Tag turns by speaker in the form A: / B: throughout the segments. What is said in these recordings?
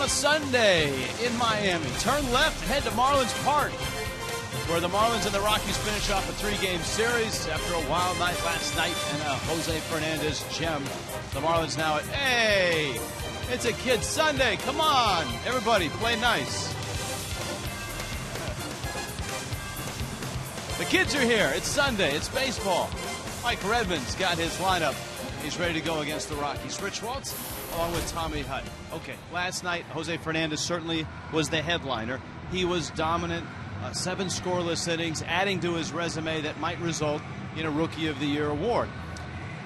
A: a Sunday in Miami. Turn left, head to Marlins Park, where the Marlins and the Rockies finish off a 3-game series after a wild night last night and a Jose Fernandez gem. The Marlins now at, hey, it's a kid's Sunday. Come on, everybody, play nice. The kids are here. It's Sunday. It's baseball. Mike Redmond's got his lineup. He's ready to go against the Rockies. Rich Waltz along with Tommy Hutt. Okay, last night, Jose Fernandez certainly was the headliner. He was dominant, 7 scoreless innings, adding to his resume that might result in a Rookie of the Year award.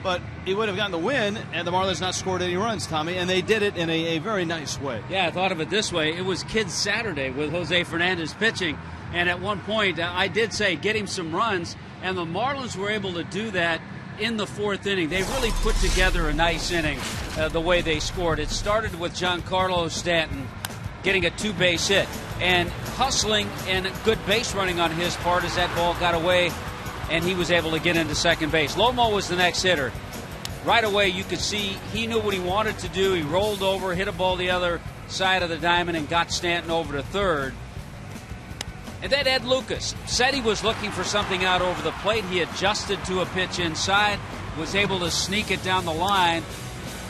A: But he would have gotten the win, and the Marlins not scored any runs, Tommy, and they did it in a very nice way.
B: Yeah, I thought of it this way. It was Kids Saturday with Jose Fernandez pitching, and at one point I did say get him some runs, and the Marlins were able to do that in the 4th inning. They really put together a nice inning the way they scored. It started with Giancarlo Stanton getting a 2-base hit and hustling and good base running on his part as that ball got away and he was able to get into second base. Lomo was the next hitter. Right away you could see he knew what he wanted to do. He rolled over, hit a ball the other side of the diamond and got Stanton over to third. And then Ed Lucas said he was looking for something out over the plate. He adjusted to a pitch inside, was able to sneak it down the line,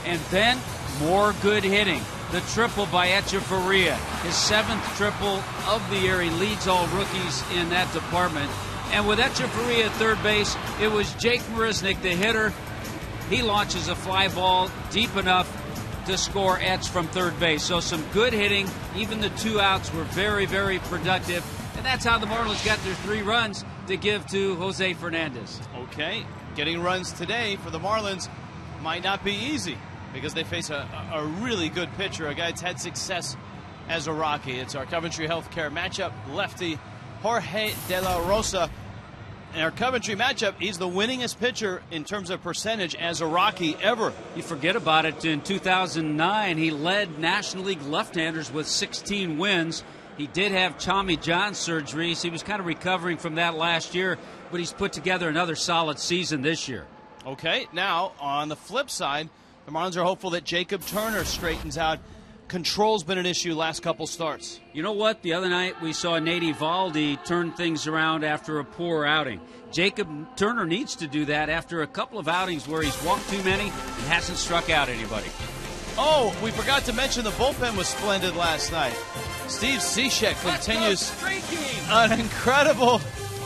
B: and then more good hitting. The triple by Echeverria, his 7th triple of the year. He leads all rookies in that department. And with Echeverria at third base, it was Jake Marisnick, the hitter. He launches a fly ball deep enough to score Etch from third base. So some good hitting. Even the 2 outs were very, very productive. And that's how the Marlins got their 3 runs to give to Jose Fernandez.
A: Okay, getting runs today for the Marlins might not be easy because they face a really good pitcher, a guy that's had success as a Rocky. It's our Coventry Healthcare matchup, lefty Jorge De La Rosa. In our Coventry matchup, he's the winningest pitcher in terms of percentage as a Rocky ever.
B: You forget about it. In 2009, he led National League left-handers with 16 wins. He did have Tommy John surgery, so he was kind of recovering from that last year, but he's put together another solid season this year. Okay,
A: now on the flip side, the Marlins are hopeful that Jacob Turner straightens out. Control's been an issue last couple starts.
B: You know what? The other night we saw Nate Eovaldi turn things around after a poor outing. Jacob Turner needs to do that after a couple of outings where he's walked too many and hasn't struck out anybody.
A: Oh, we forgot to mention the bullpen was splendid last night. Steve Cishek continues an incredible...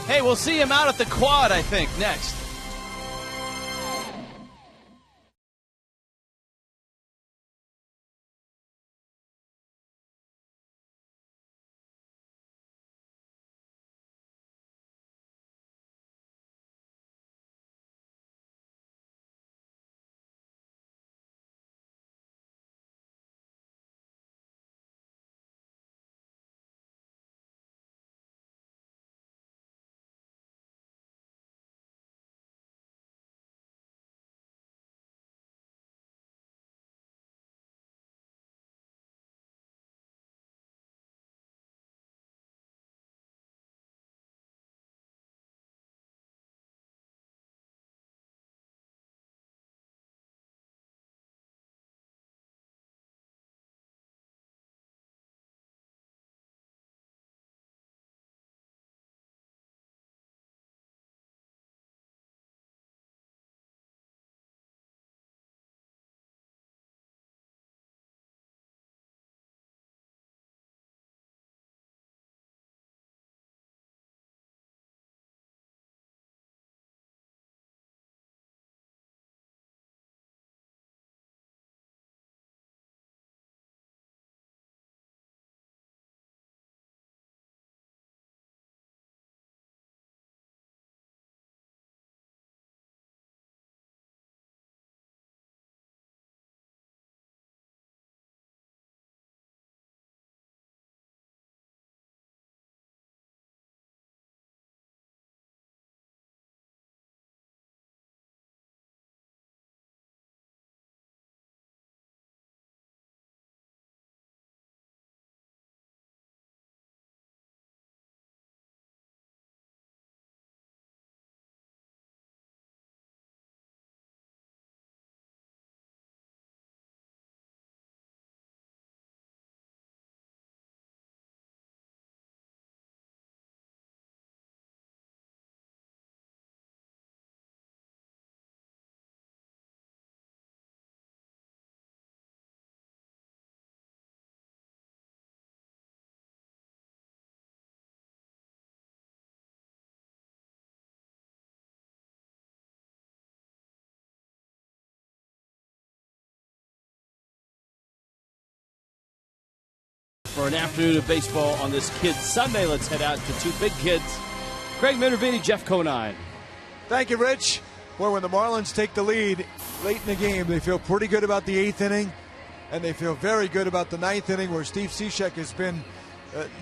A: Hey, we'll see him out at the quad, I think, next. for an afternoon of baseball on this Kids Sunday. Let's head out to two big kids. Craig Minervini, Jeff Conine.
C: Thank you, Rich. Boy, when the Marlins take the lead late in the game, they feel pretty good about the 8th inning, and they feel very good about the 9th inning, where Steve Cishek has been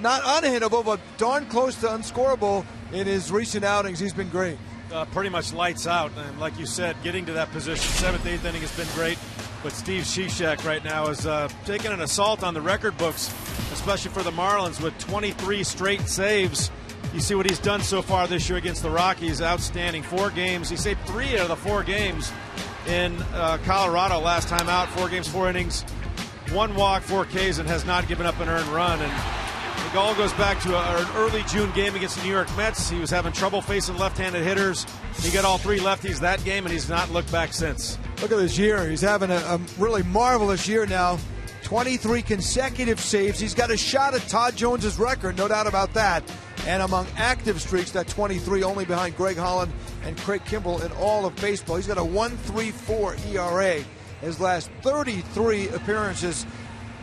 C: not unhittable, but darn close to unscorable in his recent outings. He's been great.
D: Pretty much lights out, and like you said, getting to that position, 7th, 8th inning has been great. But Steve Cishek right now is taking an assault on the record books, especially for the Marlins, with 23 straight saves. You see what he's done so far this year against the Rockies. Outstanding. 4 games. He saved 3 out of the 4 games in Colorado last time out. 4 games, 4 innings, 1 walk, 4 Ks, and has not given up an earned run. And the goal goes back to an early June game against the New York Mets. He was having trouble facing left-handed hitters. He got all 3 lefties that game, and he's not looked back since.
C: Look at this year. He's having a really marvelous year now. 23 consecutive saves. He's got a shot at Todd Jones's record, no doubt about that. And among active streaks, that 23, only behind Greg Holland and Craig Kimbrell in all of baseball. He's got a 1.34 ERA his last 33 appearances,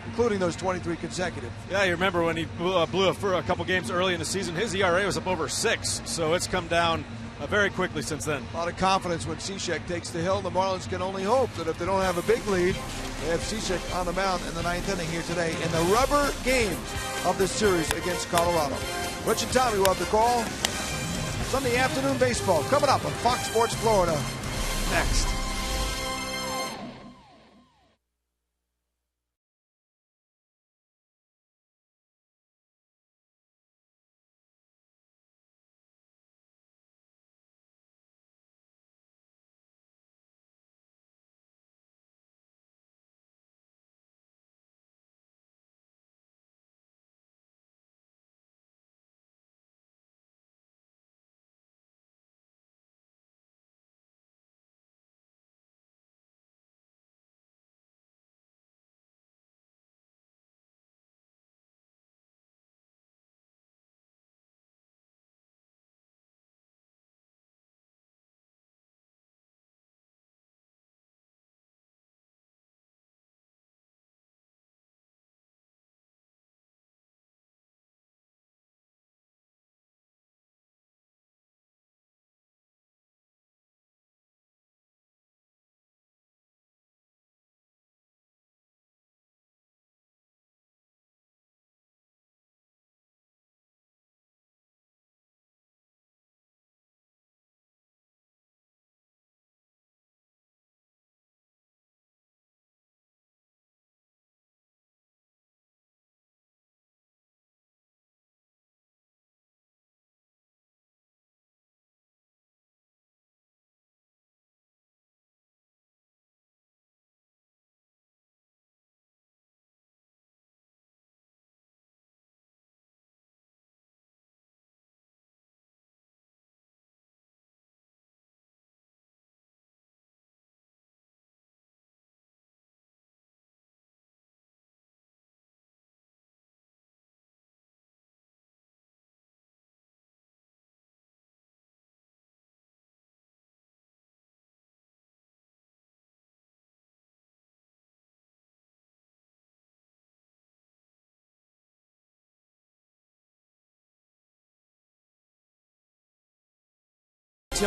C: including those 23 consecutive.
D: Yeah, you remember when he blew for a couple games early in the season, his ERA was up over 6, so it's come down very quickly since then.
C: A lot of confidence when Cishek takes the hill. The Marlins can only hope that if they don't have a big lead, they have Cishek on the mound in the 9th inning here today in the rubber game of this series against Colorado. Rich and Tommy will have the call. Sunday afternoon baseball coming up on Fox Sports Florida next.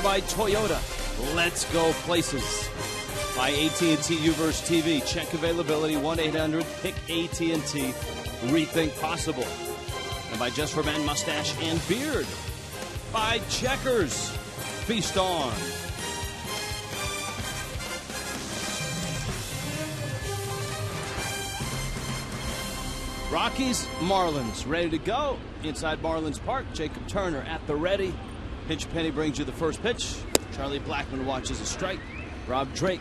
A: By Toyota. Let's go places. By AT&T Uverse TV. Check availability 1-800-PICK-AT&T. Rethink possible. And by Just for Men Mustache and Beard. By Checkers. Feast on. Rockies, Marlins, ready to go. Inside Marlins Park, Jacob Turner at the ready. Pinch Penny brings you the first pitch. Charlie Blackmon watches a strike. Rob Drake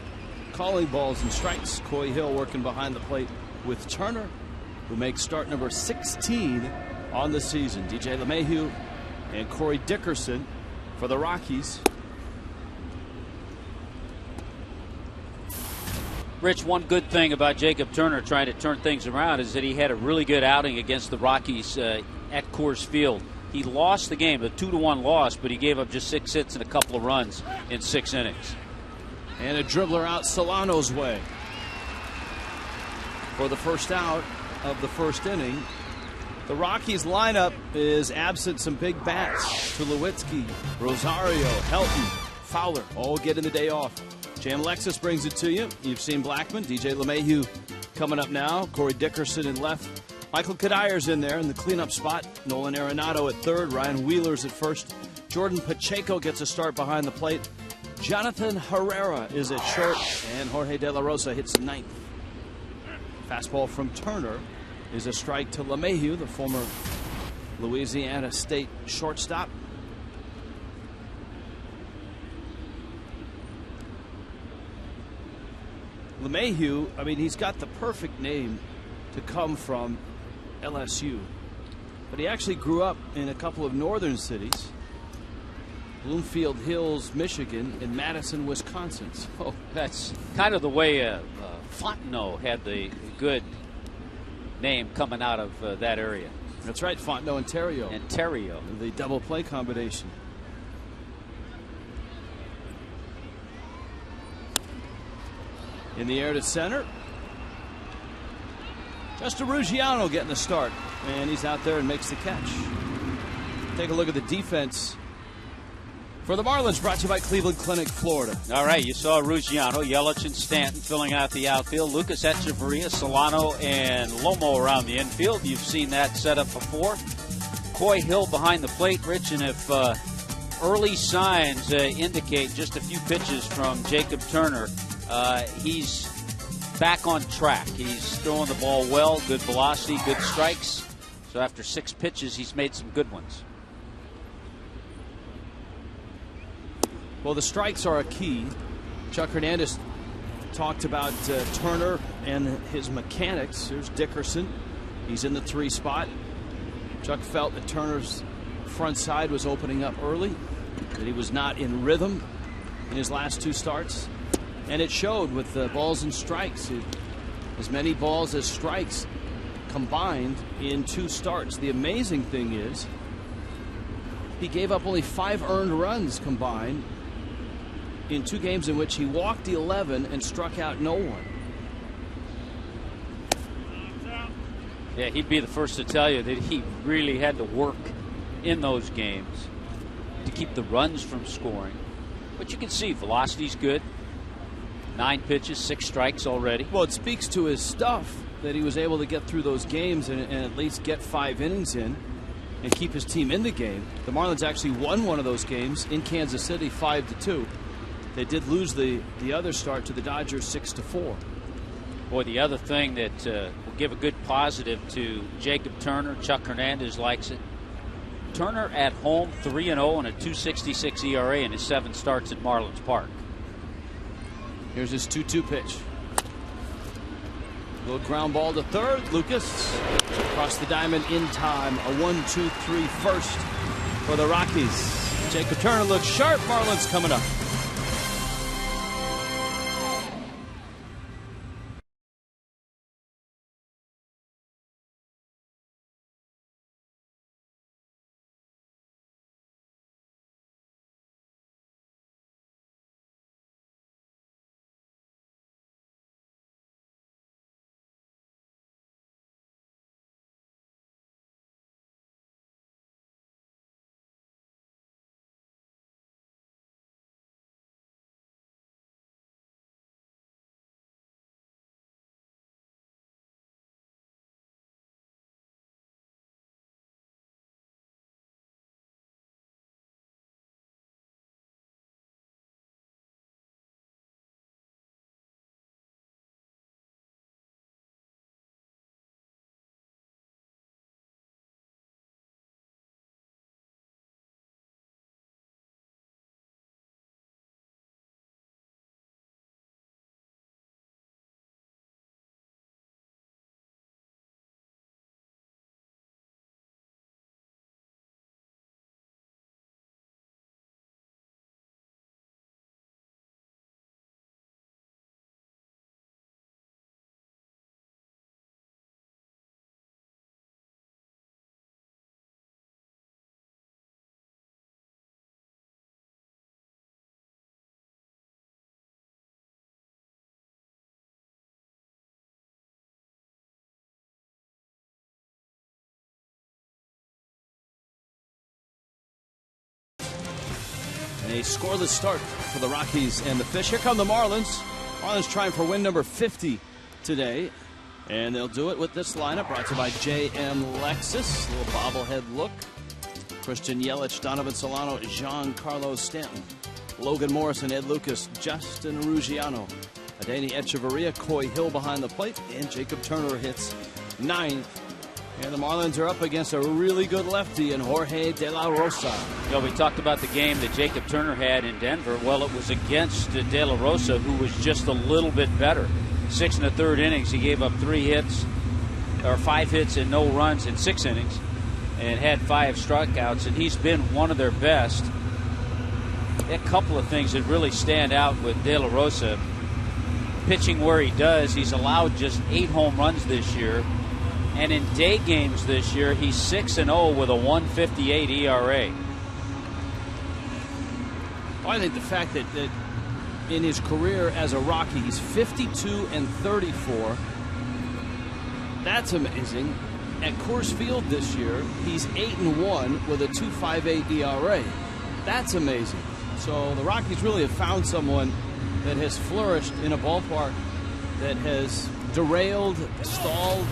A: calling balls and strikes. Coy Hill working behind the plate with Turner, who makes start number 16 on the season. DJ LeMahieu and Corey Dickerson for the Rockies.
B: Rich, one good thing about Jacob Turner trying to turn things around is that he had a really good outing against the Rockies at Coors Field. He lost the game, a 2-1 loss, but he gave up just 6 hits and a couple of runs in 6 innings.
A: And a dribbler out Solano's way for the first out of the first inning The Rockies lineup is absent some big bats. Tulowitzki, Rosario, Helton, Fowler all getting the day off. Jam Lexus brings it to you. You've seen Blackman, DJ LeMahieu coming up now. Corey Dickerson in left. Michael Kadyr's in there in the cleanup spot. Nolan Arenado at third. Ryan Wheeler's at first. Jordan Pacheco gets a start behind the plate. Jonathan Herrera is at short. And Jorge De La Rosa hits ninth. Fastball from Turner is a strike to LeMahieu, the former Louisiana State shortstop. LeMahieu, I mean, he's got the perfect name to come from LSU. But he actually grew up in a couple of northern cities. Bloomfield Hills, Michigan, and Madison, Wisconsin.
B: Oh, that's kind of the way Fontenot had the good name coming out of that area.
A: That's right, Fontenot, Ontario.
B: Ontario.
A: The double play combination. In the air to center. Justin Ruggiano getting the start. And he's out there and makes the catch. Take a look at the defense for the Marlins, brought to you by Cleveland Clinic, Florida.
B: All right, you saw Ruggiano, Yelich, and Stanton filling out the outfield. Lucas Echeverria, Solano, and Lomo around the infield. You've seen that setup before. Coy Hill behind the plate, Rich, and if early signs indicate just a few pitches from Jacob Turner, he's back on track. He's throwing the ball well, good velocity, good strikes. So after 6 pitches, he's made some good ones.
A: Well, the strikes are a key. Chuck Hernandez talked about Turner and his mechanics. Here's Dickerson. He's in the 3 spot. Chuck felt that Turner's front side was opening up early, that he was not in rhythm in his last 2 starts. And it showed with the balls and strikes. As many balls as strikes combined in 2 starts. The amazing thing is he gave up only 5 earned runs combined in 2 games in which he walked 11 and struck out no one.
B: Yeah, he'd be the first to tell you that he really had to work in those games to keep the runs from scoring. But you can see velocity's good. 9 pitches, 6 strikes already.
A: Well, it speaks to his stuff that he was able to get through those games and at least get 5 innings in and keep his team in the game. The Marlins actually won one of those games in Kansas City 5-2. They did lose the other start to the Dodgers 6-4.
B: Boy, the other thing that will give a good positive to Jacob Turner, Chuck Hernandez likes it. Turner at home 3-0 and a 2.66 ERA in his 7 starts at Marlins Park.
A: Here's his 2-2 pitch. Little ground ball to third. Lucas across the diamond in time. A 1-2-3 first for the Rockies. Jacob Turner looks sharp. Marlins coming up. A scoreless start for the Rockies and the Fish. Here come the Marlins. Marlins trying for win number 50 today. And they'll do it with this lineup brought to you by J.M. Lexus. A little bobblehead look. Christian Yelich, Donovan Solano, Giancarlo Stanton, Logan Morrison, Ed Lucas, Justin Ruggiano, Adeiny Echeverria, Coy Hill behind the plate, and Jacob Turner hits 9th. And the Marlins are up against a really good lefty in Jorge De La Rosa.
B: You know, we talked about the game that Jacob Turner had in Denver. Well, it was against De La Rosa, who was just a little bit better. 6 1/3 innings, he gave up 5 hits and no runs in 6 innings, and had 5 strikeouts, and he's been one of their best. A couple of things that really stand out with De La Rosa. Pitching where he does, he's allowed just 8 home runs this year. And in day games this year, he's 6-0 with a 1.58 ERA.
A: Well, I think the fact that in his career as a Rocky, he's 52-34. That's amazing. At Coors Field this year, he's 8-1 with a 2.58 ERA. That's amazing. So the Rockies really have found someone that has flourished in a ballpark that has derailed, stalled,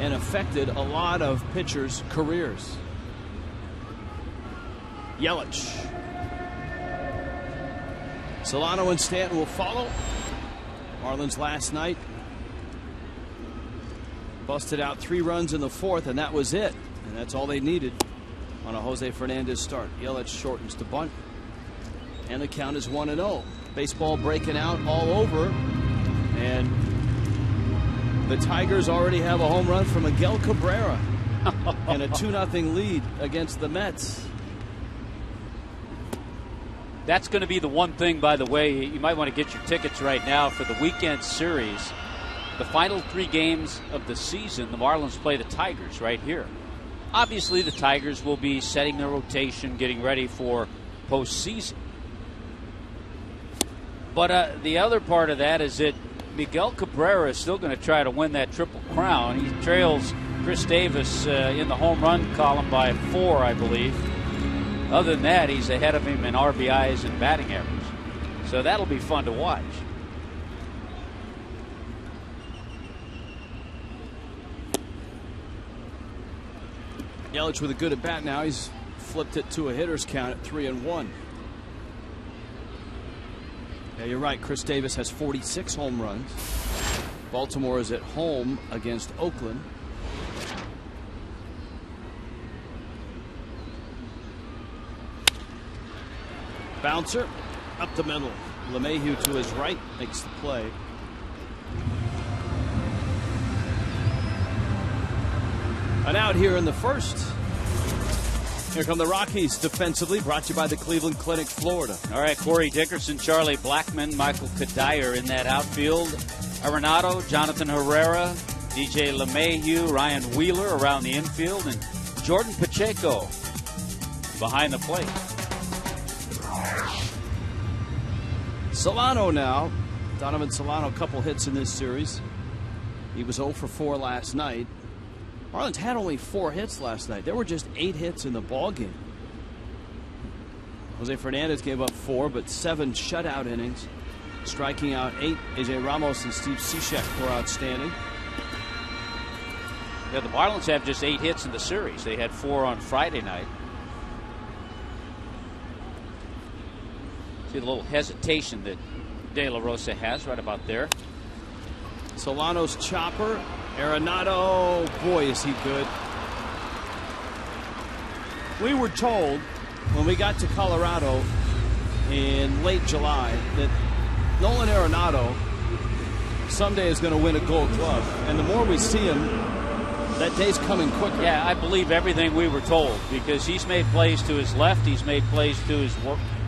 A: and affected a lot of pitchers' careers. Yelich. Solano and Stanton will follow. Marlins last night busted out 3 runs in the 4th, and that was it. And that's all they needed on a Jose Fernandez start. Yelich shortens the bunt, and the count is 1-0. Baseball breaking out all over, and the Tigers already have a home run from Miguel Cabrera and a 2-0 lead against the Mets.
B: That's going to be the one thing, by the way, you might want to get your tickets right now for the weekend series. The final 3 games of the season, the Marlins play the Tigers right here. Obviously, the Tigers will be setting their rotation, getting ready for postseason. But the other part of that is that Miguel Cabrera is still going to try to win that Triple Crown. He trails Chris Davis in the home run column by 4, I believe. Other than that, he's ahead of him in RBIs and batting average. So that'll be fun to watch.
A: Yelich with a good at bat now. He's flipped it to a hitter's count at 3-1. Yeah, you're right. Chris Davis has 46 home runs. Baltimore is at home against Oakland. Bouncer up the middle. LeMahieu to his right makes the play. An out here in the first. Here come the Rockies defensively, brought to you by the Cleveland Clinic, Florida.
B: All right, Corey Dickerson, Charlie Blackmon, Michael Kadire in that outfield. Arenado, Jonathan Herrera, DJ LeMahieu, Ryan Wheeler around the infield, and Jordan Pacheco behind the plate.
A: Solano now. Donovan Solano, a couple hits in this series. He was 0 for 4 last night. Marlins had only 4 hits last night. There were just 8 hits in the ballgame. Jose Fernandez gave up 4, but 7 shutout innings, striking out 8. AJ Ramos and Steve Cishek were outstanding.
B: Yeah, the Marlins have just 8 hits in the series. They had 4 on Friday night. See the little hesitation that De La Rosa has right about there.
A: Solano's chopper. Arenado, boy, is he good. We were told when we got to Colorado in late July that Nolan Arenado someday is going to win a Gold Glove. And the more we see him, that day's coming quicker.
B: Yeah, I believe everything we were told, because he's made plays to his left, he's made plays to his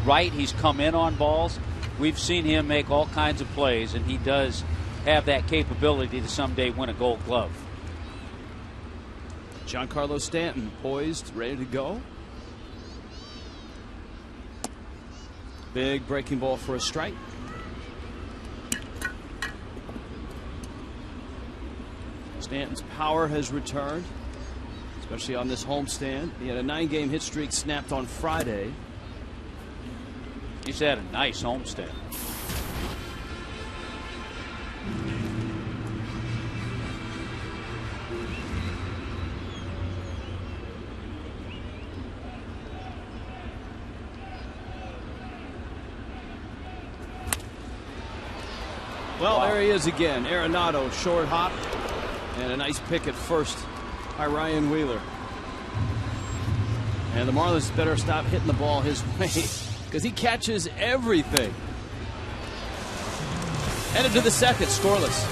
B: right, he's come in on balls. We've seen him make all kinds of plays, and he does have that capability to someday win a Gold Glove.
A: Giancarlo Stanton poised, ready to go. Big breaking ball for a strike. Stanton's power has returned, especially on this homestand. He had a 9-game hit streak snapped on Friday.
B: He's had a nice homestand.
A: Well, there he is again. Arenado, short hop, and a nice pick at first by Ryan Wheeler. And the Marlins better stop hitting the ball his way because he catches everything. Headed to the second, scoreless.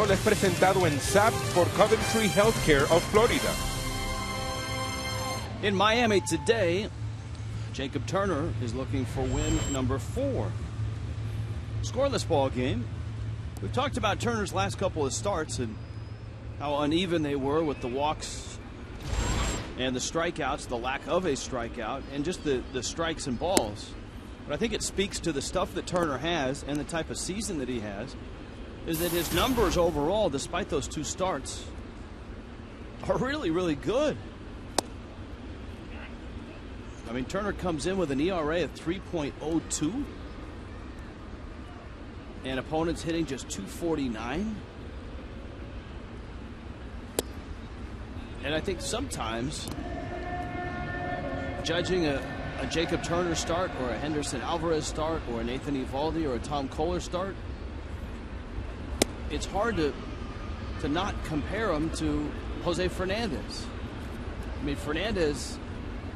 E: Es presentado en SAP por Coventry Healthcare of Florida.
A: In Miami today, Jacob Turner is looking for win number 4. Scoreless ball game. We've talked about Turner's last couple of starts and how uneven they were with the walks and the strikeouts, the lack of a strikeout, and just the strikes and balls. But I think it speaks to the stuff that Turner has and the type of season that he has, is that his numbers overall, despite those 2 starts, are really, really good. I mean, Turner comes in with an ERA of 3.02, and opponents hitting just .249. And I think sometimes judging a Jacob Turner start or a Henderson Alvarez start or a Nathan Eovaldi or a Tom Kohler start, it's hard to not compare him to Jose Fernandez. I mean, Fernandez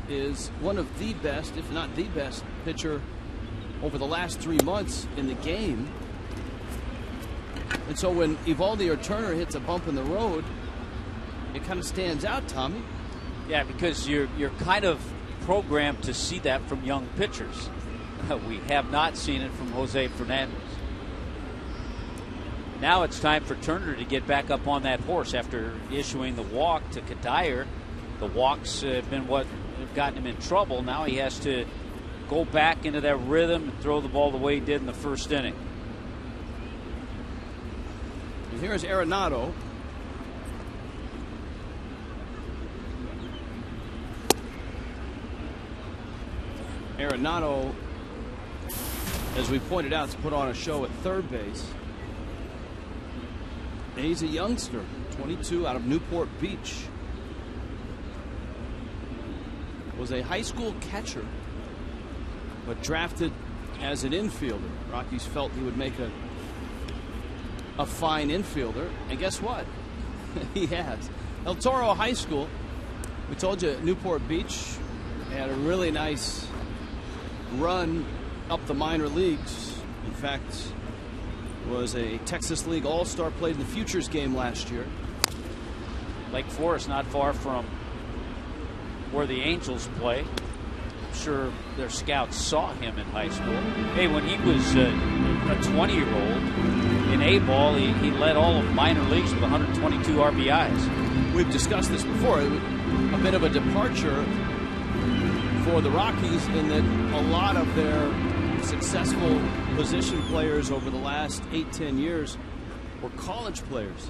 A: is one of the best, if not the best, pitcher over the last 3 months in the game. And so when Eovaldi or Turner hits a bump in the road, it kind of stands out, Tommy.
B: Yeah, because you're kind of programmed to see that from young pitchers. We have not seen it from Jose Fernandez. Now it's time for Turner to get back up on that horse after issuing the walk to Kadire. The walks have been what have gotten him in trouble. Now he has to go back into that rhythm and throw the ball the way he did in the first inning.
A: And here's Arenado. Arenado, as we pointed out, has put on a show at third base. And he's a youngster, 22, out of Newport Beach. Was a high school catcher, but drafted as an infielder. Rockies felt he would make a fine infielder, and guess what? He has. El Toro High School, we told you, Newport Beach had a really nice run up the minor leagues. In fact, was a Texas League All-Star, played in the Futures game last year.
B: Lake Forest, not far from where the Angels play. I'm sure their scouts saw him in high school. Hey, when he was a 20-year-old in A-ball, he led all of minor leagues with 122 RBIs.
A: We've discussed this before. A bit of a departure for the Rockies in that a lot of their successful position players over the last 8-10 years were college players.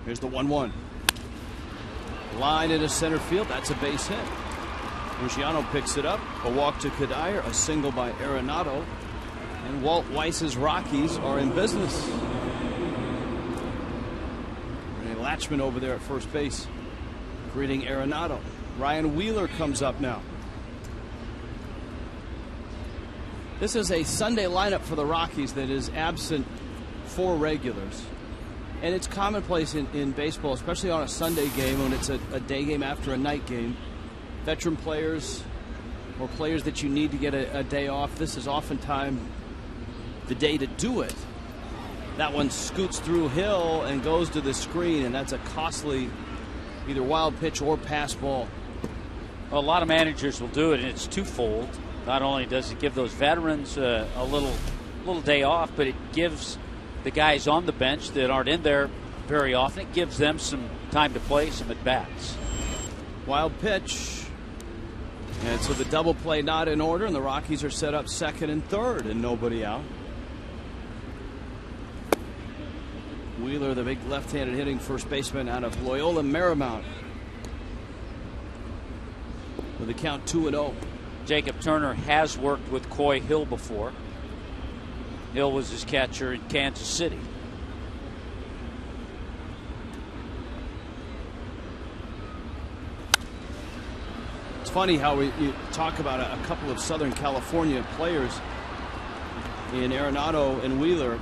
A: Here's the 1-1. Line into center field. That's a base hit. Luciano picks it up. A walk to Cuddyer. A single by Arenado. And Walt Weiss's Rockies are in business. Renee Latchman over there at first base, greeting Arenado. Ryan Wheeler comes up now. This is a Sunday lineup for the Rockies that is absent 4 regulars. And it's commonplace in baseball, especially on a Sunday game when it's a day game after a night game. Veteran players or players that you need to get a day off, this is oftentimes the day to do it. That one scoots through Hill and goes to the screen, and that's a costly either wild pitch or pass ball.
B: Well, a lot of managers will do it, and it's twofold. Not only does it give those veterans a little day off, but it gives the guys on the bench that aren't in there very often, it gives them some time to play, some at-bats.
A: Wild pitch. And so the double play not in order, and the Rockies are set up second and third and nobody out. Wheeler, the big left-handed hitting first baseman out of Loyola Marymount, with the count 2-0.
B: Jacob Turner has worked with Coy Hill before. Hill was his catcher in Kansas City.
A: It's funny how you talk about a couple of Southern California players in Arenado and Wheeler.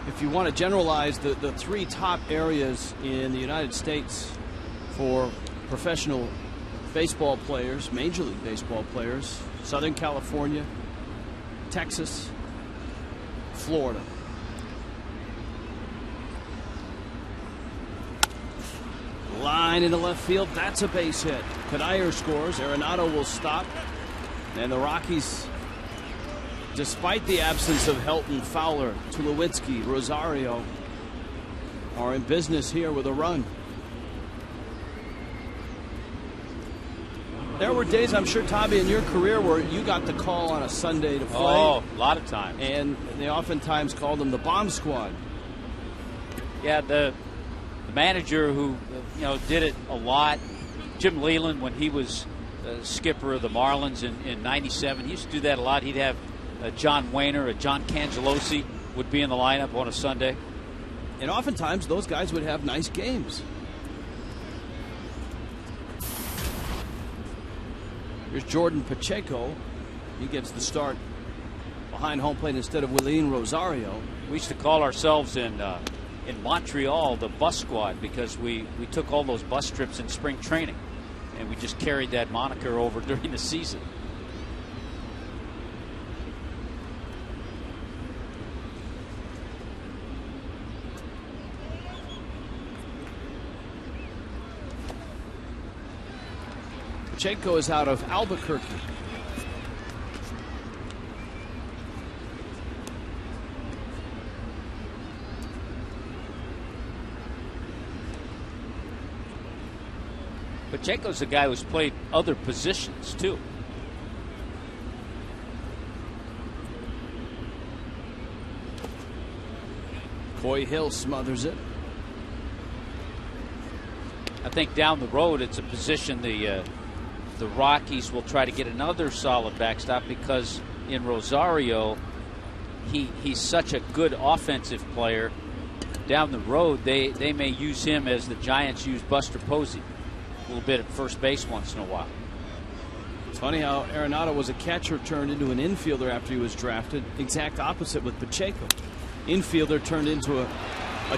A: If you want to generalize the 3 top areas in the United States for professional baseball players, Major League Baseball players, Southern California, Texas, Florida. Line into left field. That's a base hit. Cuddyer scores. Arenado will stop. And the Rockies, despite the absence of Helton, Fowler, Tulowitzki, Rosario, are in business here with a run. There were days, I'm sure, Tommy, in your career where you got the call on a Sunday to play.
B: Oh, a lot of times.
A: And they oftentimes called them the bomb squad.
B: Yeah, the manager who did it a lot, Jim Leland, when he was skipper of the Marlins in '97, he used to do that a lot. He'd have John Wayner, John Cangelosi would be in the lineup on a Sunday.
A: And oftentimes those guys would have nice games. Here's Jordan Pacheco. He gets the start behind home plate instead of Willeen Rosario.
B: We used to call ourselves in Montreal the bus squad because we took all those bus trips in spring training, and we just carried that moniker over during the season.
A: Pacheco is out of Albuquerque.
B: Pacheco's a guy who's played other positions too.
A: Coy Hill smothers it.
B: I think down the road it's a position the Rockies will try to get another solid backstop, because in Rosario he's such a good offensive player. Down the road they may use him as the Giants use Buster Posey, a little bit at first base once in a while.
A: It's funny how Arenado was a catcher turned into an infielder after he was drafted. Exact opposite with Pacheco. Infielder turned into a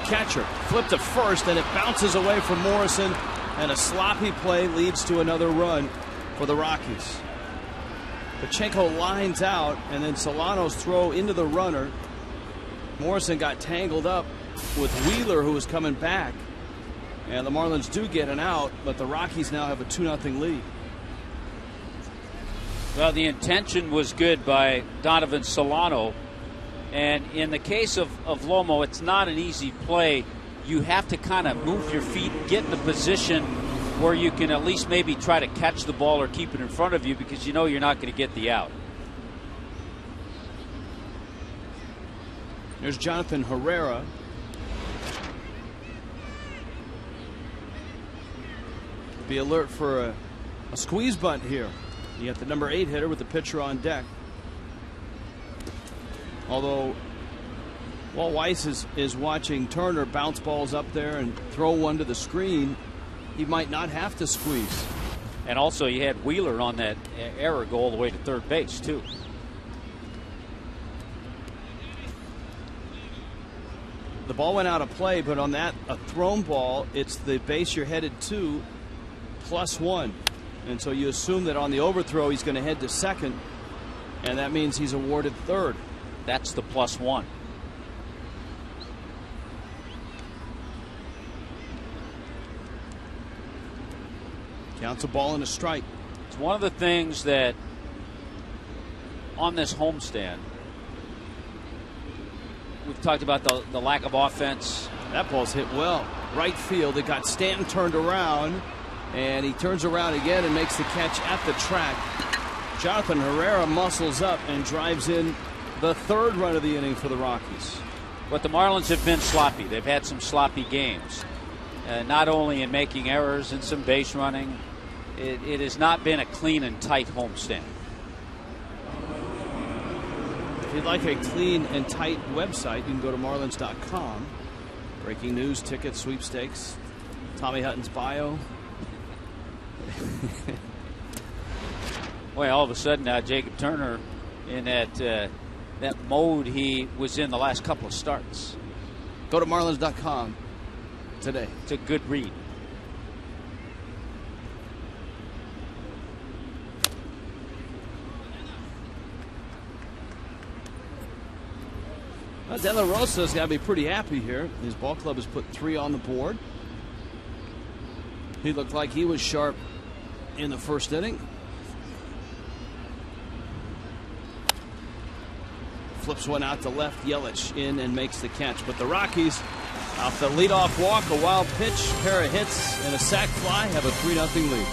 A: catcher. Flipped to first, and it bounces away from Morrison, and a sloppy play leads to another run for the Rockies. Pacheco lines out, and then Solano's throw into the runner. Morrison got tangled up with Wheeler, who was coming back. And the Marlins do get an out, but the Rockies now have a 2-0 lead.
B: Well, the intention was good by Donovan Solano. And in the case of Lomo, it's not an easy play. You have to kind of move your feet, get in a position where you can at least maybe try to catch the ball or keep it in front of you, because you know you're not going to get the out.
A: There's Jonathan Herrera. Be alert for a squeeze bunt here. You got the number 8 hitter with the pitcher on deck. Although Walt Weiss is watching Turner bounce balls up there and throw one to the screen, he might not have to squeeze.
B: And also you had Wheeler on that error go all the way to third base too.
A: The ball went out of play, but on that, a thrown ball, it's the base you're headed to +1. And so you assume that on the overthrow he's going to head to second, and that means he's awarded third.
B: That's the +1.
A: Counts a ball and a strike.
B: It's one of the things that on this homestand, we've talked about the lack of offense.
A: That ball's hit well. Right field. It got Stanton turned around, and he turns around again and makes the catch at the track. Jonathan Herrera muscles up and drives in the third run of the inning for the Rockies.
B: But the Marlins have been sloppy. They've had some sloppy games, not only in making errors and some base running. It has not been a clean and tight homestand.
A: If you'd like a clean and tight website, you can go to Marlins.com. Breaking news, tickets, sweepstakes, Tommy Hutton's bio.
B: Well, all of a sudden now Jacob Turner in that mode he was in the last couple of starts.
A: Go to Marlins.com today.
B: It's a good read.
A: De La Rosa's got to be pretty happy here. His ball club has put 3 on the board. He looked like he was sharp in the first inning. Flips one out to left. Yelich in and makes the catch. But the Rockies, off the leadoff walk, a wild pitch, pair of hits, and a sac fly, have a 3-0 lead.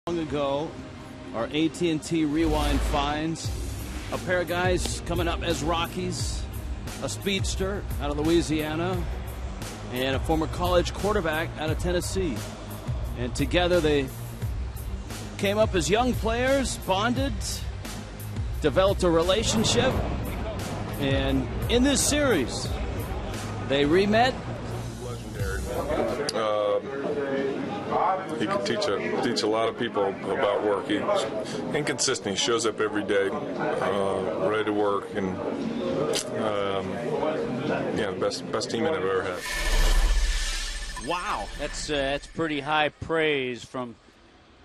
A: Long ago, our AT&T Rewind finds a pair of guys coming up as Rockies, a speedster out of Louisiana, and a former college quarterback out of Tennessee. And together they came up as young players, bonded, developed a relationship, and in this series, they re-met.
F: He can teach a lot of people about work. He's inconsistent. He shows up every day, ready to work, and best teammate I've ever had.
B: Wow, that's pretty high praise from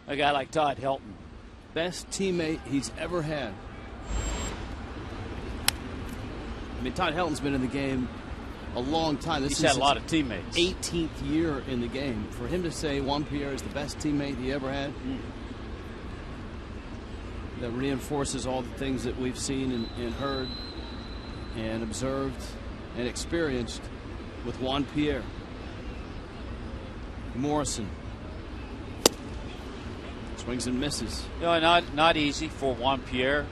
B: a guy like Todd Helton.
A: Best teammate he's ever had. I mean, Todd Helton's been in the game a long time.
B: He's had a lot of teammates.
A: 18th year in the game. For him to say Juan Pierre is the best teammate he ever had, that reinforces all the things that we've seen and heard and observed and experienced with Juan Pierre. Morrison swings and misses.
B: Not easy for Juan Pierre.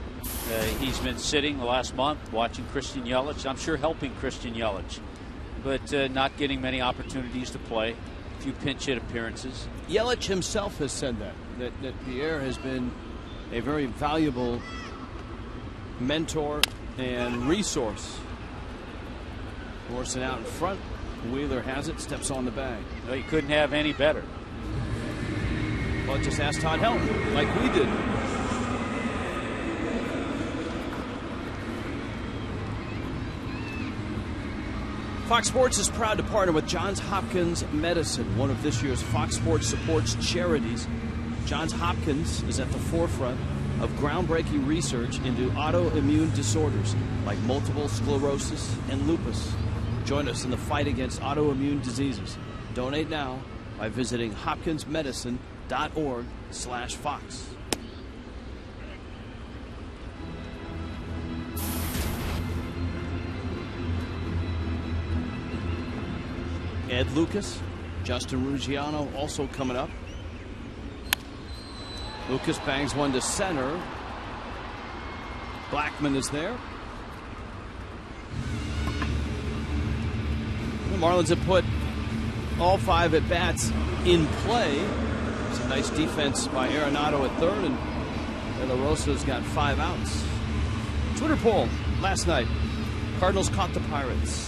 B: He's been sitting the last month watching Christian Yelich. I'm sure helping Christian Yelich, but not getting many opportunities to play. A few pinch hit appearances.
A: Yelich himself has said that Pierre has been a very valuable mentor and resource. Morrison out in front. Wheeler has it, steps on the bag.
B: Well, you couldn't have any better.
A: Well, just ask Todd Helton, like we did. Fox Sports is proud to partner with Johns Hopkins Medicine, one of this year's Fox Sports Supports charities. Johns Hopkins is at the forefront of groundbreaking research into autoimmune disorders like multiple sclerosis and lupus. Join us in the fight against autoimmune diseases. Donate now by visiting hopkinsmedicine.org/Fox. Ed Lucas, Justin Ruggiano also coming up. Lucas bangs one to center. Blackman is there. The Marlins have put all 5 at-bats in play. It's a nice defense by Arenado at third, and De La Rosa's got 5 outs. Twitter poll last night. Cardinals caught the Pirates.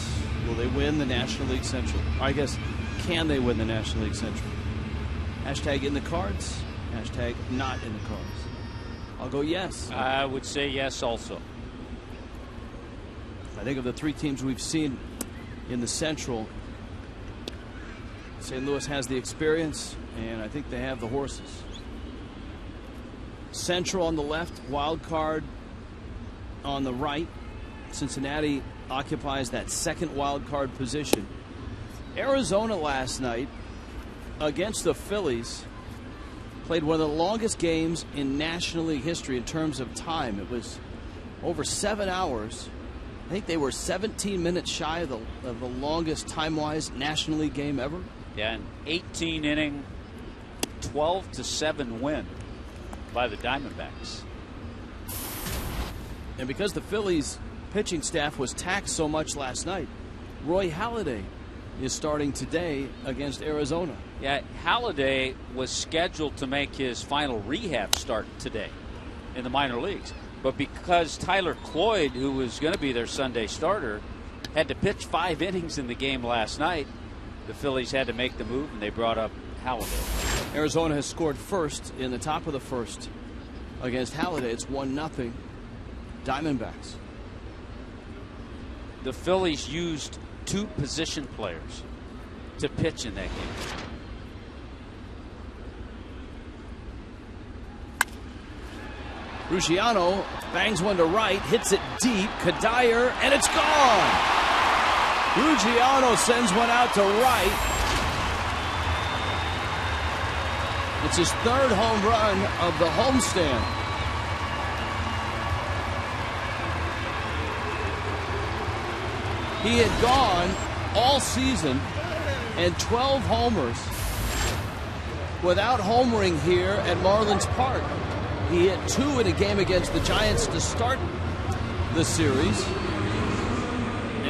A: Will they win the National League Central? Or I guess, can they win the National League Central? Hashtag in the cards. Hashtag not in the cards. I'll go yes.
B: I would say yes also.
A: I think of the 3 teams we've seen in the Central, St. Louis has the experience, and I think they have the horses. Central on the left, wild card on the right. Cincinnati occupies that second wild card position. Arizona last night against the Phillies played one of the longest games in National League history in terms of time. It was over 7 hours. I think they were 17 minutes shy of the longest time-wise National League game ever.
B: Yeah, an 18-inning, 12-7 win by the Diamondbacks.
A: And because the Phillies pitching staff was taxed so much last night, Roy Halladay is starting today against Arizona.
B: Yeah, Halladay was scheduled to make his final rehab start today in the minor leagues. But because Tyler Cloyd, who was going to be their Sunday starter, had to pitch 5 innings in the game last night, the Phillies had to make the move, and they brought up Halladay.
A: Arizona has scored first in the top of the first against Halladay. It's 1-0 Diamondbacks.
B: The Phillies used 2 position players to pitch in that game.
A: Ruggiano bangs one to right, hits it deep. Kadire, and it's gone. Ruggiano sends one out to right. It's his 3rd home run of the homestand. He had gone all season and 12 homers without homering here at Marlins Park. He hit 2 in a game against the Giants to start the series.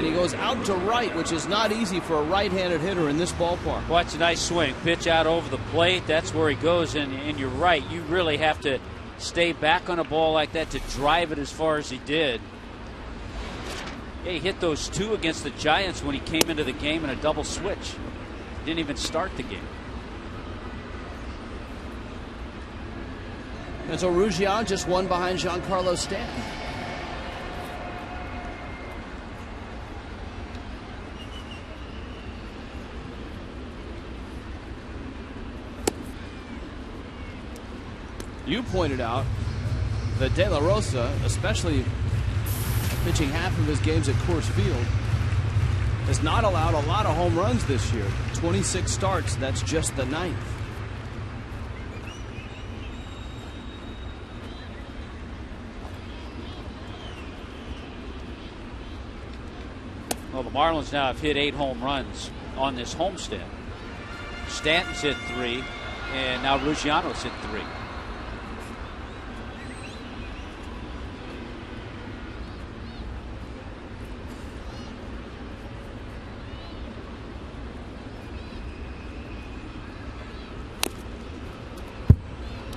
A: And he goes out to right, which is not easy for a right-handed hitter in this ballpark.
B: Watch a nice swing. Pitch out over the plate. That's where he goes. And you're right. You really have to stay back on a ball like that to drive it as far as he did. Yeah, he hit those 2 against the Giants when he came into the game in a double switch. Didn't even start the game.
A: And so Ruggiano just one behind Giancarlo Stanton. You pointed out that De La Rosa, especially pitching half of his games at Coors Field, has not allowed a lot of home runs this year. 26 starts, that's just the 9th.
B: Well, the Marlins now have hit 8 home runs on this homestand. Stanton's hit 3, and now Ruggiano's hit 3.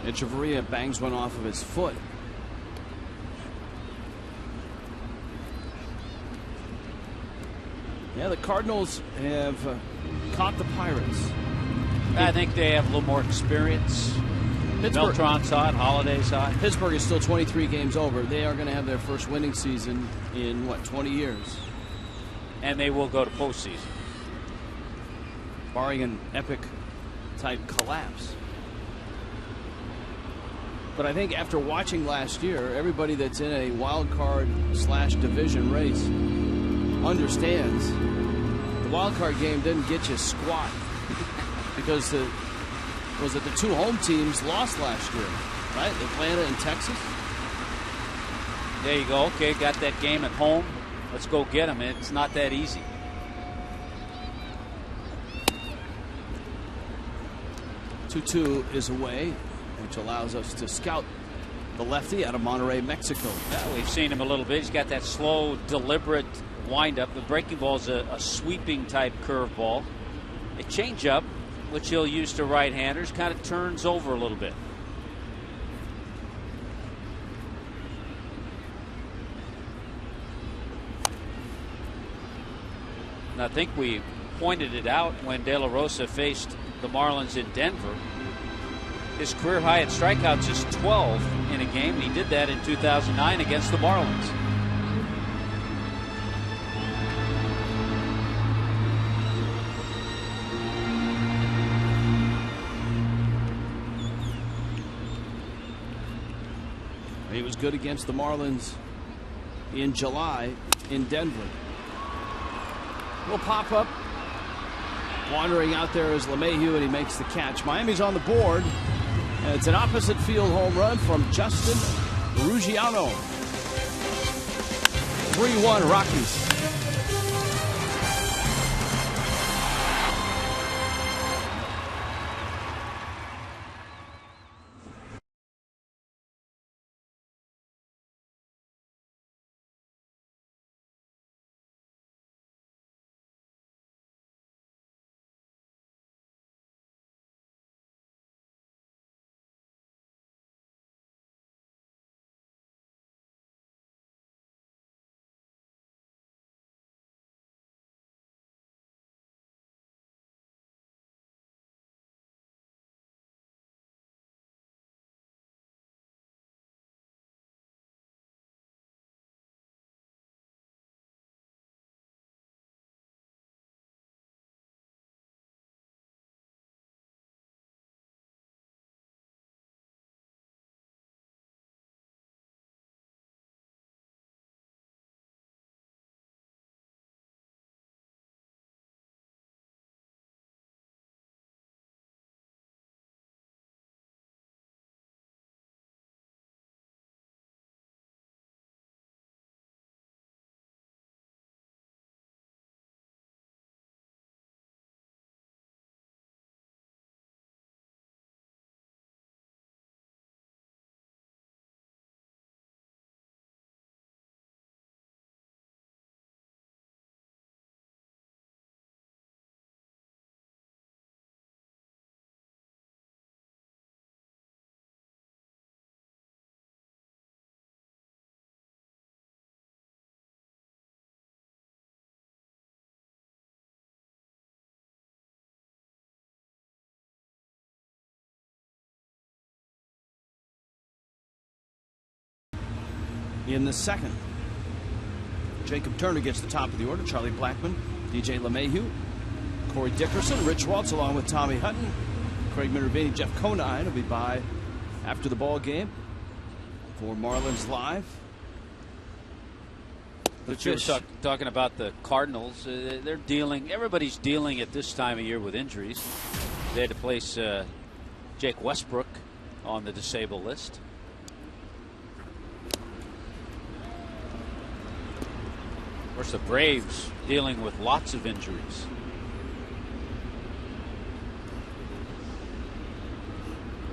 A: Echeverria bangs one off of his foot. Yeah, the Cardinals have caught the Pirates.
B: I think they have a little more experience. Beltran's hot, Holiday's hot.
A: Pittsburgh is still 23 games over. They are going to have their first winning season in, 20 years?
B: And they will go to postseason.
A: Barring an epic-type collapse. But I think after watching last year, everybody that's in a wild card / division race understands the wild card game didn't get you squat because the 2 home teams lost last year, right? Atlanta and Texas.
B: There you go. Okay, got that game at home. Let's go get them. It's not that easy.
A: Two is away, which allows us to scout the lefty out of Monterrey, Mexico.
B: Yeah, we've seen him a little bit. He's got that slow, deliberate windup. The breaking ball is a sweeping type curveball. A changeup, which he'll use to right-handers, kind of turns over a little bit. And I think we pointed it out when De La Rosa faced the Marlins in Denver. His career high at strikeouts is 12 in a game. He did that in 2009 against the Marlins.
A: He was good against the Marlins in July in Denver. Will pop up. Wandering out there is LeMahieu, and he makes the catch. Miami's on the board. And it's an opposite field home run from Justin Ruggiano. 3-1 Rockies. in the second. Jacob Turner gets the top of the order. Charlie Blackmon, DJ LeMahieu, Corey Dickerson, Rich Waltz, along with Tommy Hutton, Craig Minervini, Jeff Conine will be by after the ball game for Marlins Live.
B: But you were talking about the Cardinals. They're dealing. Everybody's dealing at this time of year with injuries. They had to place Jake Westbrook on the disabled list. Of course, the Braves dealing with lots of injuries.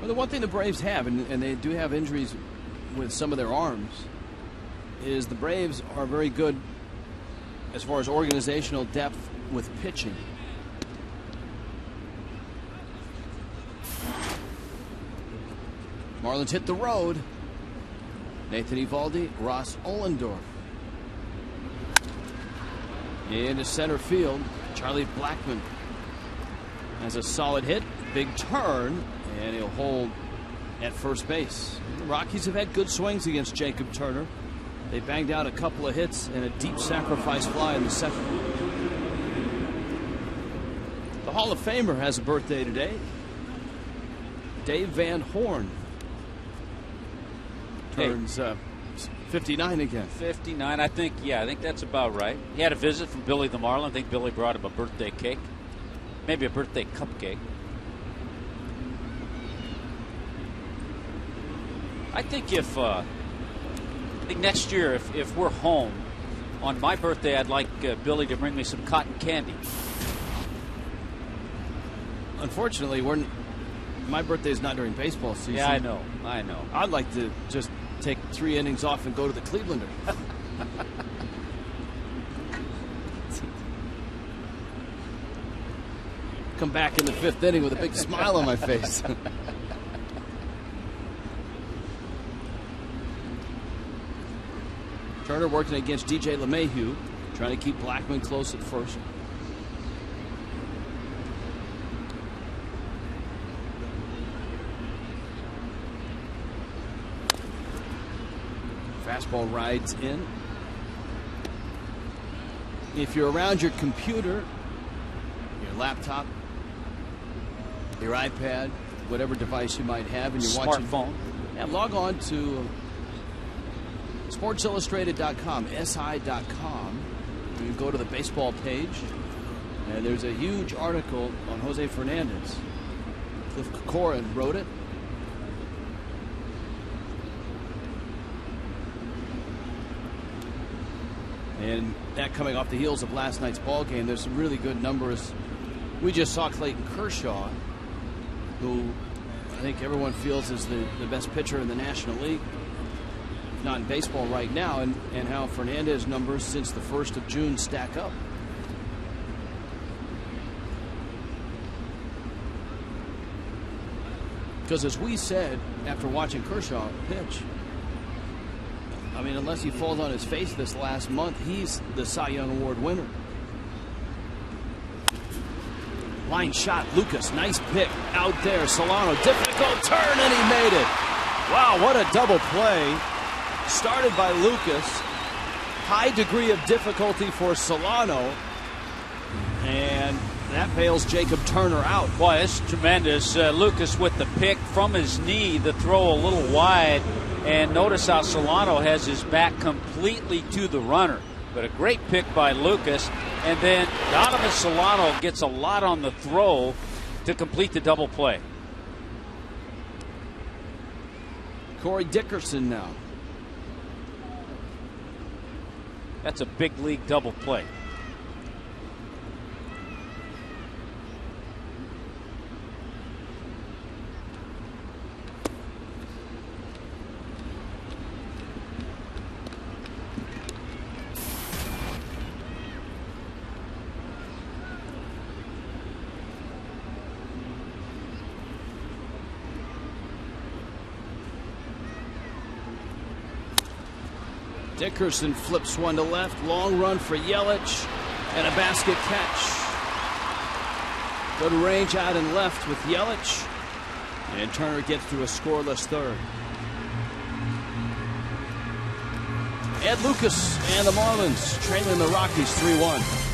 A: Well, the one thing the Braves have, and they do have injuries with some of their arms, is the Braves are very good as far as organizational depth with pitching. Marlins hit the road. Nathan Eovaldi, Ross Ollendorf. Into center field, Charlie Blackmon has a solid hit, big turn, and he'll hold at first base. The Rockies have had good swings against Jacob Turner. They banged out a couple of hits and a deep sacrifice fly in the second. The Hall of Famer has a birthday today. Dave Van Horn turns 59 again.
B: 59, I think. Yeah, I think that's about right. He had a visit from Billy the Marlin. I think Billy brought him a birthday cake, maybe a birthday cupcake. I think next year, if we're home on my birthday, I'd like Billy to bring me some cotton candy.
A: Unfortunately, my birthday is not during baseball season.
B: Yeah, I know.
A: I'd like to just take 3 innings off and go to the Clevelander. Come back in the 5th inning with a big smile on my face. Turner working against DJ LeMahieu, trying to keep Blackmon close at first. Fastball rides in. If you're around your computer, your laptop, your iPad, whatever device you might have, and you're watching,
B: smartphone,
A: log on to SportsIllustrated.com, SI.com. You can go to the baseball page, and there's a huge article on Jose Fernandez. Cliff Kokorin wrote it. And that coming off the heels of last night's ball game, there's some really good numbers. We just saw Clayton Kershaw, who I think everyone feels is the best pitcher in the National League, not in baseball right now, and how Fernandez numbers since the 1st of June stack up. Because as we said after watching Kershaw pitch, I mean, unless he falls on his face this last month, he's the Cy Young Award winner. Line shot, Lucas, nice pick out there. Solano, difficult turn, and he made it. Wow, what a double play. Started by Lucas. High degree of difficulty for Solano. And that bails Jacob Turner out.
B: Boy, it's tremendous. Lucas with the pick from his knee, the throw a little wide. And notice how Solano has his back completely to the runner. But a great pick by Lucas. And then Donovan Solano gets a lot on the throw to complete the double play.
A: Corey Dickerson now.
B: That's a big league double play.
A: Dickerson flips one to left. Long run for Yelich. And a basket catch. Good range out and left with Yelich. And Turner gets to a scoreless third. Ed Lucas and the Marlins trailing the Rockies 3-1.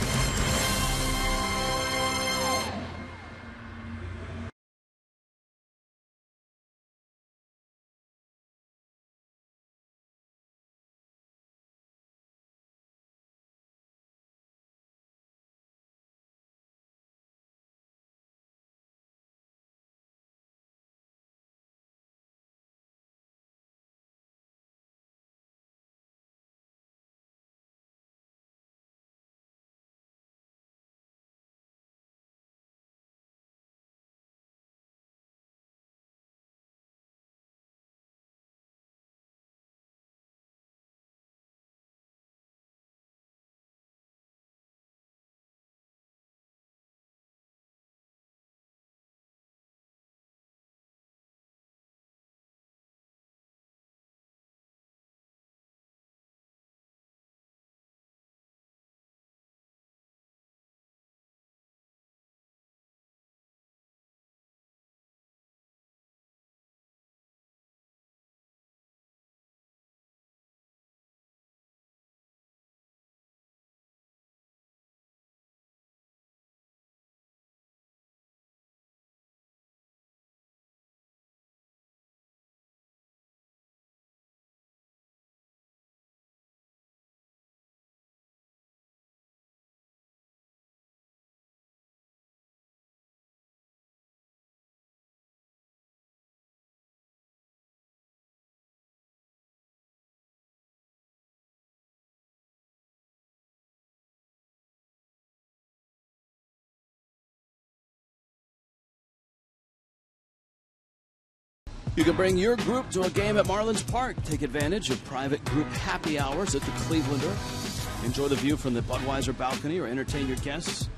A: You can bring your group to a game at Marlins Park. Take advantage of private group happy hours at the Clevelander. Enjoy the view from the Budweiser balcony or entertain your guests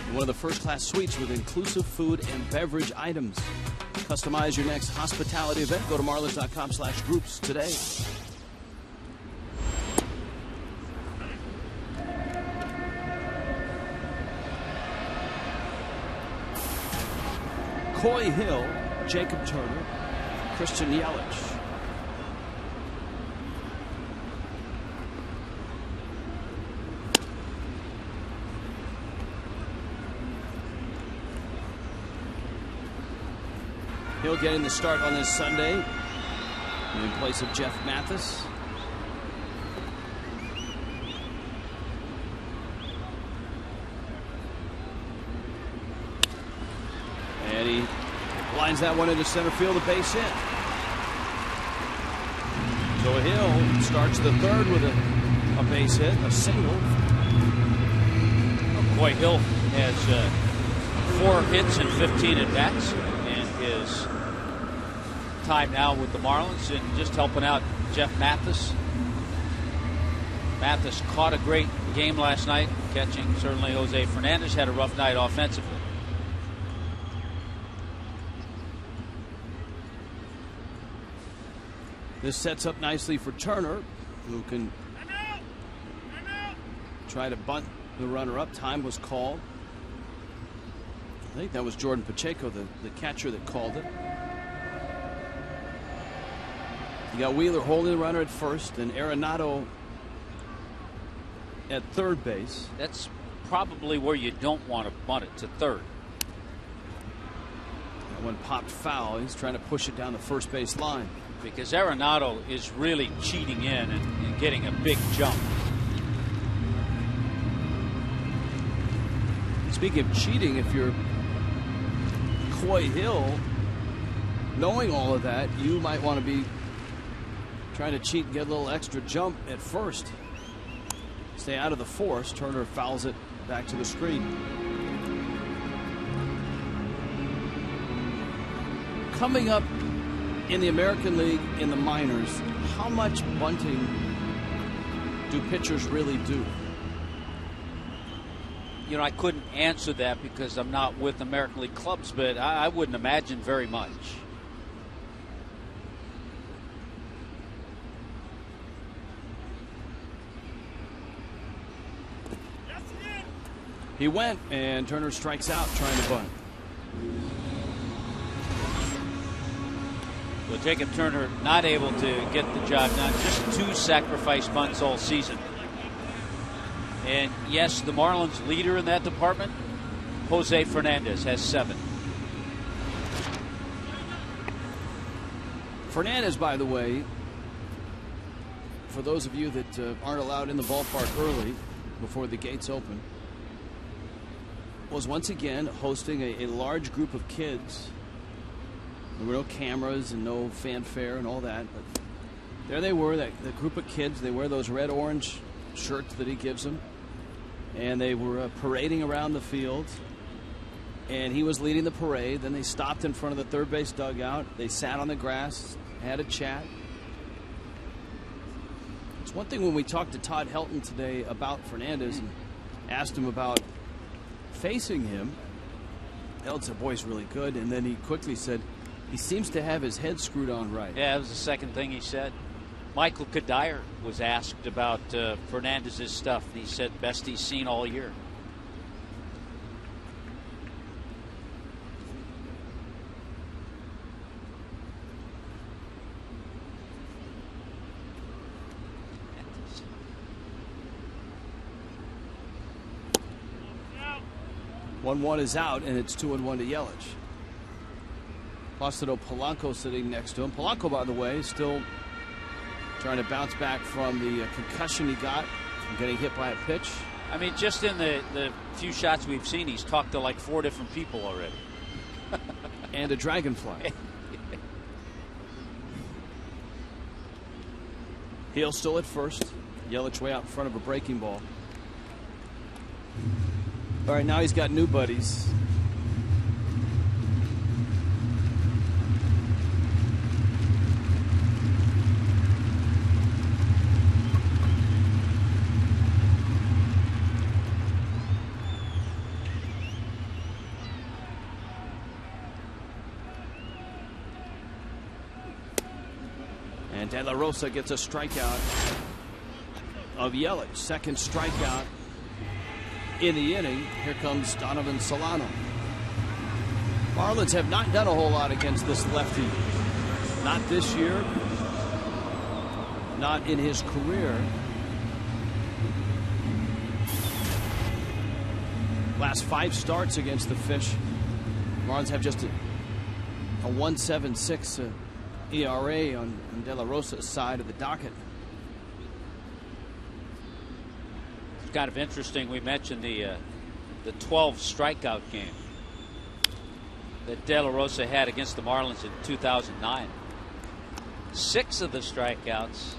A: in one of the first-class suites with inclusive food and beverage items. Customize your next hospitality event. Go to marlins.com/groups today. Coy Hill, Jacob Turner, Christian Yelich. Hill getting the start on this Sunday in place of Jeff Mathis. And he lines that one into center field, a base hit. So Hill starts the third with a base hit, a single.
B: Coy Hill has 4 hits and 15 at-bats in his time now with the Marlins, and just helping out Jeff Mathis. Mathis caught a great game last night, catching certainly Jose Fernandez, had a rough night offensively.
A: This sets up nicely for Turner, who can try to bunt the runner up. Time was called. I think that was Jordan Pacheco, the catcher, that called it. You got Wheeler holding the runner at first, and Arenado at third base.
B: That's probably where you don't want to bunt it, to third.
A: That one popped foul. He's trying to push it down the first base line.
B: Because Arenado is really cheating in and getting a big jump.
A: Speaking of cheating, if you're Coy Hill, knowing all of that, you might want to be trying to cheat and get a little extra jump at first. Stay out of the force. Turner fouls it back to the screen. Coming up in the American League, in the minors, how much bunting do pitchers really do?
B: You know, I couldn't answer that because I'm not with American League clubs, but I wouldn't imagine very much.
A: He went, and Turner strikes out trying to bunt.
B: So Jacob Turner not able to get the job done. Just 2 sacrifice bunts all season. And yes, the Marlins leader in that department, Jose Fernandez, has 7.
G: Fernandez, by the way, for those of you that aren't allowed in the ballpark early before the gates open, was once again hosting a large group of kids. There were no cameras and no fanfare and all that, but there they were, the group of kids. They wear those red-orange shirts that he gives them, and they were parading around the field, and he was leading the parade. Then they stopped in front of the third base dugout. They sat on the grass, had a chat. It's one thing when we talked to Todd Helton today about Fernandez and asked him about facing him. Helton said, boy, he's really good, and then he quickly said, he seems to have his head screwed on right.
B: Yeah, that was the second thing he said. Michael Kadire was asked about Fernandez's stuff, and he said best he's seen all year.
G: One is out, and it's 2-1 to Yelich. Placido Polanco sitting next to him. Polanco, by the way, is still trying to bounce back from the concussion he got from getting hit by a pitch.
B: I mean, just in the few shots we've seen, he's talked to like 4 different people already.
G: And a dragonfly. Heel still at first. Yelich way out in front of a breaking ball. All right, now he's got new buddies. And De La Rosa gets a strikeout of Yelich. Second strikeout in the inning. Here comes Donovan Solano. Marlins have not done a whole lot against this lefty. Not this year. Not in his career. Last 5 starts against the Fish. Marlins have just a 1.76 ERA on De La Rosa's side of the docket.
B: It's kind of interesting. We mentioned the 12 strikeout game that De La Rosa had against the Marlins in 2009. 6 of the strikeouts,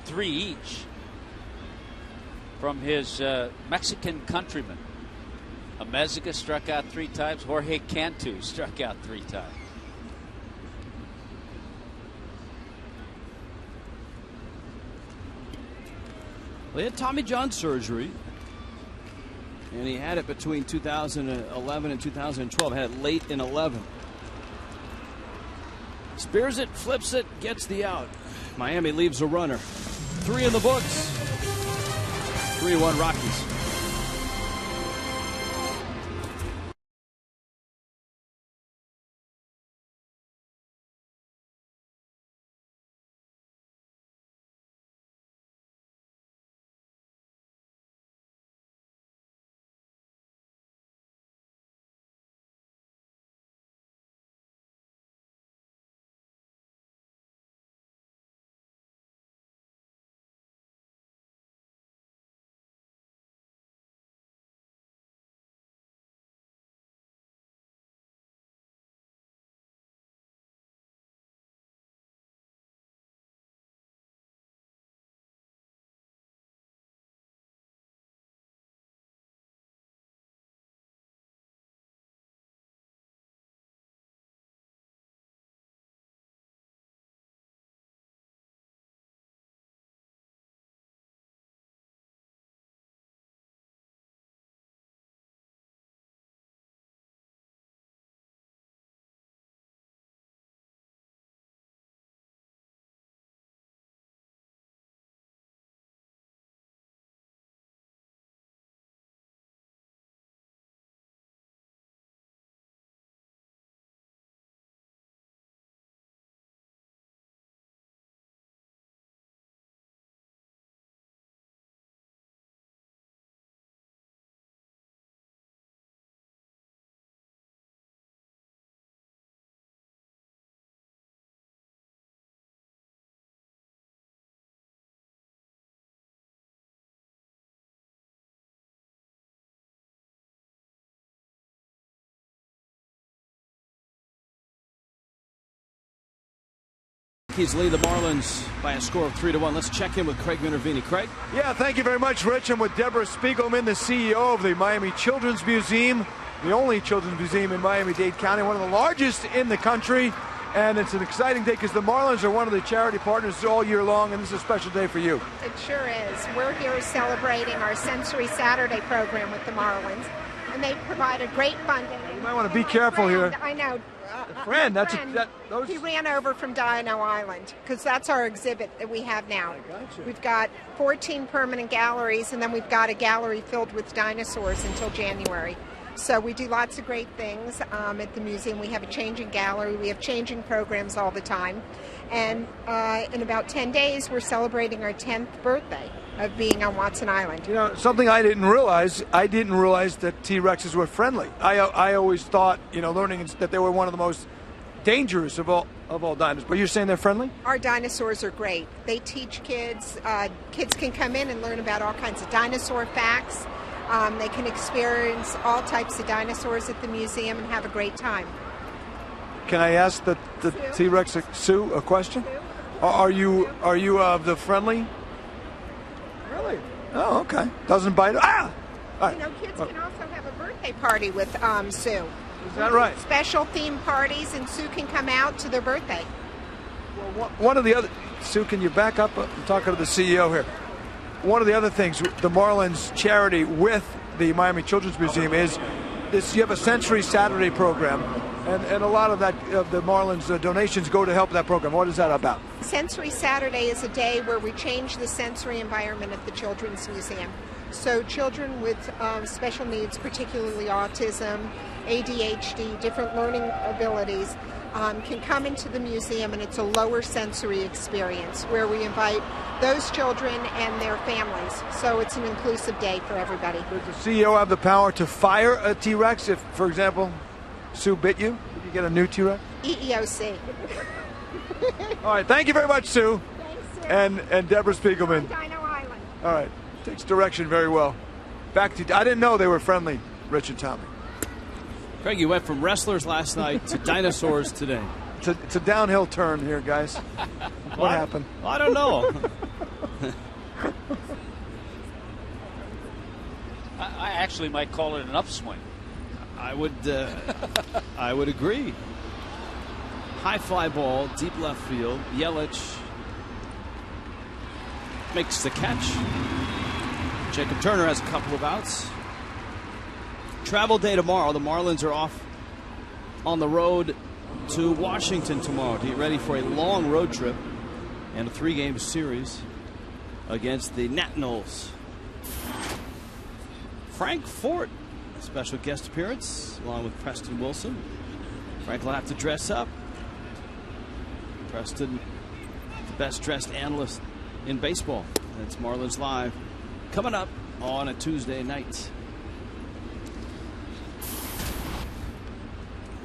B: 3 each, from his Mexican countrymen. Amezaga struck out 3 times. Jorge Cantu struck out 3 times.
G: Well, he had Tommy John surgery, and he had it between 2011 and 2012. Had it late in 11. Spears it, flips it, gets the out. Miami leaves a runner. 3 in the books. 3-1 Rockies. Rockies lead the Marlins by a score of 3-1. Let's check in with Craig Minervini. Craig?
C: Yeah, thank you very much, Rich. I'm with Deborah Spiegelman, the CEO of the Miami Children's Museum, the only children's museum in Miami-Dade County, one of the largest in the country. And it's an exciting day because the Marlins are one of the charity partners all year long, and this is a special day for you.
H: It sure is. We're here celebrating our Sensory Saturday program with the Marlins, and they provided great funding.
C: You might want to be careful here.
H: I know.
C: Friend,
H: he ran over from Dino Island because that's our exhibit that we have now.
C: Gotcha.
H: We've got 14 permanent galleries, and then we've got a gallery filled with dinosaurs until January. So we do lots of great things at the museum. We have a changing gallery. We have changing programs all the time. And in about 10 days, we're celebrating our 10th birthday of being on Watson Island.
C: You know, something I didn't realize that T-Rexes were friendly. I always thought, learning that they were one of the most dangerous of all dinosaurs. But you're saying they're friendly?
H: Our dinosaurs are great. They teach kids. Kids can come in and learn about all kinds of dinosaur facts. They can experience all types of dinosaurs at the museum and have a great time.
C: Can I ask the T-Rex Sue a question?
H: Sue?
C: Are you the friendly? Really? Oh, okay. Doesn't bite. Ah! Right.
H: Kids can also have a birthday party with Sue.
C: Is that right?
H: Special themed parties, and Sue can come out to their birthday.
C: Well, one of the other, Sue, can you back up? I'm talking to the CEO here. One of the other things, the Marlins charity with the Miami Children's Museum is this. You have a Sensory Saturday program, and a lot of that the Marlins donations go to help that program. What is that about?
H: Sensory Saturday is a day where we change the sensory environment at the Children's Museum. So children with special needs, particularly autism, ADHD, different learning abilities, can come into the museum, and it's a lower sensory experience where we invite those children and their families. So it's an inclusive day for everybody.
C: Does the CEO have the power to fire a T-Rex if, for example, Sue bit you? Did you get a new T-Rex?
H: EEOC.
C: All right, thank you very much, Sue.
H: Thanks, Sue.
C: And Deborah Spiegelman.
H: Dino Island.
C: All right, takes direction very well. Back to I didn't know they were friendly, Rich and Tommy.
G: Craig, you went from wrestlers last night to dinosaurs today.
C: It's a downhill turn here, guys. What happened?
G: I don't know.
B: I actually might call it an upswing.
G: I would agree. High fly ball, deep left field. Yelich makes the catch. Jacob Turner has a couple of outs. Travel day tomorrow. The Marlins are off on the road to Washington tomorrow to get ready for a long road trip and a 3-game series against the Nationals. Frank Fort, special guest appearance along with Preston Wilson. Frank will have to dress up. Preston, the best dressed analyst in baseball. That's Marlins Live coming up on a Tuesday night.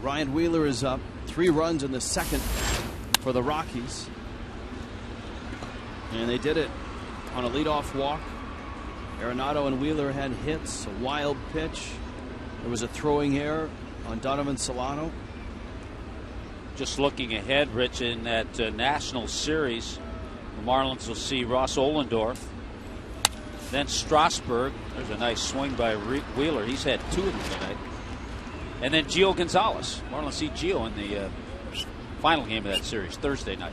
G: Ryan Wheeler is up. 3 runs in the second for the Rockies. And they did it on a leadoff walk. Arenado and Wheeler had hits, a wild pitch. There was a throwing error on Donovan Solano.
B: Just looking ahead, Rich, in that National Series, the Marlins will see Ross Ohlendorf. Then Strasburg. There's a nice swing by Wheeler. He's had 2 of them tonight. And then Gio Gonzalez. Marlins see Gio in the final game of that series, Thursday night.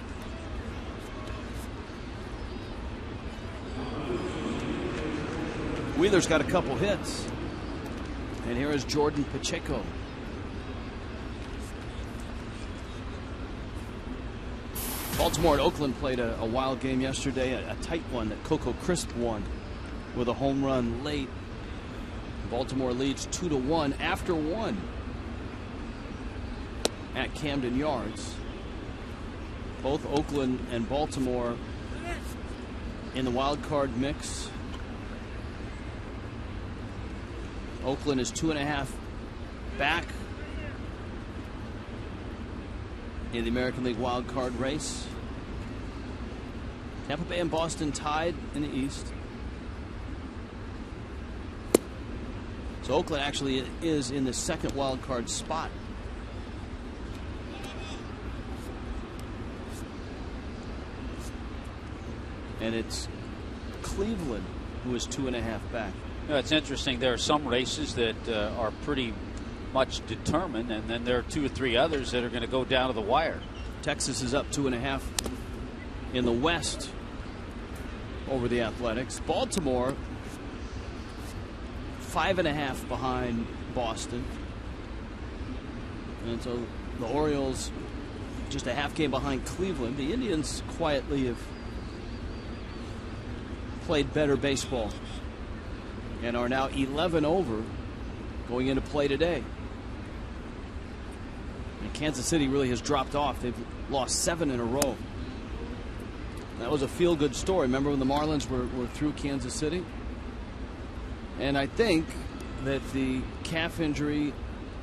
G: Wheeler's got a couple hits. And here is Jordan Pacheco. Baltimore and Oakland played a wild game yesterday, a tight one that Coco Crisp won with a home run late. Baltimore leads 2-1 after 1 at Camden Yards. Both Oakland and Baltimore in the wild card mix. Oakland is 2.5 back in the American League wild card race. Tampa Bay and Boston tied in the East. So Oakland actually is in the second wild card spot. and it's Cleveland who is 2.5 back.
B: It's interesting. There are some races that are pretty much determined, and then there are 2 or 3 others that are going to go down to the wire.
G: Texas is up 2.5 in the West over the Athletics. Baltimore 5.5 behind Boston. And so the Orioles just a half game behind Cleveland. The Indians quietly have played better baseball and are now 11 over going into play today. And Kansas City really has dropped off. They've lost 7 in a row. That was a feel-good story. Remember when the Marlins were through Kansas City? And I think that the calf injury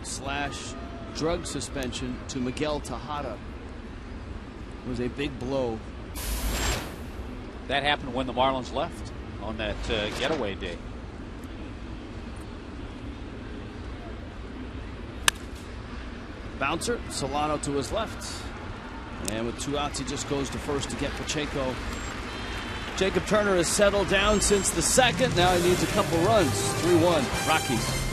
G: / drug suspension to Miguel Tejada was a big blow.
B: That happened when the Marlins left on that getaway day.
G: Bouncer, Solano to his left. And with 2 outs, he just goes to first to get Pacheco. Jacob Turner has settled down since the second. Now he needs a couple runs. 3-1, Rockies.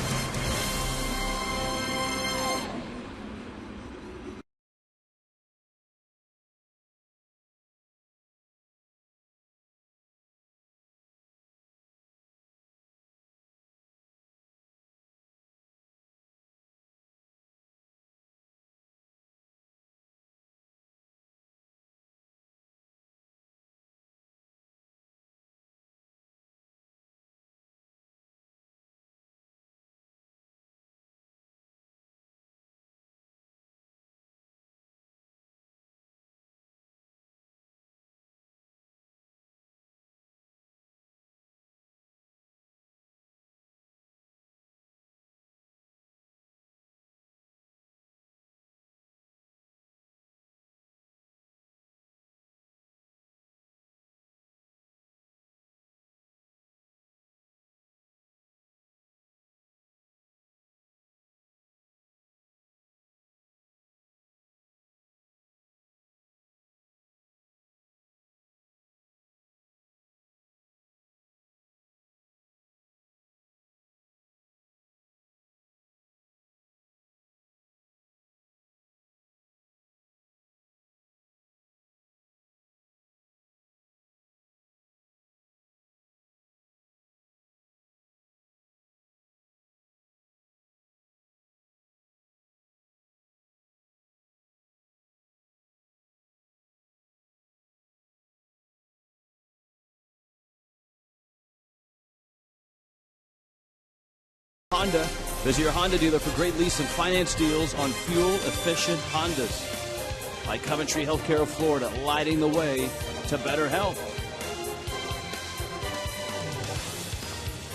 G: Honda. Visit your Honda dealer for great lease and finance deals on fuel-efficient Hondas. Like Coventry Healthcare of Florida, lighting the way to better health.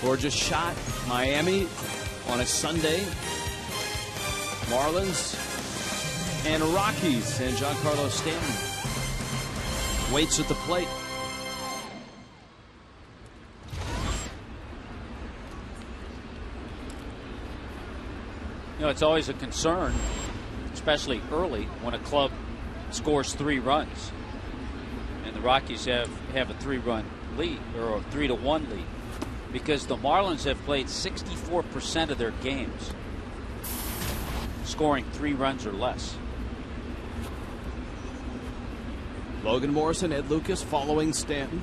G: Gorgeous shot, Miami on a Sunday. Marlins and Rockies, and Giancarlo Stanton waits at the plate.
B: You know, it's always a concern, especially early, when a club scores 3 runs. And the Rockies have a 3-run lead, or a 3-1 lead, because the Marlins have played 64% of their games scoring 3 runs or less.
G: Logan Morrison, Ed Lucas following Stanton.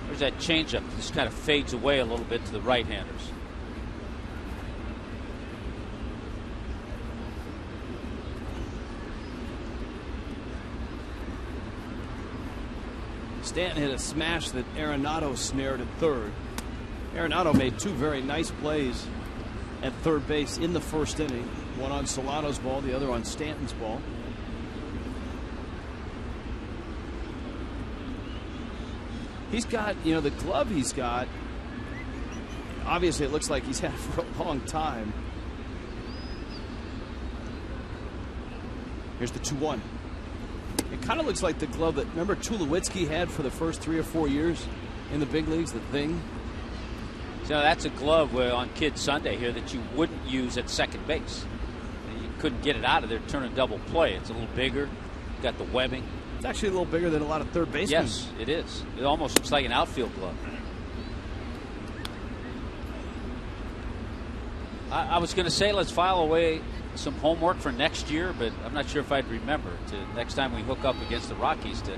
B: There's that changeup that just kind of fades away a little bit to the right-handers.
G: Stanton hit a smash that Arenado snared at third. Arenado made 2 very nice plays at third base in the first inning. One on Solano's ball, the other on Stanton's ball. He's got, you know, the glove he's got, obviously it looks like he's had it for a long time. Here's the 2-1. It kind of looks like the glove that, remember, Tulowitzki had for the first 3 or 4 years in the big leagues, the thing.
B: So that's a glove on Kid Sunday here that you wouldn't use at second base. couldn't get it out of there, turn a double play. It's a little bigger, got the webbing.
G: It's actually a little bigger than a lot of third basemen.
B: Yes, it is. It almost looks like an outfield glove. I was going to say let's file away some homework for next year, but I'm not sure if I'd remember to next time we hook up against the Rockies to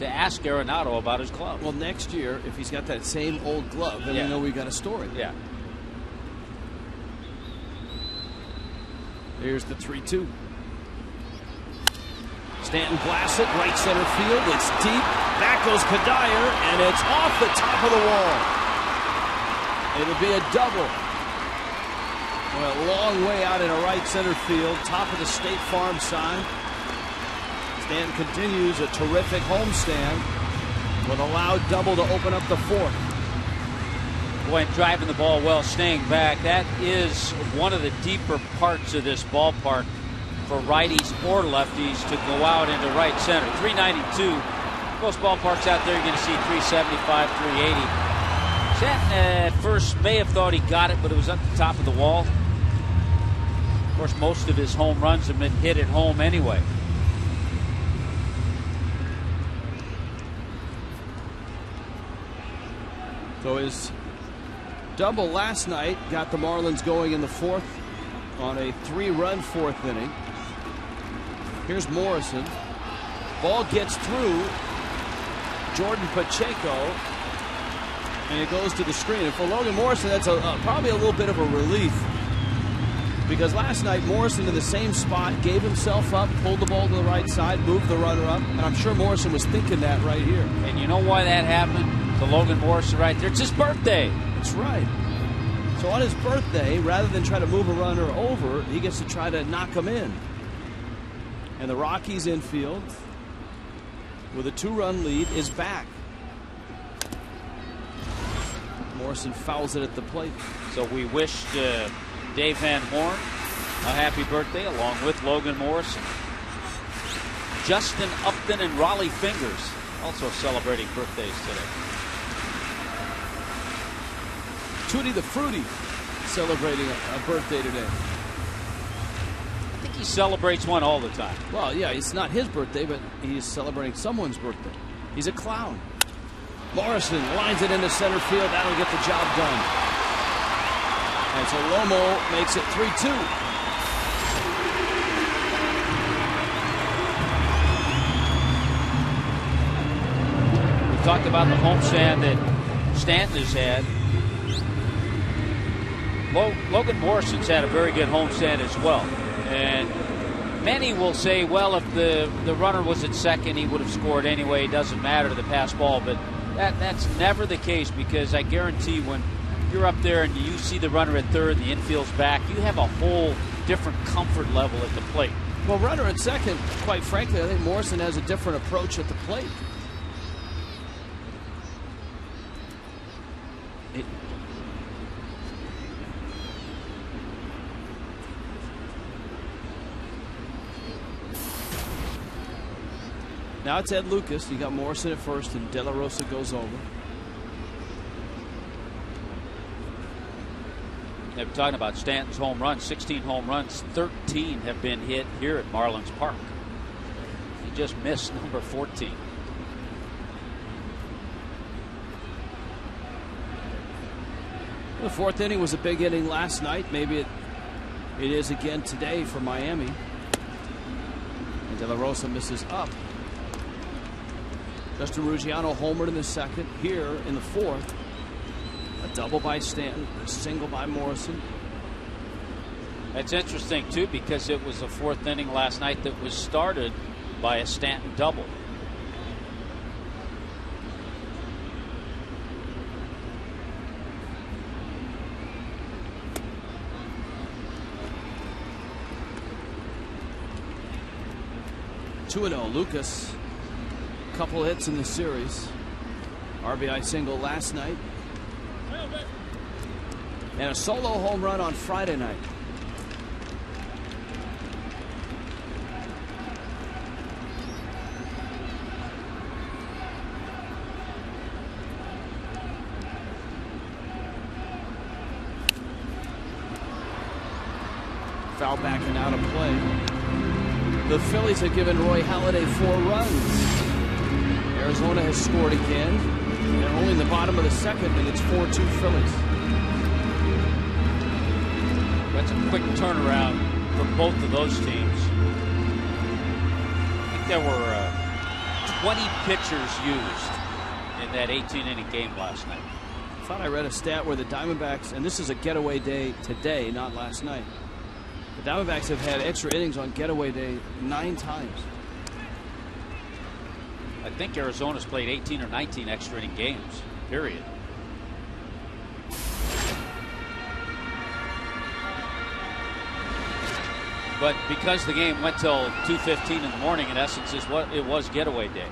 B: ask Arenado about his glove.
G: Well, next year, if he's got that same old glove, then we know we got a story.
B: Yeah.
G: Here's the 3-2. Stanton blasts it, right center field. It's deep. Back goes Kadire, and it's off the top of the wall. It'll be a double. Well, a long way out in a right center field, top of the State Farm sign. Stanton continues a terrific homestand with a loud double to open up the fourth.
B: Boy, driving the ball well, staying back. That is one of the deeper parts of this ballpark for righties or lefties to go out into right center. 392. Most ballparks out there, you're going to see 375, 380. Stanton at first may have thought he got it, but it was at the top of the wall. Of course, most of his home runs have been hit at home anyway.
G: So his double last night got the Marlins going in the fourth on a 3-run fourth inning. Here's Morrison. Ball gets through Jordan Pacheco, and it goes to the screen. And for Logan Morrison, that's probably a little bit of a relief, because last night Morrison in the same spot gave himself up, pulled the ball to the right side, moved the runner up, and I'm sure Morrison was thinking that right here.
B: And you know why that happened to Logan Morrison right there? It's his birthday.
G: That's right. So on his birthday, rather than try to move a runner over, he gets to try to knock him in. And the Rockies infield, with a 2-run lead, is back. Morrison fouls it at the plate.
B: So we wished Dave Van Horn a happy birthday, along with Logan Morrison. Justin Upton and Raleigh Fingers also celebrating birthdays today.
G: Tootie the Fruity celebrating a birthday today.
B: I think he celebrates one all the time.
G: Well, yeah, it's not his birthday, but he's celebrating someone's birthday. He's a clown. Morrison lines it into center field. That'll get the job done. And so Romo makes it 3-2.
B: We talked about the homestand that Stanton has had. Logan Morrison's had a very good homestand as well. And many will say, well, if the runner was at second, he would have scored anyway. It doesn't matter to the pass ball. But that's never the case, because I guarantee when you're up there and you see the runner at third and the infield's back, you have a whole different comfort level at the plate.
G: Well, runner at second, quite frankly, I think Morrison has a different approach at the plate. Now it's Ed Lucas. You got Morrison at first, and De La Rosa goes over.
B: They're talking about Stanton's home runs. 16 home runs, 13 have been hit here at Marlins Park. He just missed number 14.
G: The fourth inning was a big inning last night. Maybe it is again today for Miami. And De La Rosa misses up. Justin Ruggiano homered in the second. Here in the fourth, a double by Stanton, a single by Morrison.
B: That's interesting, too, because it was a fourth inning last night that was started by a Stanton double.
G: (2-0) Lucas. Couple hits in the series. RBI single last night. And a solo home run on Friday night. foul back and out of play. The Phillies have given Roy Halladay 4 runs. Arizona has scored again. They're only in the bottom of the second, and it's 4-2 Phillies.
B: That's a quick turnaround for both of those teams. I think there were 20 pitchers used in that 18-inning game last night.
G: I thought I read a stat where the Diamondbacks, and this is a getaway day today, not last night. The Diamondbacks have had extra innings on getaway day 9 times.
B: I think Arizona's played 18 or 19 extra inning games, period. But because the game went till 2:15 in the morning, in essence, is what it was getaway day.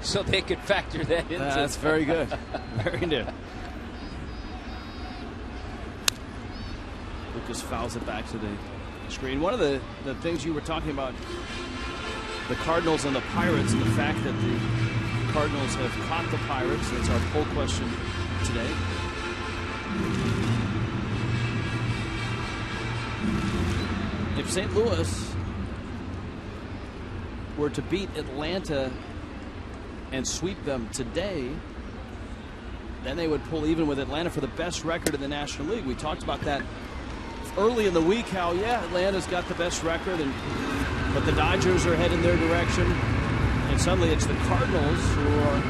B: So they could factor that into.
G: That's very good. Very new. Lucas fouls it back to the screen. One of the things you were talking about, the Cardinals and the Pirates, and the fact that the Cardinals have caught the Pirates. That's our poll question today. If St. Louis were to beat Atlanta and sweep them today, then they would pull even with Atlanta for the best record in the National League. We talked about that early in the week, how, yeah, Atlanta's got the best record, but the Dodgers are heading their direction. And suddenly it's the Cardinals who are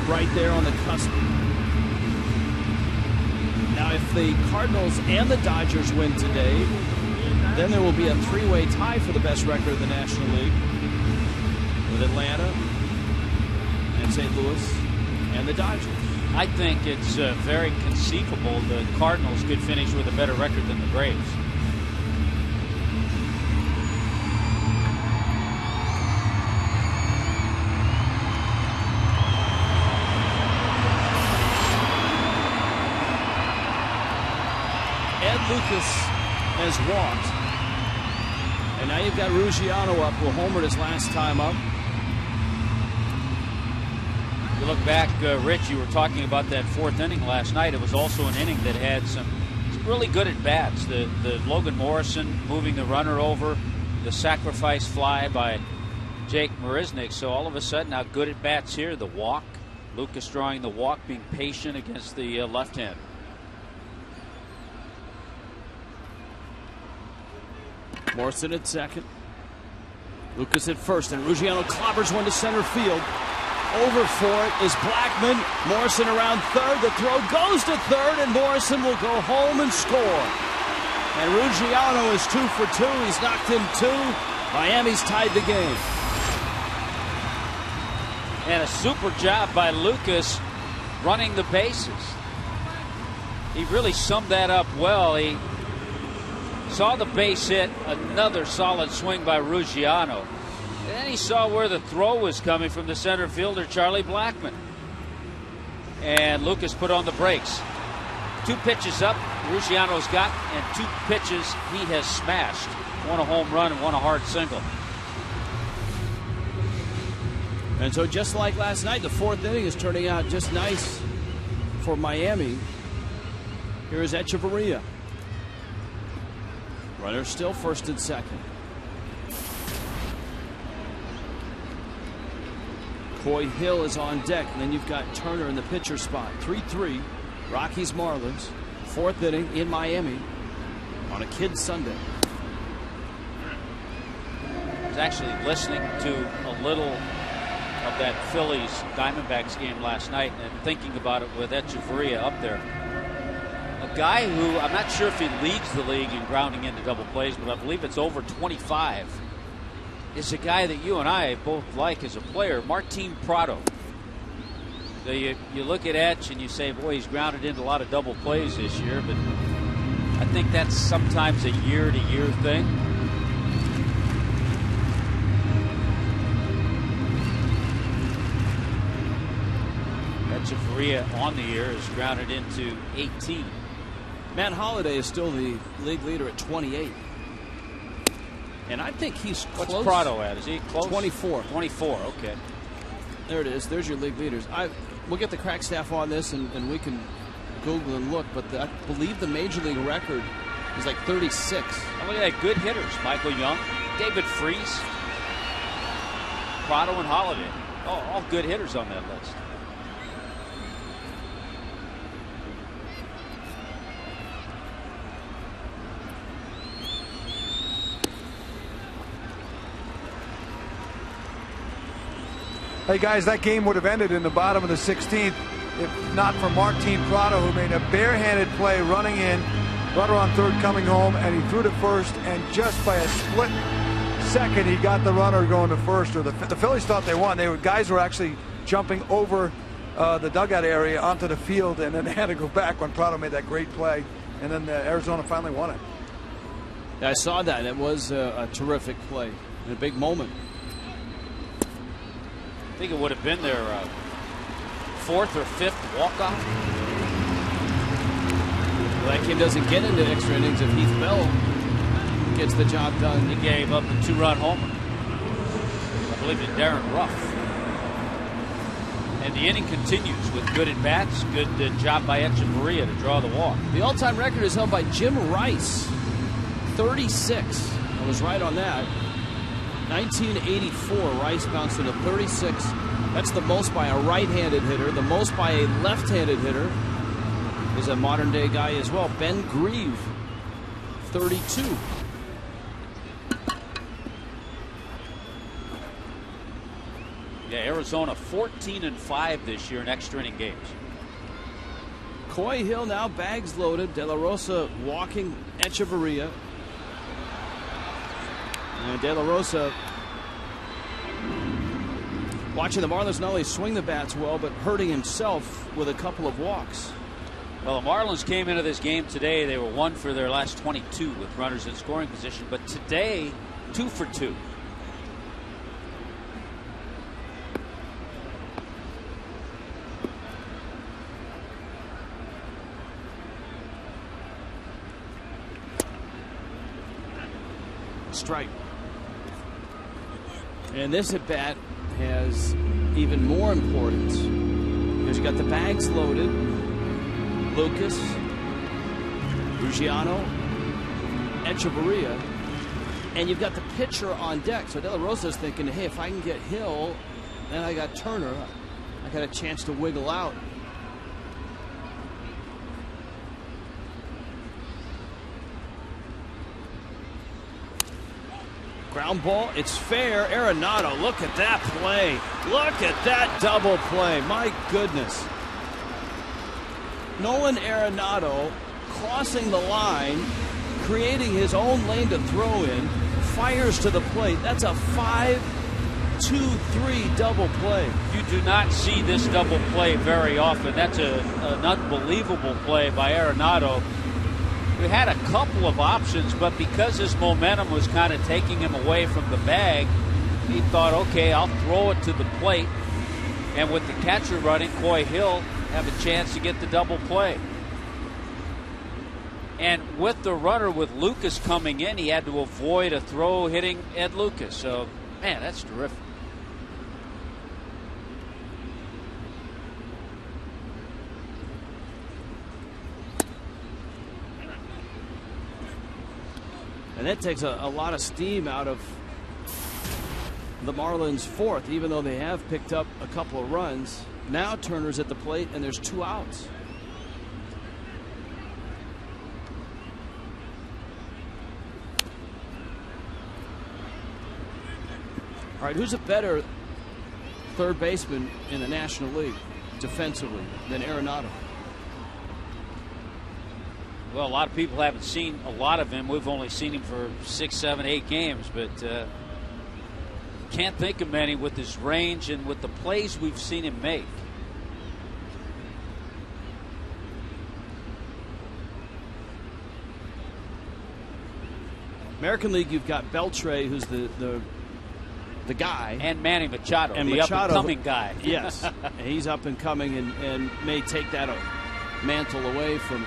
G: right there on the cusp. Now, if the Cardinals and the Dodgers win today, then there will be a 3-way tie for the best record in the National League with Atlanta and St. Louis and the Dodgers.
B: I think it's very conceivable the Cardinals could finish with a better record than the Braves.
G: Ed Lucas has walked. And now you've got Ruggiano up, who homered his last time up.
B: You look back, Rich, you were talking about that 4th inning last night. It was also an inning that had some really good at-bats. The Logan Morrison moving the runner over, the sacrifice fly by Jake Marisnick. So all of a sudden, now good at-bats here. The walk, Lucas drawing the walk, being patient against the left-hander.
G: Morrison at second. Lucas at first, and Ruggiano clobbers one to center field. Over for it is Blackman. Morrison around third. The throw goes to third, and Morrison will go home and score. And Ruggiano is 2 for 2. He's knocked in 2. Miami's tied the game.
B: And a super job by Lucas running the bases. He really summed that up well. He saw the base hit, another solid swing by Ruggiano. And then he saw where the throw was coming from the center fielder, Charlie Blackman. And Lucas put on the brakes. 2 pitches up, Ruggiano's got, and 2 pitches he has smashed. One a home run and one a hard single.
G: And so just like last night, the 4th inning is turning out just nice for Miami. Here is Echeverria. Runner still first and second. Coy Hill is on deck, and then you've got Turner in the pitcher spot. 3-3, Rockies Marlins. 4th inning in Miami on a Kids Sunday.
B: I was actually listening to a little of that Phillies Diamondbacks game last night and thinking about it with Echeverria up there. A guy who, I'm not sure if he leads the league in grounding into double plays, but I believe it's over 25. Is a guy that you and I both like as a player, Martin Prado. So you look at Etch and you say, boy, he's grounded into a lot of double plays this year, but I think that's sometimes a year-to-year thing. Echeverria on the year is grounded into 18.
G: Matt Holliday is still the league leader at 28. And I think he's close.
B: What's Prado at? Is he close?
G: 24.
B: 24, okay.
G: There it is. There's your league leaders. We'll get the crack staff on this, and we can Google and look. But I believe the Major League record He's like 36.
B: And look at that, good hitters. Michael Young, David Freese, Prado, and Holiday. All good hitters on that list.
C: Hey guys, that game would have ended in the bottom of the 16th if not for Martin Prado, who made a barehanded play running in, runner on third coming home, and he threw to first, and just by a split second he got the runner going to first. Or the Phillies thought they won. Guys were actually jumping over the dugout area onto the field, and then they had to go back when Prado made that great play, and then Arizona finally won it.
G: I saw that. It was a terrific play and a big moment.
B: I think it would have been their fourth or fifth walk-off.
G: Well, that kid doesn't get into extra innings if Heath Bell gets the job done.
B: He gave up a two-run homer, I believe, to Darren Ruff. And the inning continues with good at-bats. Good job by Echeverria to draw the walk.
G: The all-time record is held by Jim Rice, 36. I was right on that. 1984, Rice bounced into 36. That's the most by a right-handed hitter. The most by a left-handed hitter is a modern-day guy as well, Ben Grieve, 32.
B: Yeah, Arizona 14-5 this year in extra inning games.
G: Coy Hill now bags loaded. De La Rosa walking Echeverria. And De La Rosa watching the Marlins not only swing the bats well, but hurting himself with a couple of walks.
B: Well, the Marlins came into this game today. They were 1 for their last 22 with runners in scoring position, but today 2 for 2.
G: Strike. And this at bat has even more importance because you got the bags loaded. Lucas, Ruggiano, Echeverria, and you've got the pitcher on deck. So De La Rosa's thinking, hey, if I can get Hill, then I got Turner. I got a chance to wiggle out. Ground ball, it's fair. Arenado, look at that play. Look at that double play. My goodness. Nolan Arenado crossing the line, creating his own lane to throw in, fires to the plate. That's a 5-2-3 double play.
B: You do not see this double play very often. That's an unbelievable play by Arenado. We had a couple of options, but because his momentum was kind of taking him away from the bag, he thought, okay, I'll throw it to the plate. And with the catcher running, Coy Hill have a chance to get the double play. And with the runner, with Lucas coming in, he had to avoid a throw hitting Ed Lucas. So, man, that's terrific.
G: And that takes a lot of steam out of the Marlins' fourth, even though they have picked up a couple of runs. Now Turner's at the plate, and there's 2 outs. All right, who's a better third baseman in the National League defensively than Arenado?
B: Well, a lot of people haven't seen a lot of him. We've only seen him for 6, 7, 8 games, but can't think of many with his range and with the plays we've seen him make.
G: American League, you've got Beltre, who's the guy.
B: And Manny Machado,
G: and
B: the
G: Machado,
B: up-and-coming guy.
G: Yes, he's up and coming and may take that mantle away from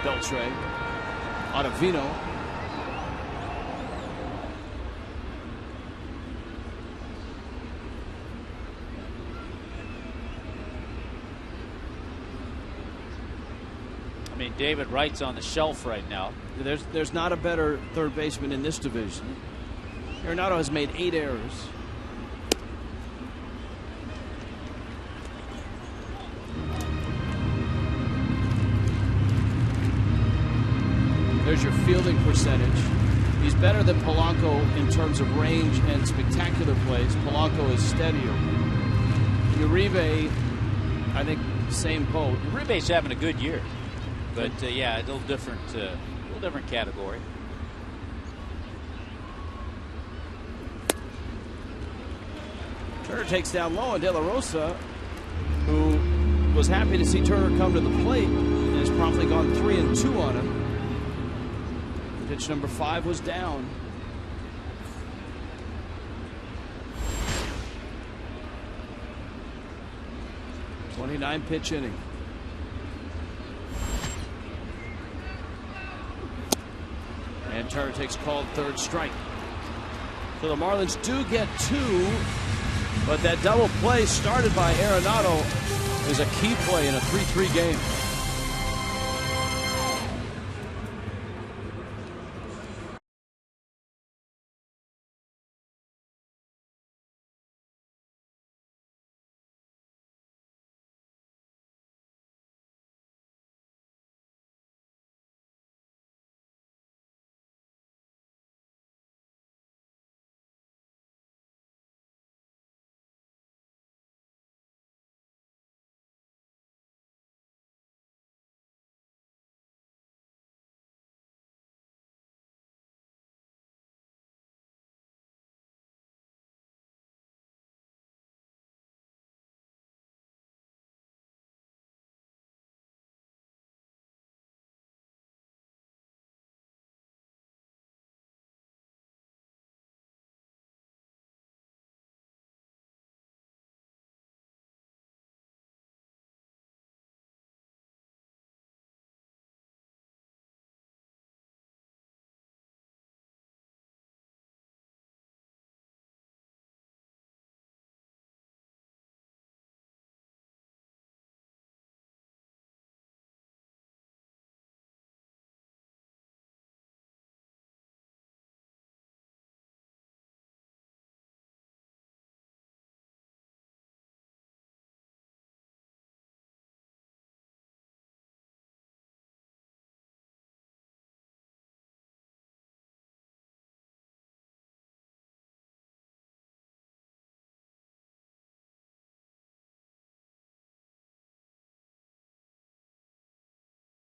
G: Beltre. Ottavino.
B: I mean, mean, David Wright's on the shelf right now.
G: There's not a better third baseman in this division. Arenado has made 8 errors. There's your fielding percentage. He's better than Polanco in terms of range and spectacular plays. Polanco is steadier. Uribe, I think, same boat.
B: Uribe's having a good year, but yeah, a little different category.
G: Turner takes down low, and De La Rosa, who was happy to see Turner come to the plate, has promptly gone 3-2 on him. Pitch number 5 was down. .29 pitch inning. And Turner takes called third strike. So the Marlins do get 2, but that double play started by Arenado is a key play in a 3-3 game.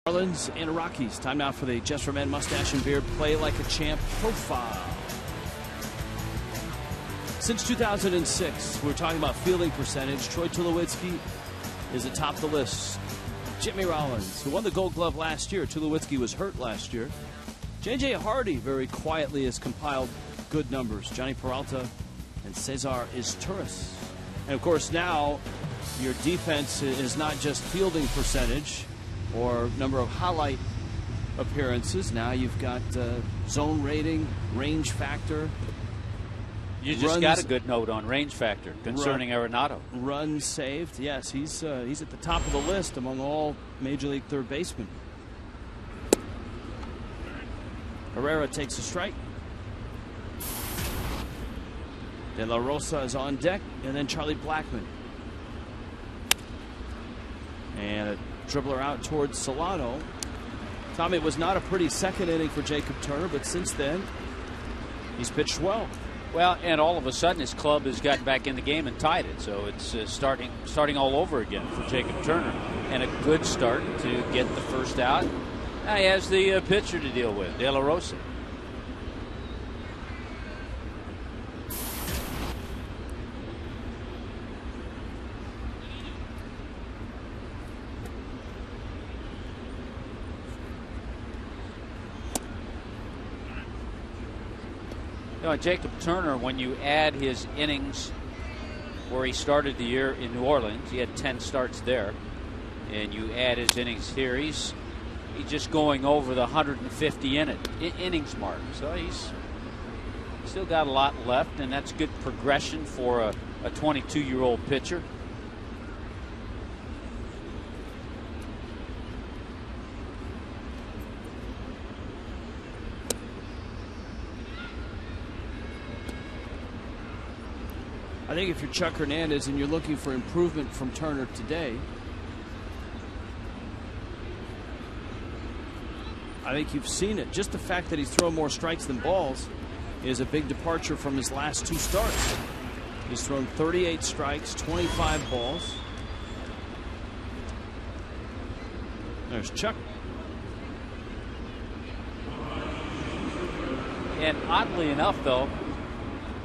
G: Marlins and Rockies. Time now for the Just for Men Mustache and Beard Play Like a Champ profile. Since 2006, we're talking about fielding percentage. Troy Tulowitzki is atop the list. Jimmy Rollins, who won the Gold Glove last year. Tulowitzki was hurt last year. J.J. Hardy very quietly has compiled good numbers. Johnny Peralta and Cesar Izturis. And of course now your defense is not just fielding percentage or number of highlight appearances. Now you've got zone rating, range factor.
B: You just got a good note on range factor concerning Arenado.
G: Runs saved. Yes, he's at the top of the list among all Major League third basemen. Herrera takes a strike. De La Rosa is on deck, and then Charlie Blackmon. And a dribbler out towards Solano. Tommy, it was not a pretty second inning for Jacob Turner, but since then, he's pitched well.
B: Well, and all of a sudden his club has gotten back in the game and tied it. So it's starting all over again for Jacob Turner. And a good start to get the first out. Now he has the pitcher to deal with, De La Rosa. Jacob Turner, when you add his innings where he started the year in New Orleans, he had 10 starts there, and you add his innings here, he's just going over the 150 innings mark. So he's still got a lot left, and that's good progression for a 22-year-old pitcher.
G: I think if you're Chuck Hernandez and you're looking for improvement from Turner today, I think you've seen it. Just the fact that he's thrown more strikes than balls is a big departure from his last 2 starts. He's thrown 38 strikes, 25 balls. There's Chuck.
B: And oddly enough, though,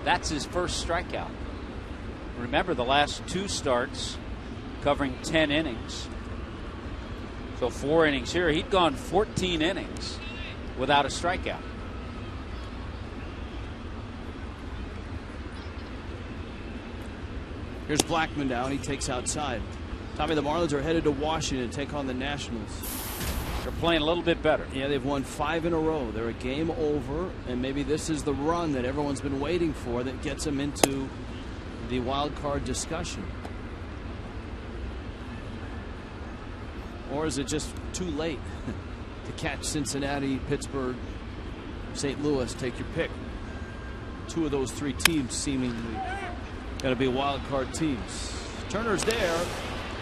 B: that's his first strikeout. Remember, the last 2 starts covering 10 innings. So 4 innings here. He'd gone 14 innings without a strikeout.
G: Here's Blackman down. He takes outside. Tommy, the Marlins are headed to Washington to take on the Nationals.
B: They're playing a little bit better.
G: Yeah, they've won 5 in a row. They're a game over, and maybe this is the run that everyone's been waiting for that gets them into the wild card discussion. Or is it just too late to catch Cincinnati, Pittsburgh, St. Louis? Take your pick. 2 of those 3 teams seemingly going to be wild card teams. Turner's there,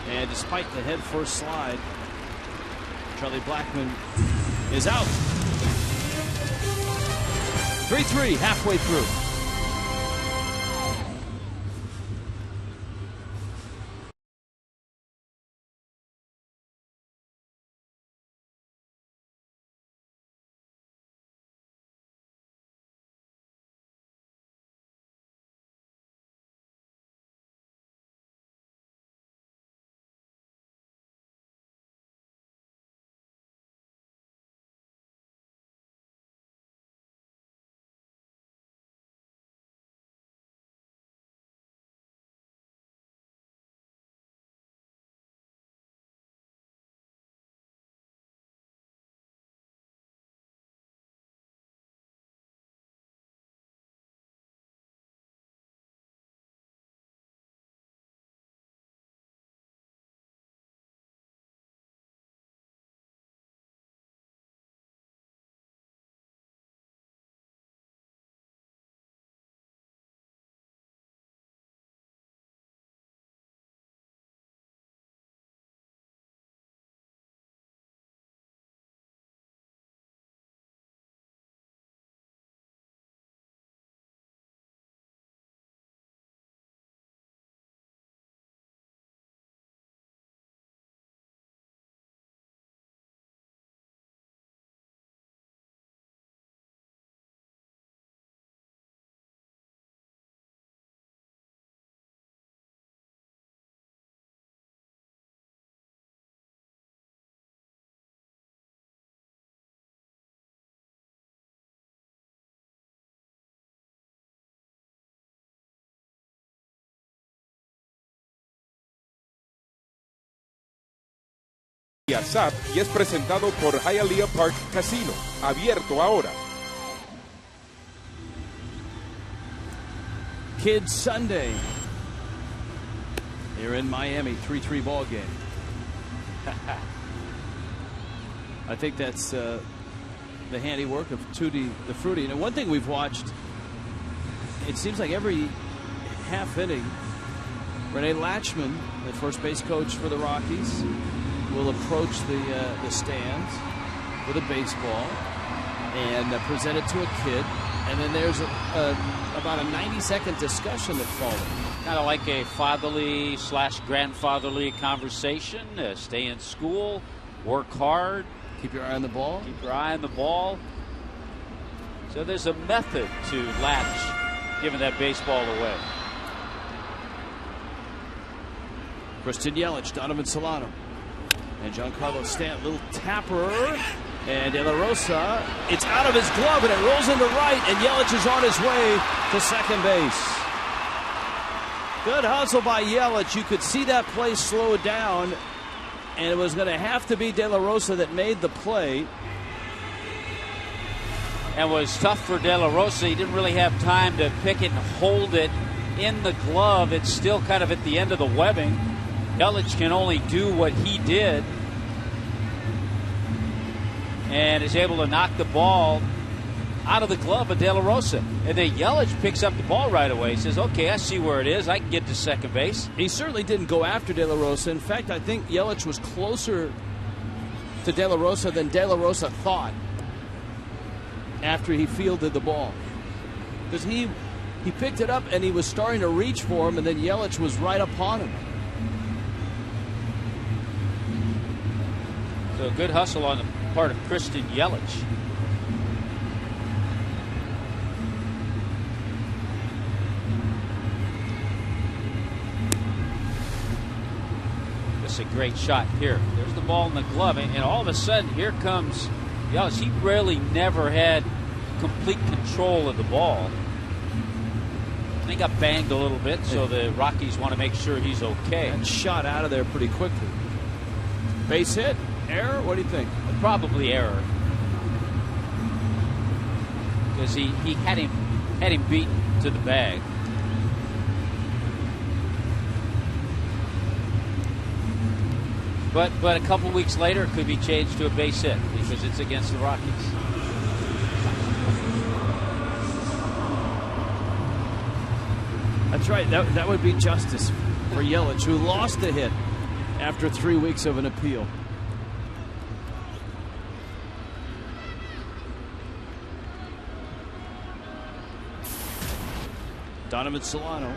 G: and despite the head first slide, Charlie Blackman is out. 3-3 halfway through.
E: SAP y es presentado por Hialeah Park Casino, abierto ahora.
G: Kids Sunday here in Miami, 3-3 ball game. I think that's the handiwork of Tutti the Fruity. And one thing we've watched, it seems like every half inning, Renee Latchman, the first base coach for the Rockies, will approach the stands with a baseball and present it to a kid. And then there's about a 90-second discussion that follows.
B: Kind of like a fatherly / grandfatherly conversation. Stay in school, work hard.
G: Keep your eye on the ball.
B: Keep your eye on the ball. So there's a method to Latch giving that baseball away.
G: Christian Yelich, Donovan Solano, and Giancarlo Stanton. Little tapper, and De La Rosa. It's out of his glove, and it rolls into right, and Yelich is on his way to second base. Good hustle by Yelich. You could see that play slow down, and it was going to have to be De La Rosa that made the play.
B: And was tough for De La Rosa. He didn't really have time to pick it and hold it in the glove. It's still kind of at the end of the webbing. Yelich can only do what he did and is able to knock the ball out of the glove of De La Rosa. And then Yelich picks up the ball right away. He says, okay, I see where it is. I can get to second base.
G: He certainly didn't go after De La Rosa. In fact, I think Yelich was closer to De La Rosa than De La Rosa thought after he fielded the ball. Because he picked it up and he was starting to reach for him, and then Yelich was right upon him.
B: So a good hustle on the part of Christian Yelich. That's a great shot here. There's the ball in the glove, and all of a sudden here comes Yelich. He really never had complete control of the ball. He got banged a little bit, so the Rockies want to make sure he's okay.
G: And shot out of there pretty quickly. Base hit, error, what do you think?
B: Probably error. Because he had him beaten to the bag. But a couple weeks later, it could be changed to a base hit because it's against the Rockies.
G: That's right. That would be justice for Yelich, who lost the hit after 3 weeks of an appeal. Donovan Solano.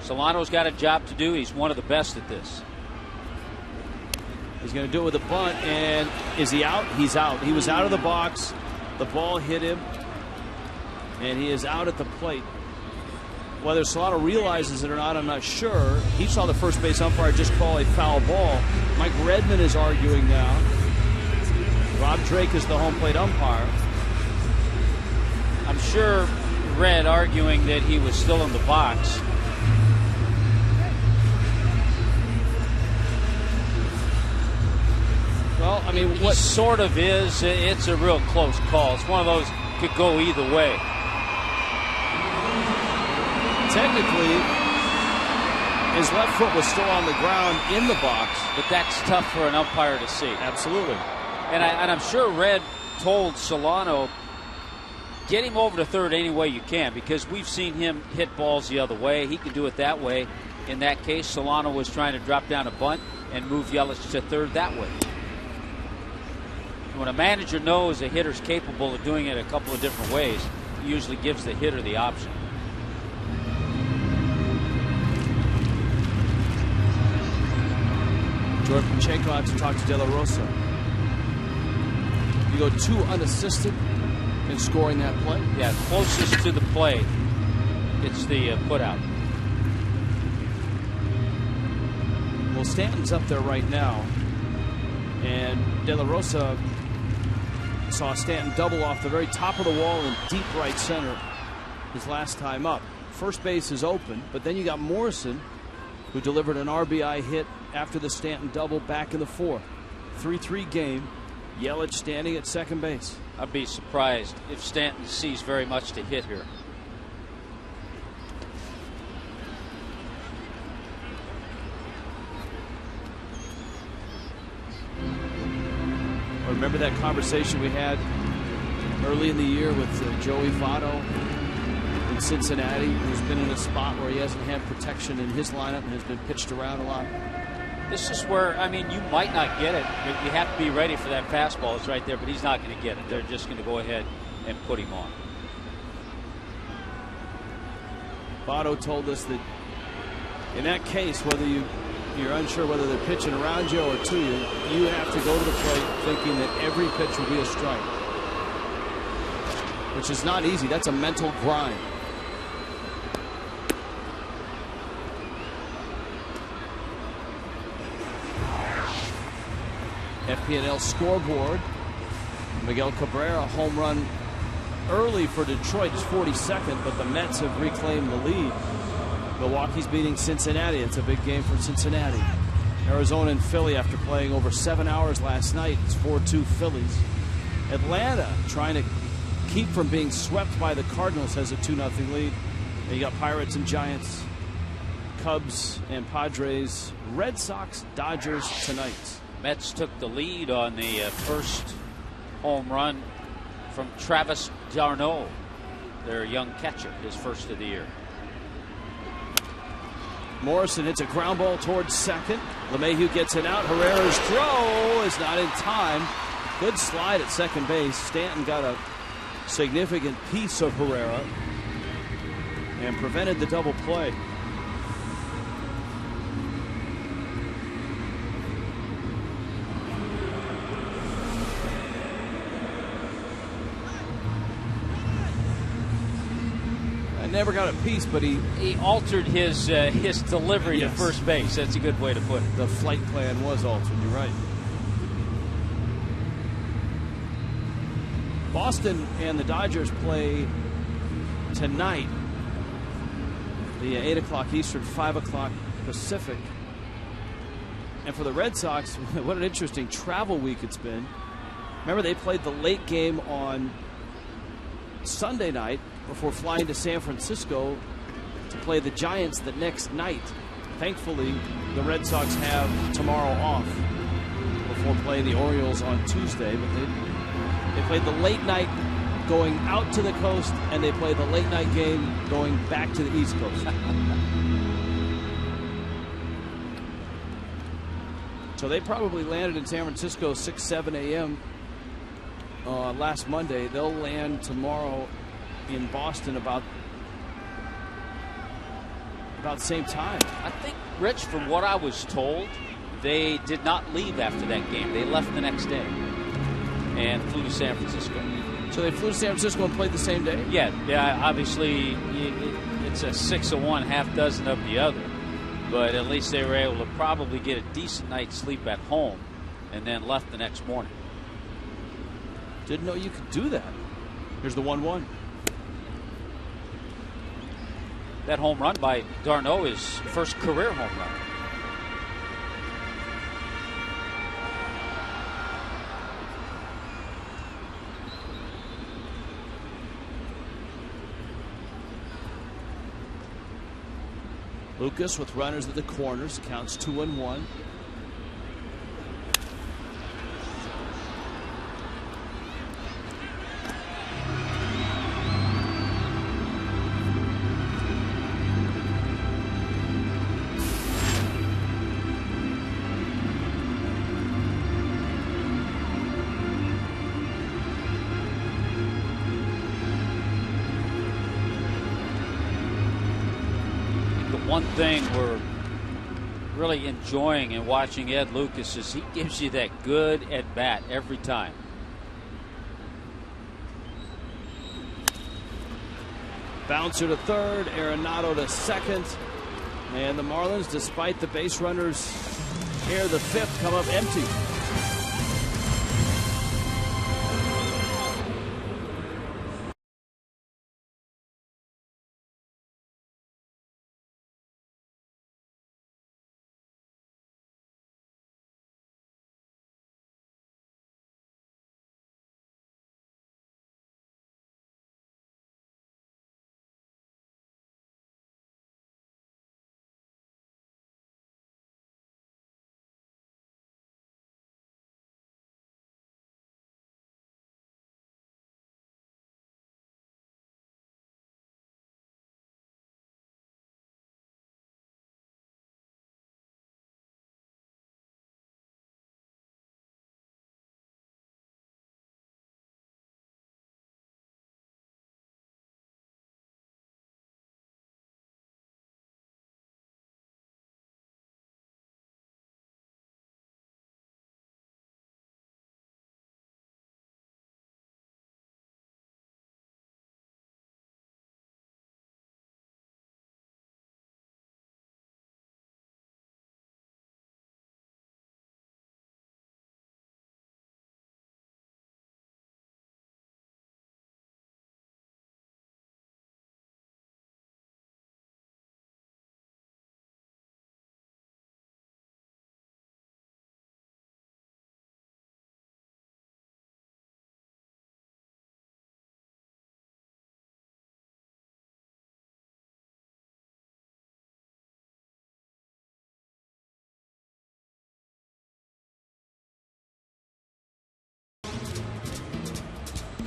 B: Solano's got a job to do. He's one of the best at this.
G: He's going to do it with a bunt, and is he out? He's out. He was out of the box. The ball hit him, and he is out at the plate. Whether Solano realizes it or not, I'm not sure. He saw the first base umpire just call a foul ball. Mike Redmond is arguing now. Rob Drake is the home plate umpire.
B: I'm sure Red arguing that he was still in the box.
G: Well, I mean, what
B: he sort of is. It's a real close call. It's one of those could go either way.
G: Technically, his left foot was still on the ground in the box,
B: but that's tough for an umpire to see.
G: Absolutely.
B: And I'm sure Red told Solano, get him over to third any way you can, because we've seen him hit balls the other way. He can do it that way. In that case, Solano was trying to drop down a bunt and move Yelich to third that way. When a manager knows a hitter's capable of doing it a couple of different ways, he usually gives the hitter the option.
G: Jordan Pacheco out to talk to De La Rosa. You go 2 unassisted in scoring that play?
B: Yeah, closest to the play gets the put out.
G: Well, Stanton's up there right now, and De La Rosa saw Stanton double off the very top of the wall in deep right center his last time up. First base is open, but then you got Morrison, who delivered an RBI hit after the Stanton double back in the 4th. 3-3 game. Yelich standing at second base.
B: I'd be surprised if Stanton sees very much to hit here.
G: Remember that conversation we had early in the year with Joey Votto in Cincinnati, who's been in a spot where he hasn't had protection in his lineup and has been pitched around a lot?
B: This is where, I mean, you might not get it, but you have to be ready for that fastball. It's right there, but he's not going to get it. They're just going to go ahead and put him on.
G: Votto told us that in that case, whether you're unsure whether they're pitching around you or to you, you have to go to the plate thinking that every pitch will be a strike, which is not easy. That's a mental grind. FPNL scoreboard. Miguel Cabrera home run early for Detroit, his 42nd, but the Mets have reclaimed the lead. Milwaukee's beating Cincinnati. It's a big game for Cincinnati. Arizona and Philly, after playing over 7 hours last night, it's 4-2 Phillies. Atlanta trying to keep from being swept by the Cardinals, has a 2-0 lead. And you got Pirates and Giants, Cubs and Padres, Red Sox, Dodgers tonight.
B: Mets took the lead on the first home run from Travis d'Arnaud, their young catcher, his first of the year.
G: Morrison hits a ground ball towards second. LeMahieu gets it out. Herrera's throw is not in time. Good slide at second base. Stanton got a significant piece of Herrera and prevented the double play. Never got a piece, but he
B: altered his delivery to first base. That's a good way to put it.
G: The flight plan was altered. You're right. Boston and the Dodgers play tonight. The 8 o'clock Eastern, 5 o'clock Pacific. And for the Red Sox, what an interesting travel week it's been. Remember, they played the late game on Sunday night before flying to San Francisco to play the Giants the next night. Thankfully, the Red Sox have tomorrow off before playing the Orioles on Tuesday. But they played the late night going out to the coast, and they played the late night game going back to the East Coast. So they probably landed in San Francisco 6, 7 a.m. Last Monday. They'll land tomorrow in Boston about the same time.
B: I think, Rich, from what I was told, they did not leave after that game. They left the next day and flew to San Francisco.
G: So they flew to San Francisco and played the same day?
B: Yeah. Obviously, it's a 6 of one, half dozen of the other. But at least they were able to probably get a decent night's sleep at home and then left the next morning.
G: Didn't know you could do that. Here's the 1-1.
B: That home run by d'Arnaud is first career home run.
G: Lucas with runners at the corners, counts 2-1.
B: One thing we're really enjoying and watching Ed Lucas is he gives you that good at bat every time.
G: Bouncer to third, Arenado to second, and the Marlins, despite the base runners here, the fifth, come up empty.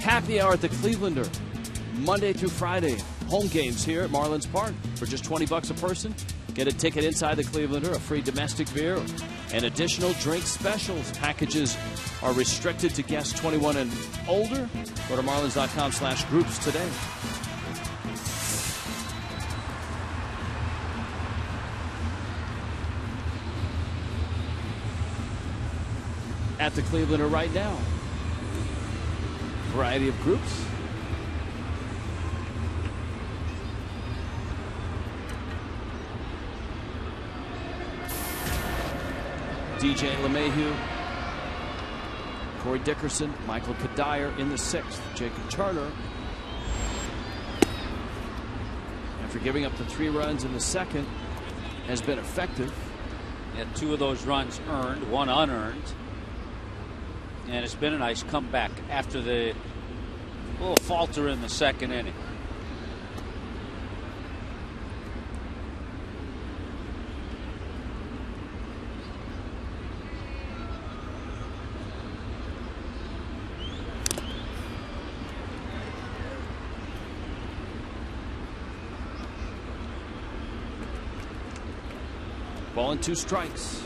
G: Happy hour at the Clevelander, Monday through Friday. Home games here at Marlins Park for just $20 a person. Get a ticket inside the Clevelander, a free domestic beer, and additional drink specials. Packages are restricted to guests 21 and older. Go to marlins.com/groups today. At the Clevelander right now. Variety of groups. DJ LeMahieu, Corey Dickerson, Michael Kadire in the 6th. Jacob Turner, after giving up the 3 runs in the 2nd, has been effective.
B: And 2 of those runs earned, 1 unearned. And it's been a nice comeback after the little falter in the 2nd inning.
G: Ball and 2 strikes.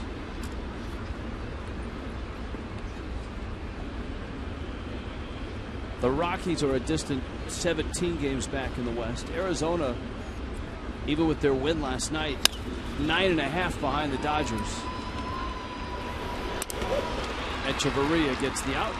G: The Rockies are a distant 17 games back in the West. Arizona, even with their win last night, 9.5 behind the Dodgers. Echeverria gets the out.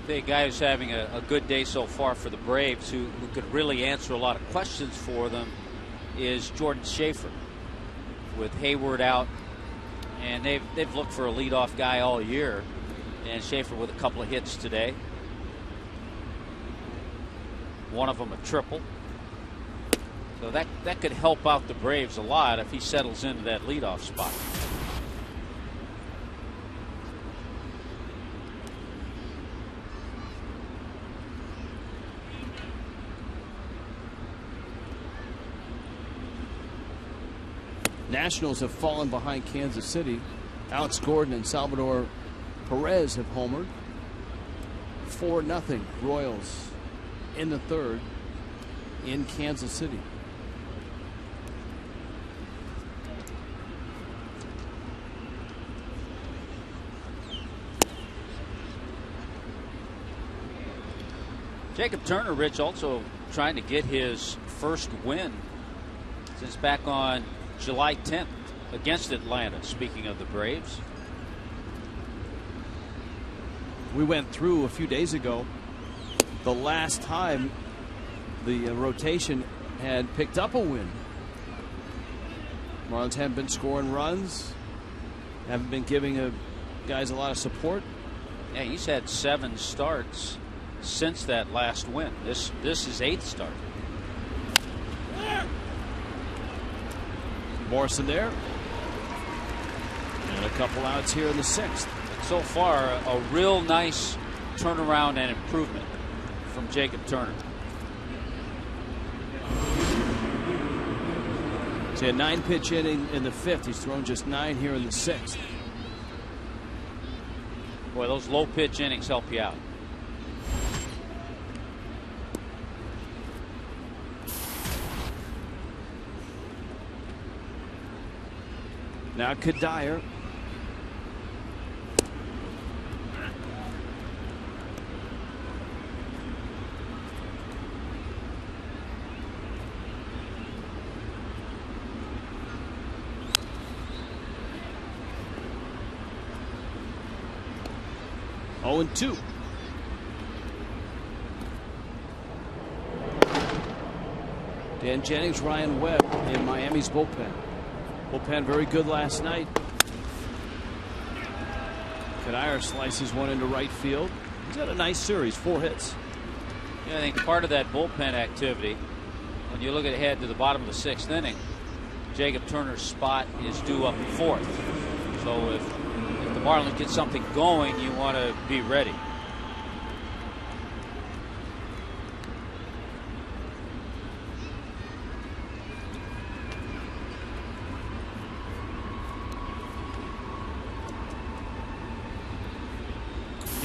B: The guy who's having a good day so far for the Braves, who could really answer a lot of questions for them, is Jordan Schaefer. With Hayward out, and they've looked for a leadoff guy all year, and Schaefer with a couple of hits today. One of them a triple. So that could help out the Braves a lot if he settles into that leadoff spot.
G: Nationals have fallen behind Kansas City. Alex Gordon and Salvador Perez have homered. 4-0 Royals in the 3rd in Kansas City.
B: Jacob Turner, Rich, also trying to get his first win since back on July 10th against Atlanta. Speaking of the Braves,
G: we went through a few days ago the last time the rotation had picked up a win. Marlins haven't been scoring runs, haven't been giving guys a lot of support.
B: Yeah, he's had 7 starts since that last win. This is his 8th start.
G: Morrison there. And a couple outs here in the 6th.
B: So far, a real nice turnaround and improvement from Jacob Turner.
G: He had 9-pitch inning in the 5th. He's thrown just 9 here in the 6th.
B: Boy, those low pitch innings help you out.
G: Now Kadire. Oh, 0-2. Dan Jennings, Ryan Webb in Miami's bullpen. Bullpen very good last night. Kadire slices one into right field. He's got a nice series, 4 hits.
B: Yeah, I think part of that bullpen activity, when you look ahead to the bottom of the 6th inning, Jacob Turner's spot is due up 4th. So if the Marlins get something going, you want to be ready.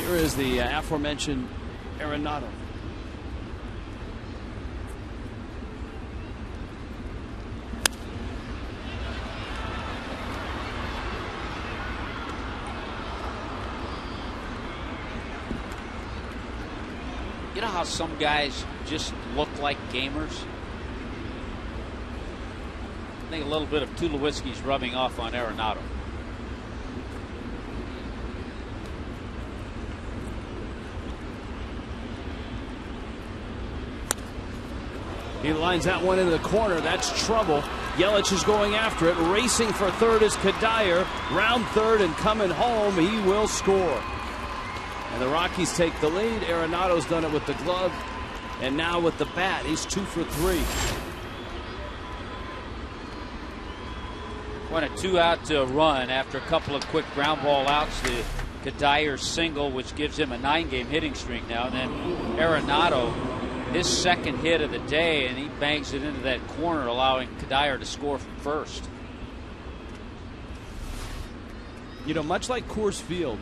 G: Here is the aforementioned Arenado.
B: You know how some guys just look like gamers? I think a little bit of Tulowitzki's rubbing off on Arenado.
G: He lines that one into the corner. That's trouble. Yelich is going after it. Racing for third is Kadire. Round third and coming home. He will score. And the Rockies take the lead. Arenado's done it with the glove. And now with the bat. He's 2 for 3.
B: Went a 2-out run after a couple of quick ground ball outs. The Kadire single, which gives him a 9-game hitting streak now. And then Arenado, his second hit of the day, and he bangs it into that corner, allowing Kadire to score from first.
G: You know, much like Coors Field,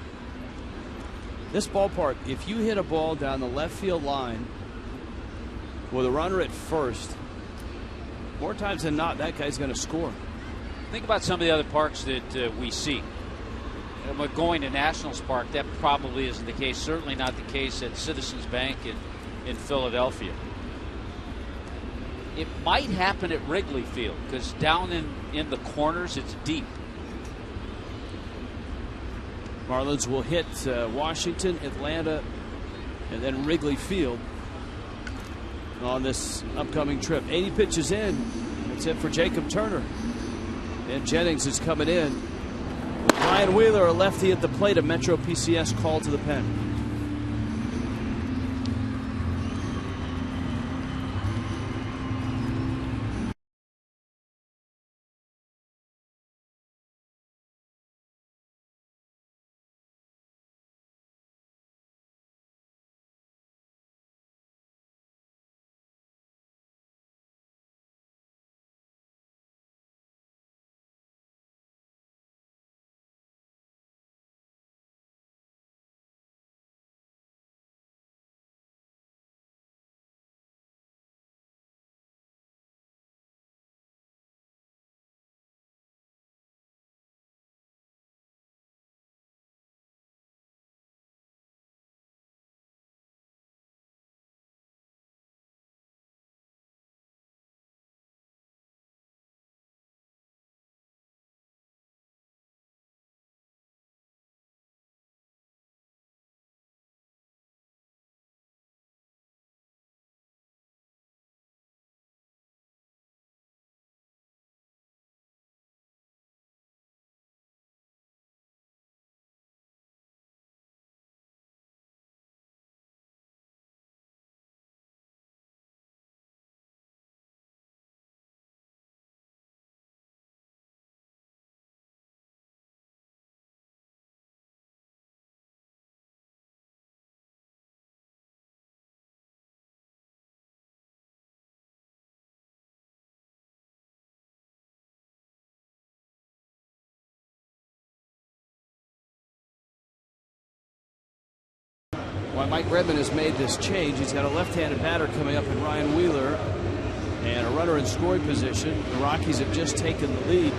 G: this ballpark, if you hit a ball down the left field line with a runner at first, more times than not, that guy's going to score.
B: Think about some of the other parks that we see. Going to Nationals Park, that probably isn't the case. Certainly not the case at Citizens Bank in Philadelphia. It might happen at Wrigley Field because down in the corners it's deep.
G: Marlins will hit Washington, Atlanta, and then Wrigley Field on this upcoming trip. 80 pitches in. That's it for Jacob Turner. And Jennings is coming in. Ryan Wheeler, a lefty at the plate. A Metro PCS call to the pen. While Mike Redmond has made this change, he's got a left-handed batter coming up in Ryan Wheeler and a runner in scoring position. The Rockies have just taken the lead.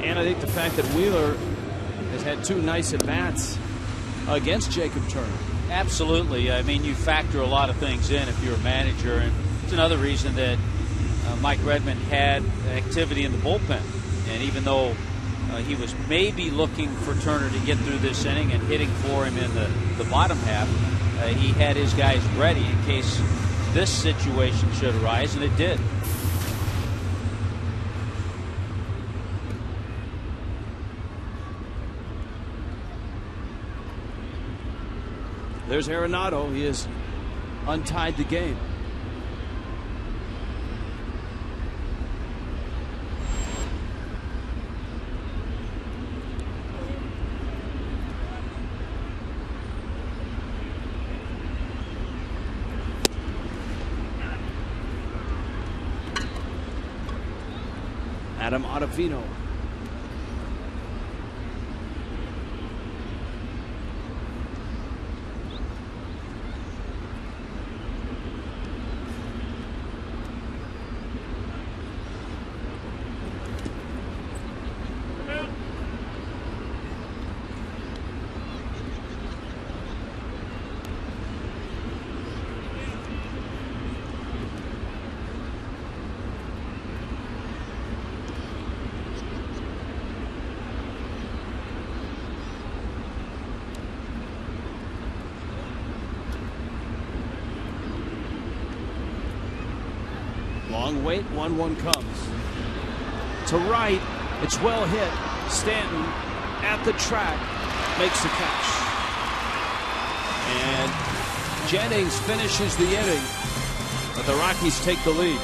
G: And I think the fact that Wheeler has had 2 nice at-bats against Jacob Turner.
B: Absolutely. I mean, you factor a lot of things in if you're a manager. And it's another reason that Mike Redmond had activity in the bullpen. And even though he was maybe looking for Turner to get through this inning and hitting for him in the bottom half, he had his guys ready in case this situation should arise, and it did.
G: There's Arenado. He has untied the game. Adam Ottavino. Long wait, 1-1 comes. To right, it's well hit. Stanton at the track makes the catch. And Jennings finishes the inning, but the Rockies take the lead.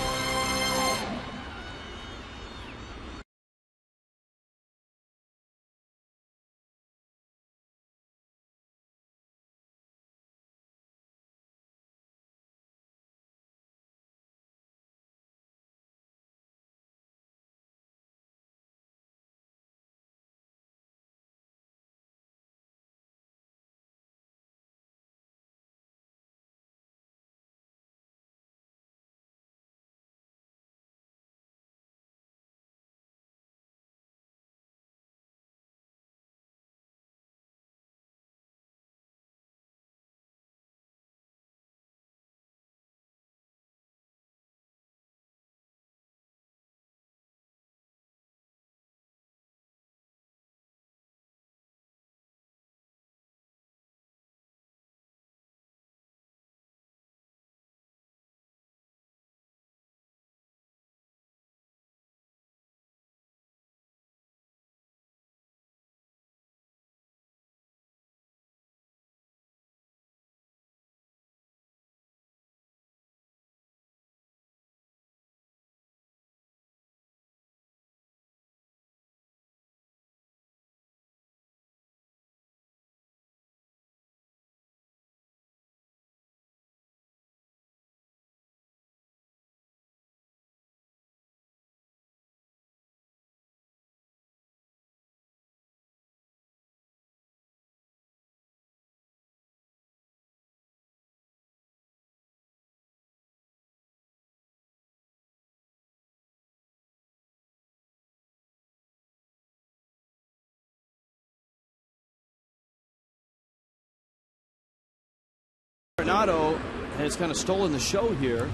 G: Arenado has kind of stolen the show here,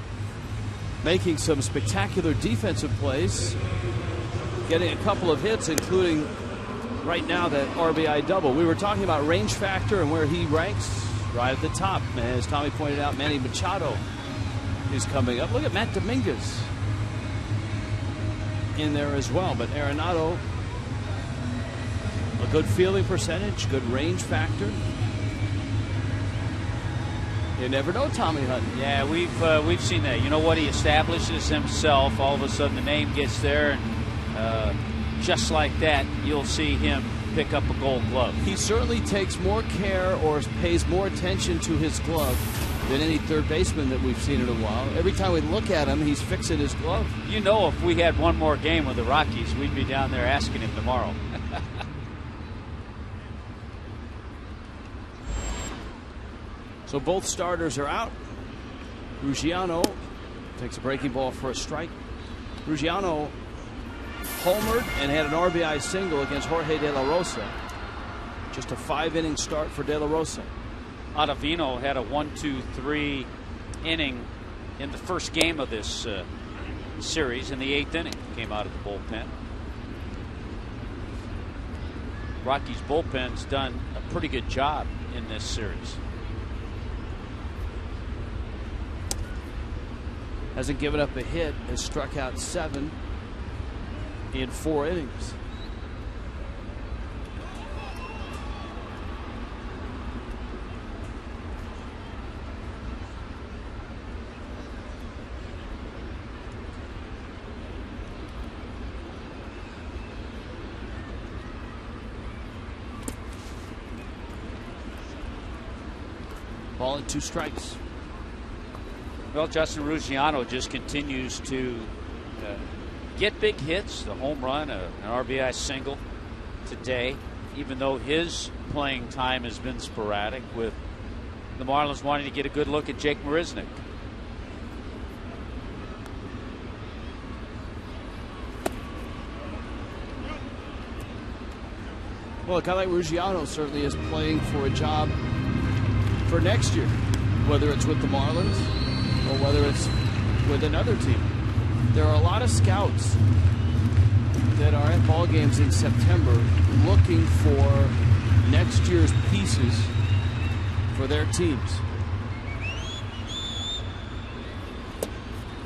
G: making some spectacular defensive plays, getting a couple of hits, including right now that RBI double. We were talking about range factor and where he ranks right at the top. As Tommy pointed out, Manny Machado is coming up. Look at Matt Dominguez in there as well. But Arenado, a good fielding percentage, good range factor. You never know, Tommy Hutton.
B: Yeah, we've seen that. You know what? He establishes himself. All of a sudden, the name gets there, and just like that, you'll see him pick up a Gold Glove.
G: He certainly takes more care or pays more attention to his glove than any third baseman that we've seen in a while. Every time we look at him, he's fixing his glove.
B: You know, if we had one more game with the Rockies, we'd be down there asking him tomorrow.
G: So both starters are out. Ruggiano takes a breaking ball for a strike. Ruggiano homered and had an RBI single against Jorge De La Rosa. Just a 5-inning start for De La Rosa.
B: Ottavino had a 1-2-3 inning in the first game of this series. In the 8th inning, came out of the bullpen. Rockies bullpen's done a pretty good job in this series.
G: Hasn't given up a hit, has struck out 7 in 4 innings. Ball and 2 strikes.
B: Well, Justin Ruggiano just continues to get big hits, the home run, an RBI single today, even though his playing time has been sporadic, with the Marlins wanting to get a good look at Jake Marisnick.
G: Well, a guy like Ruggiano certainly is playing for a job for next year, whether it's with the Marlins or whether it's with another team. There are a lot of scouts that are at ball games in September looking for next year's pieces for their teams.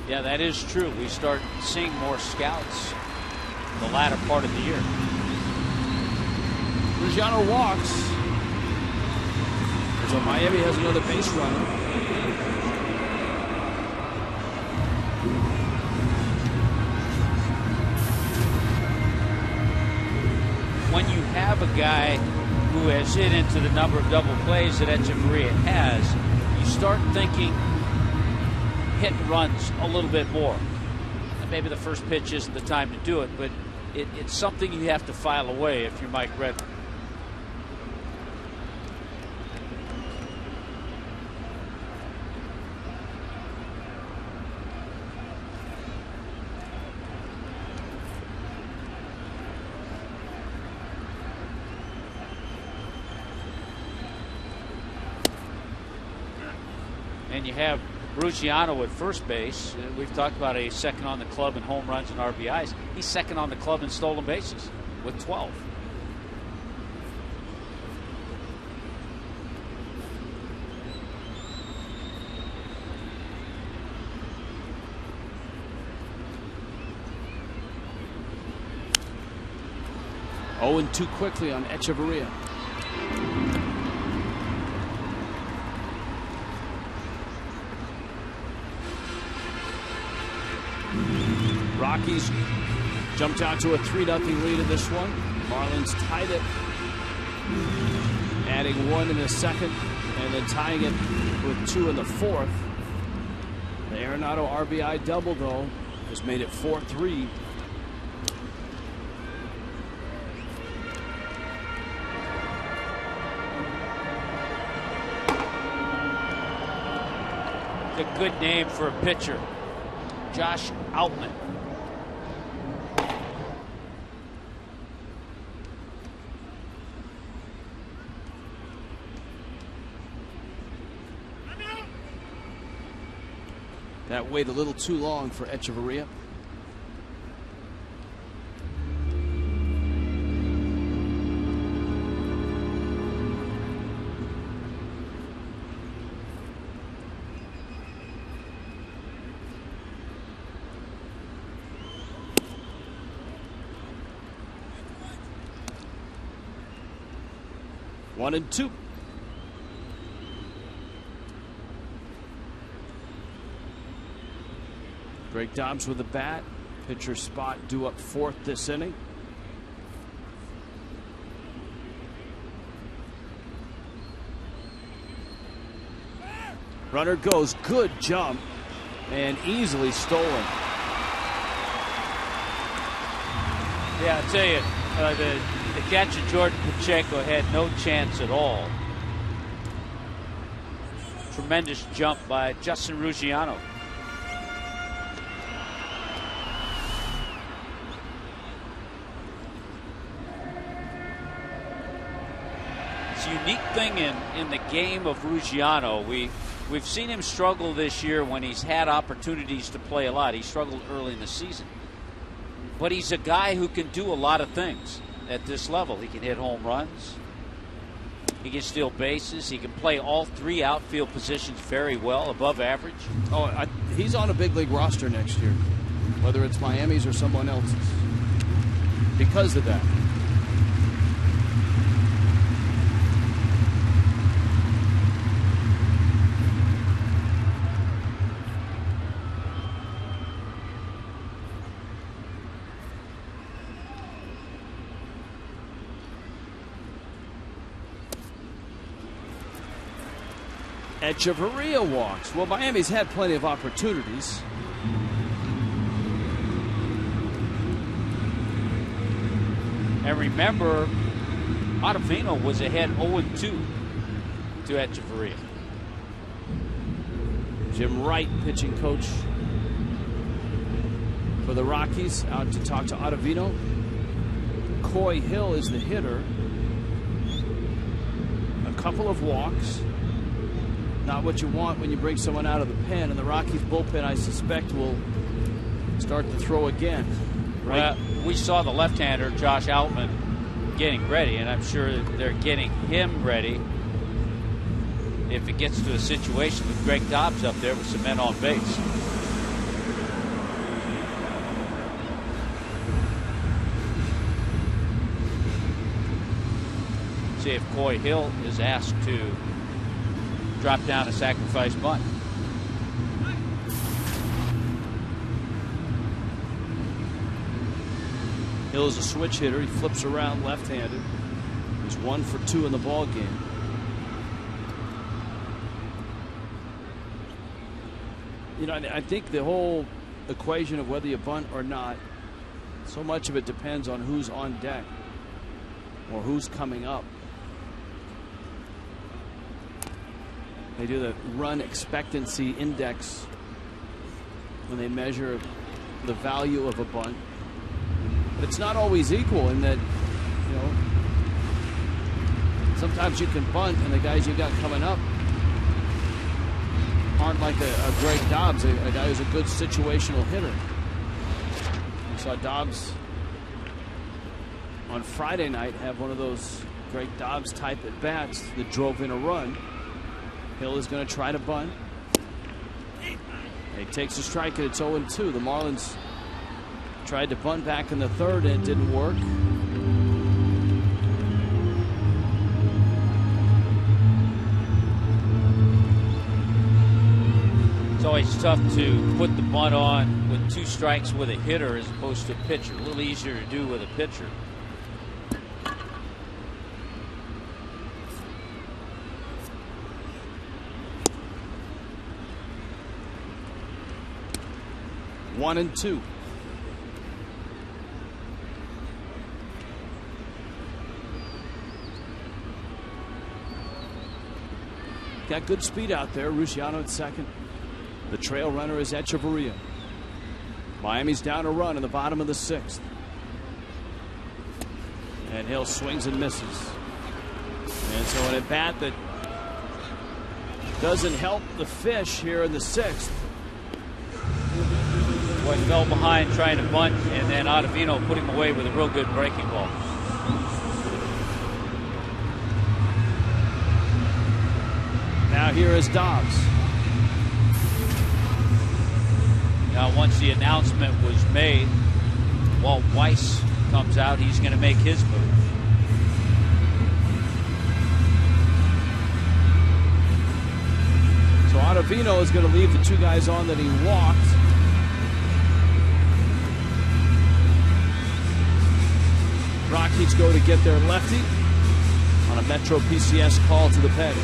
B: Yeah, that is true. We start seeing more scouts the latter part of the year.
G: Ruggiano walks. So Miami has another base runner.
B: When you have a guy who has hit into the number of double plays that Echeverria has, you start thinking hit and runs a little bit more. And maybe the first pitch isn't the time to do it, but it's something you have to file away if you're Mike Redmond. And you have Ruggiano at first base. We've talked about a second on the club in home runs and RBIs. He's second on the club in stolen bases with 12.
G: Oh, and too quickly on Echeverria. Rockies jumped out to a 3-0 lead in this one. Marlins tied it, adding 1 in the second, and then tying it with 2 in the fourth. The Arenado RBI double, though, has made it 4-3.
B: It's a good name for a pitcher. Josh Outman.
G: That wait a little too long for Echeverria. One and two. Greg Dobbs with the bat. Pitcher spot due up fourth this inning. Runner goes, good jump, and easily stolen.
B: Yeah, I'll tell you, the catch of Jordan Pacheco had no chance at all. Tremendous jump by Justin Ruggiano. It's a unique thing in the game of Ruggiano. We've seen him struggle this year when he's had opportunities to play a lot. He struggled early in the season. But he's a guy who can do a lot of things at this level. He can hit home runs. He can steal bases. He can play all three outfield positions very well, above average.
G: Oh, he's on a big league roster next year, whether it's Miami's or someone else's, because of that. Echeverria walks. Well, Miami's had plenty of opportunities.
B: And remember, Ottavino was ahead 0-2 to Echeverria.
G: Jim Wright, pitching coach for the Rockies, out to talk to Ottavino. Coy Hill is the hitter. A couple of walks. Not what you want when you bring someone out of the pen, and the Rockies bullpen, I suspect, will start to throw again. Right?
B: Well, we saw the left-hander, Josh Outman, getting ready, and I'm sure they're getting him ready if it gets to a situation with Greg Dobbs up there with some men on base. see if Coy Hill is asked to drop down a sacrifice bunt.
G: Hill is a switch hitter. He flips around left-handed. He's 1 for 2 in the ball game. You know, I think the whole equation of whether you bunt or not, so much of it depends on who's on deck or who's coming up. They do the run expectancy index when they measure the value of a bunt. But it's not always equal in that, you know, sometimes you can bunt and the guys you got coming up aren't like a Greg Dobbs, a guy who's a good situational hitter. We saw Dobbs on Friday night have one of those Greg Dobbs type at bats that drove in a run. Hill is going to try to bunt. He takes a strike and it's 0-2. The Marlins tried to bunt back in the third and it didn't work.
B: It's always tough to put the bunt on with 2 strikes with a hitter as opposed to a pitcher. A little easier to do with a pitcher.
G: One and 2. Got good speed out there. Rusciano at second. The trail runner is Echeverria. Miami's down a run in the bottom of the 6th. And Hill swings and misses. And so an at bat that doesn't help the Fish here in the 6th.
B: Boy, fell behind trying to bunt, and then Ottavino put him away with a real good breaking ball.
G: Now here is Dobbs.
B: Now, once the announcement was made, Walt Weiss comes out. He's going to make his move.
G: So Ottavino is going to leave the 2 guys on that he walked. Rockies go to get their lefty on a Metro PCS call to the pen.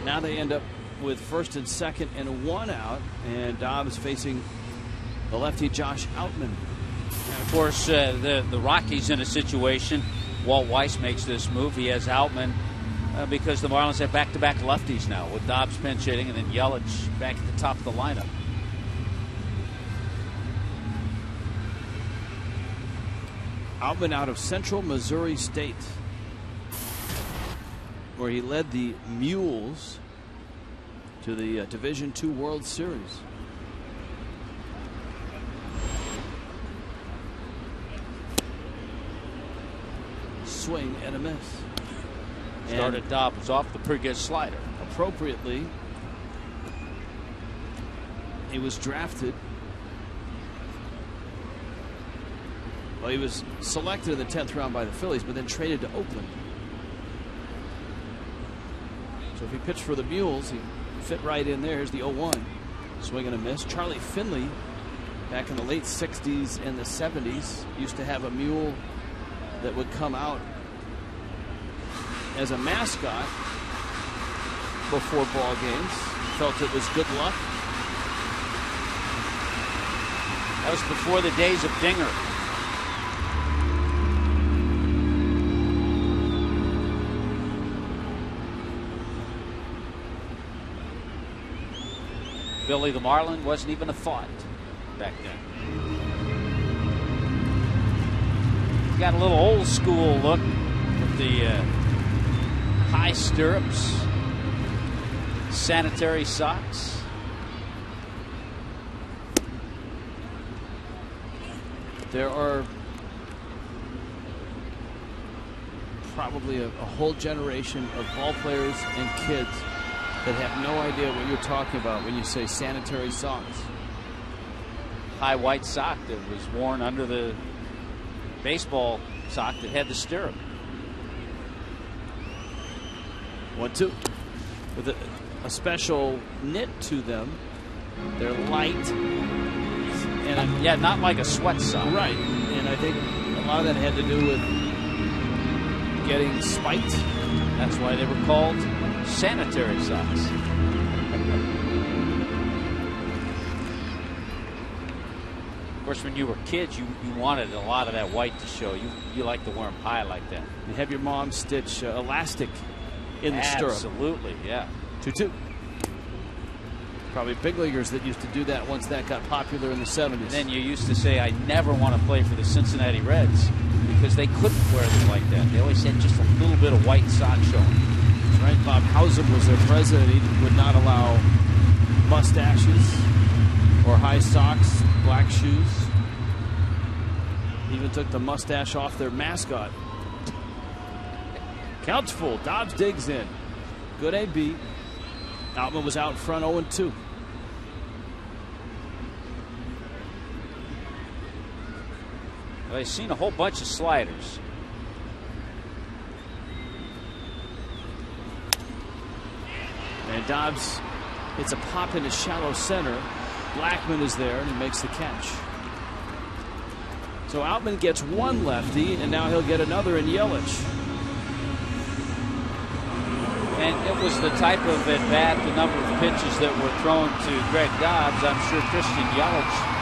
G: Now they end up with first and second and 1 out, and Dobbs facing the lefty Josh Outman.
B: And of course, the Rockies in a situation. Walt Weiss makes this move. He has Outman because the Marlins have back-to-back lefties now with Dobbs pinch hitting and then Yelich back at the top of the lineup.
G: Outman out of Central Missouri State, where he led the Mules to the Division II World Series. Swing and a miss.
B: Started Dobbs off the pretty good slider.
G: Appropriately, he was drafted. Well, he was selected in the 10th round by the Phillies, but then traded to Oakland. So if he pitched for the Mules, he fit right in there. Here's the 0-1. Swing and a miss. Charlie Finley, back in the late 60s and the 70s, used to have a mule that would come out as a mascot before ball games. Felt it was good luck.
B: That was before the days of Dinger. Billy the Marlin wasn't even a thought back then. He's got a little old school look with the high stirrups, sanitary socks.
G: There are probably a whole generation of ball players and kids that have no idea what you're talking about when you say sanitary socks.
B: High white sock that was worn under the baseball sock that had the stirrup.
G: 1-2 with a special knit to them. They're light and
B: yeah, not like a sweat sock.
G: Right, and I think a lot of that had to do with getting spiked.
B: That's why they were called sanitary socks. Of course, when you were kids, you wanted a lot of that white to show. You liked to wear them high like that.
G: You have your mom stitch elastic in the stirrup.
B: Absolutely, yeah.
G: 2-2. Probably big leaguers that used to do that once that got popular in the 70s. And
B: then you used to say, I never want to play for the Cincinnati Reds because they couldn't wear them like that. They always had just a little bit of white sock showing.
G: Right, Bob Housen was their president. He would not allow mustaches or high socks, black shoes. He even took the mustache off their mascot. Count's full. Dobbs digs in. Good AB. Outman was out front 0-2.
B: Well, I've seen a whole bunch of sliders.
G: And Dobbs hits a pop into shallow center. Blackman is there, and he makes the catch. So Outman gets one lefty, and now he'll get another in Yelich.
B: And it was the type of at-bat, the number of pitches that were thrown to Greg Dobbs. I'm sure Christian Yelich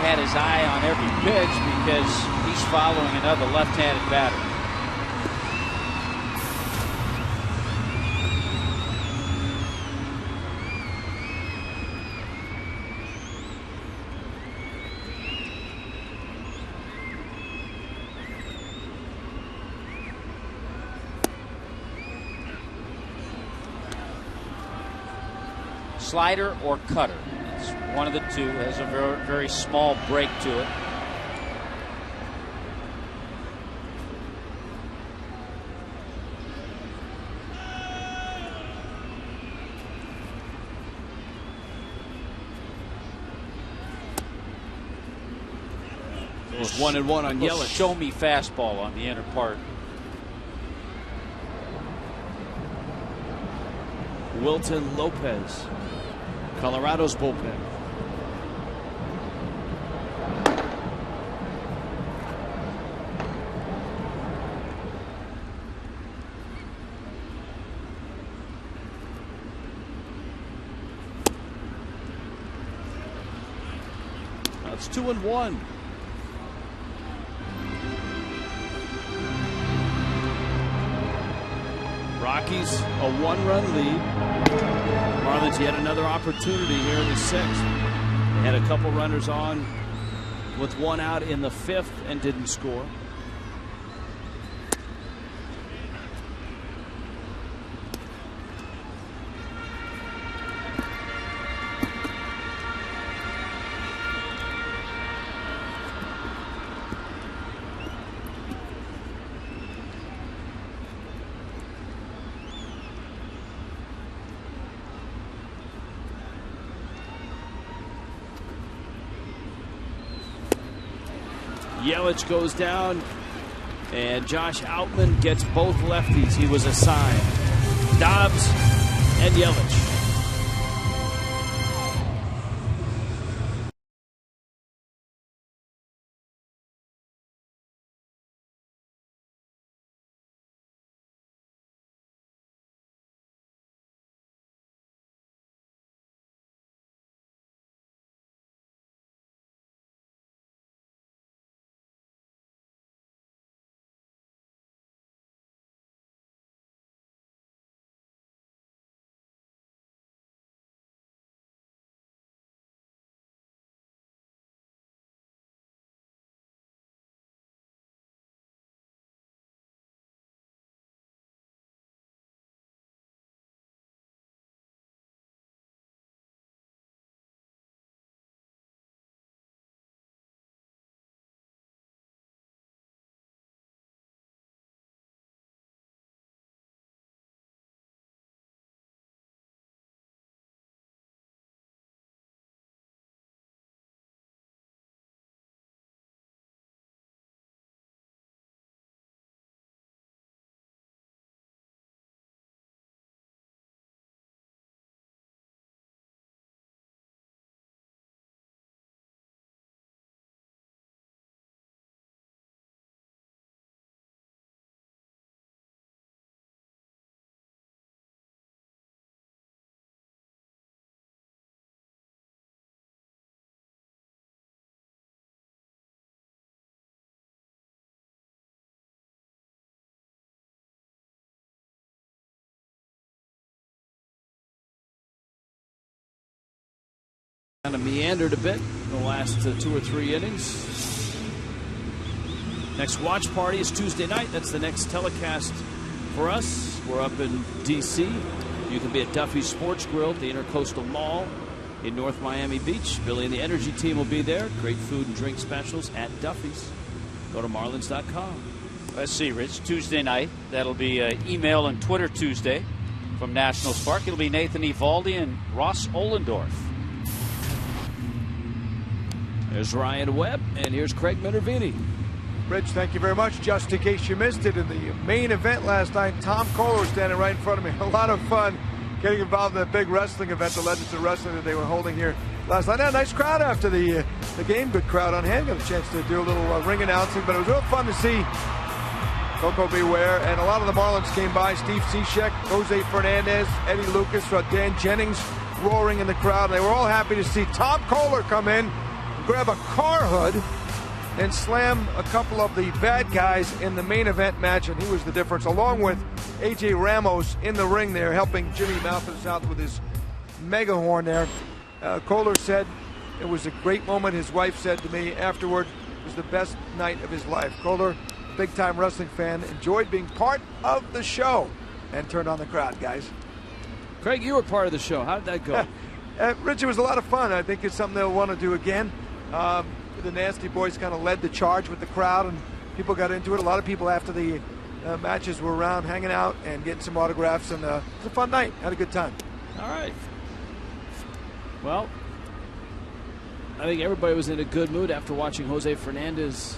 B: had his eye on every pitch because he's following another left-handed batter. Slider or cutter. It's one of the two. It has a very, very small break to it.
G: It was 1-1 on Yelich.
B: Show me fastball on the inner part.
G: Wilton Lopez, Colorado's bullpen. That's 2-1. Rockies a one-run lead. Marlins yet another opportunity here in the 6th. They had a couple runners on with one out in the 5th and didn't score. Yelich goes down, and Josh Outman gets both lefties he was assigned. Dobbs and Yelich. Kind of meandered a bit in the last 2 or 3 innings. Next watch party is Tuesday night. That's the next telecast for us. We're up in D.C. You can be at Duffy's Sports Grill at the Intercoastal Mall in North Miami Beach. Billy and the Energy team will be there. Great food and drink specials at Duffy's. Go to Marlins.com.
B: Let's see, Rich. Tuesday night. That'll be email and Twitter Tuesday from National Spark. It'll be Nathan Eovaldi and Ross Ollendorf.
G: There's Ryan Webb, and here's Craig Minervini.
C: Rich, thank you very much. Just in case you missed it, in the main event last night, Tom Kohler was standing right in front of me. A lot of fun getting involved in that big wrestling event, the Legends of Wrestling, that they were holding here last night. A nice crowd after the game, good crowd on hand. Got a chance to do a little ring announcing, but it was real fun to see Coco Beware, and a lot of the Marlins came by. Steve Cishek, Jose Fernandez, Eddie Lucas, Dan Jennings roaring in the crowd. They were all happy to see Tom Kohler come in, grab a car hood, and slam a couple of the bad guys in the main event match, and he was the difference, along with A.J. Ramos in the ring there, helping Jimmy Mathis out with his mega horn there. Kohler said it was a great moment. His wife said to me afterward, it was the best night of his life. Kohler, big-time wrestling fan, enjoyed being part of the show and turned on the crowd, guys.
G: Craig, you were part of the show. How did that go?
C: Rich, it was a lot of fun. I think it's something they'll want to do again. The Nasty Boys kind of led the charge with the crowd, and people got into it. A lot of people after the matches were around hanging out and getting some autographs, and it was a fun night. Had a good time.
G: All right. Well, I think everybody was in a good mood after watching Jose Fernandez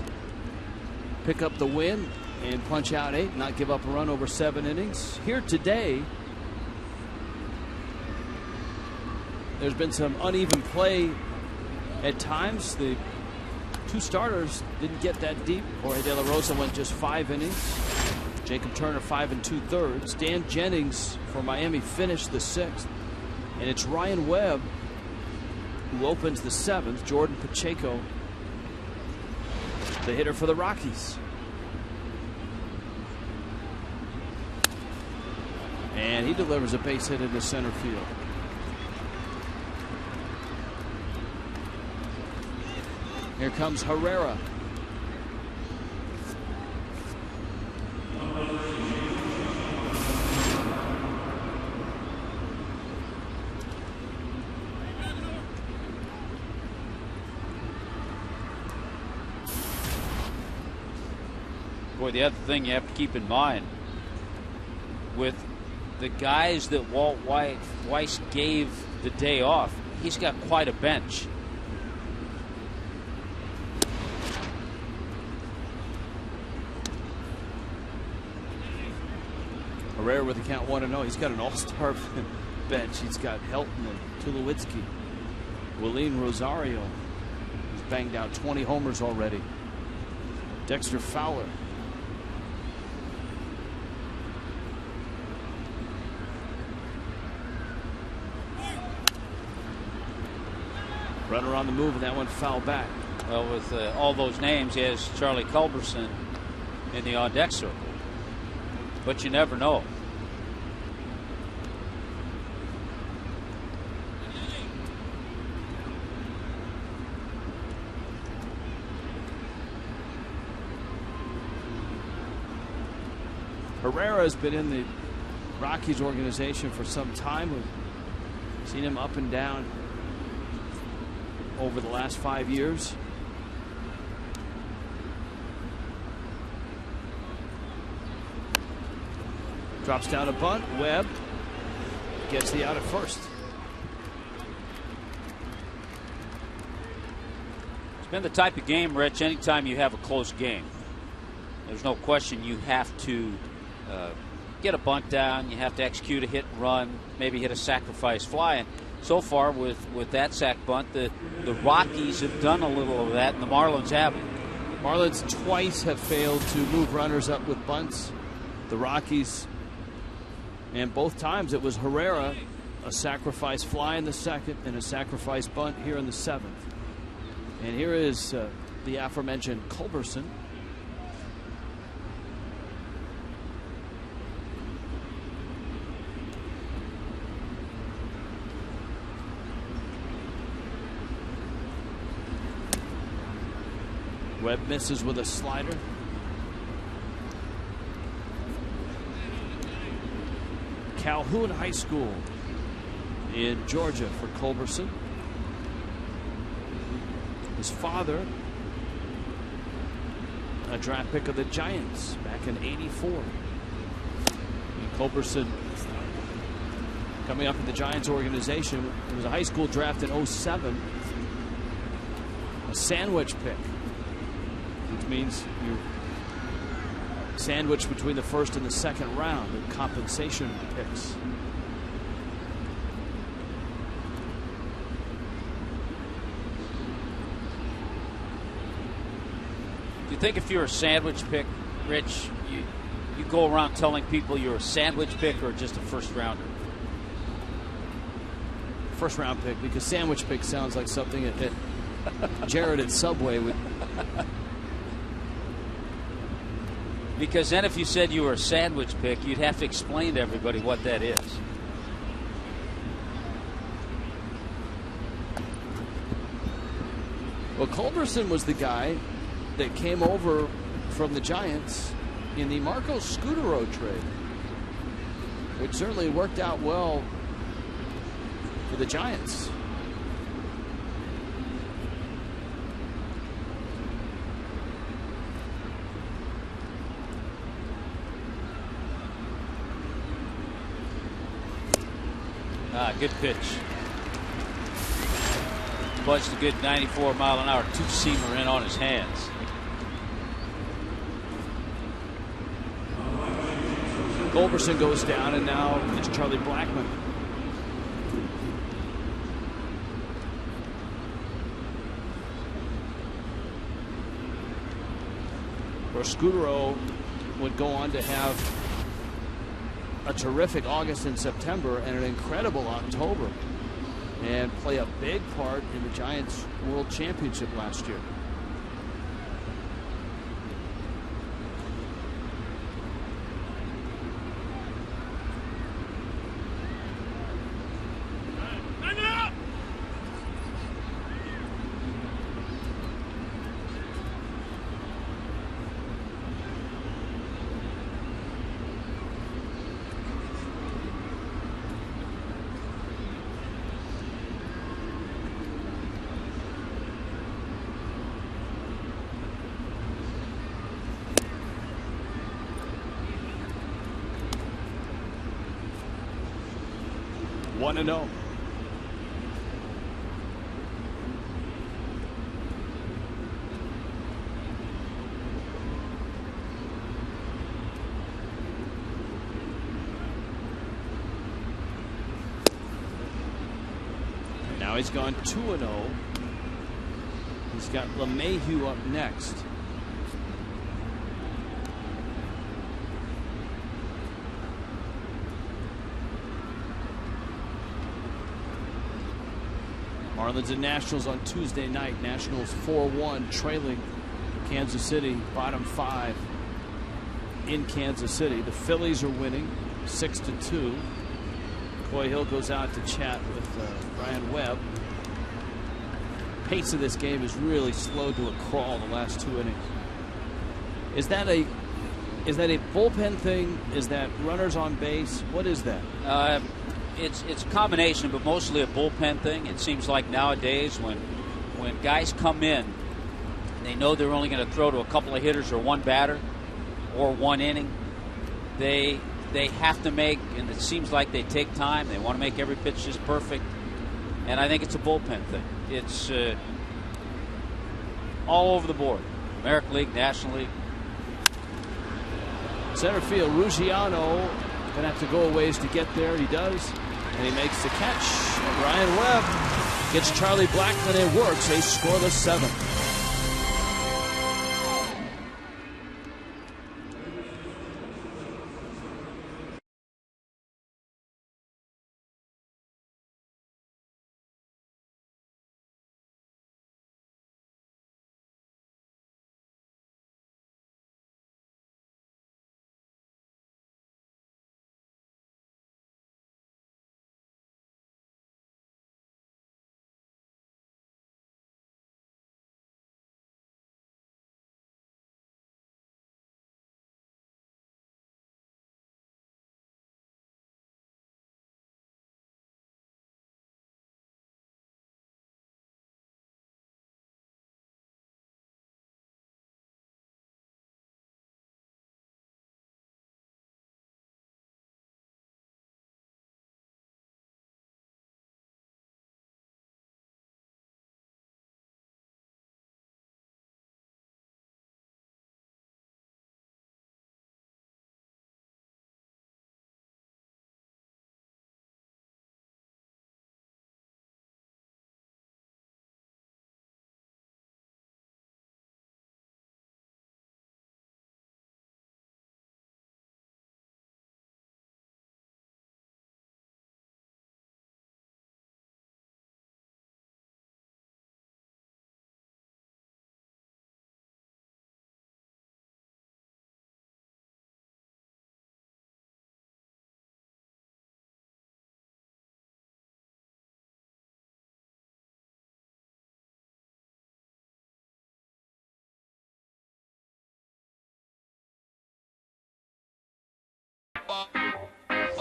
G: pick up the win and punch out 8, not give up a run over 7 innings. Here today, there's been some uneven play at times. The 2 starters didn't get that deep. Jorge De La Rosa went just 5 innings. Jacob Turner 5 2/3. Dan Jennings for Miami finished the 6th. And it's Ryan Webb who opens the 7th. Jordan Pacheco, the hitter for the Rockies. And he delivers a base hit into center field. Here comes Herrera.
B: Boy, the other thing you have to keep in mind with the guys that Walt Weiss gave the day off, he's got quite a bench.
G: Herrera with the count 1-0. He's got an all-star bench. He's got Helton and Tulowitzki. Willeen Rosario, who's banged out 20 homers already. Dexter Fowler. Runner on the move, and that one foul back.
B: Well, with all those names, he has Charlie Culberson in the on-deck circle. But you never know.
G: Herrera has been in the Rockies organization for some time. We've seen him up and down over the last 5 years. Drops down a bunt. Webb gets the out at first.
B: It's been the type of game, Rich, anytime you have a close game, there's no question you have to get a bunt down, you have to execute a hit and run, maybe hit a sacrifice fly. And so far with that sac bunt, the Rockies have done a little of that, and the Marlins haven't.
G: Marlins twice have failed to move runners up with bunts. The Rockies, and both times it was Herrera, a sacrifice fly in the second and a sacrifice bunt here in the seventh. And here is the aforementioned Culberson. Webb misses with a slider. Calhoun High School in Georgia for Culberson. His father, a draft pick of the Giants back in '84. And Culberson, coming up in the Giants organization, it was a high school draft in '07. A sandwich pick, which means you sandwich between the first and the second round of compensation picks.
B: Do you think if you're a sandwich pick, Rich, you go around telling people you're a sandwich pick or just a first rounder?
G: First round pick, because sandwich pick sounds like something that Jared at Subway would.
B: Because then if you said you were a sandwich pick, you'd have to explain to everybody what that is.
G: Well, Culberson was the guy that came over from the Giants in the Marco Scutaro trade, which certainly worked out well for the Giants.
B: Good pitch. Buzzed a good 94-mile-an-hour two-seamer in on his hands.
G: Culberson goes down, and now it's Charlie Blackmon. Where Scutaro would go on to have a terrific August and September and an incredible October, and play a big part in the Giants' World Championship last year. One and 0. Now he's gone 2-0. He's got LeMahieu up next. Marlins and Nationals on Tuesday night. Nationals 4-1, trailing Kansas City, bottom 5 in Kansas City. The Phillies are winning 6-2. Coy Hill goes out to chat with Brian Webb. Pace of this game is really slowed to a crawl the last 2 innings. Is that a bullpen thing? Is that runners on base? What is that?
B: It's a combination, but mostly a bullpen thing. It seems like nowadays when guys come in, they know they're only going to throw to a couple of hitters or one batter or 1 inning. They have to make, and it seems like they take time. They want to make every pitch just perfect, and I think it's a bullpen thing. It's all over the board, American League, National League.
G: Center field, Ruggiano gonna have to go a ways to get there. He does, and he makes the catch. And Ryan Webb gets Charlie Blackmon. It works. A scoreless 7th.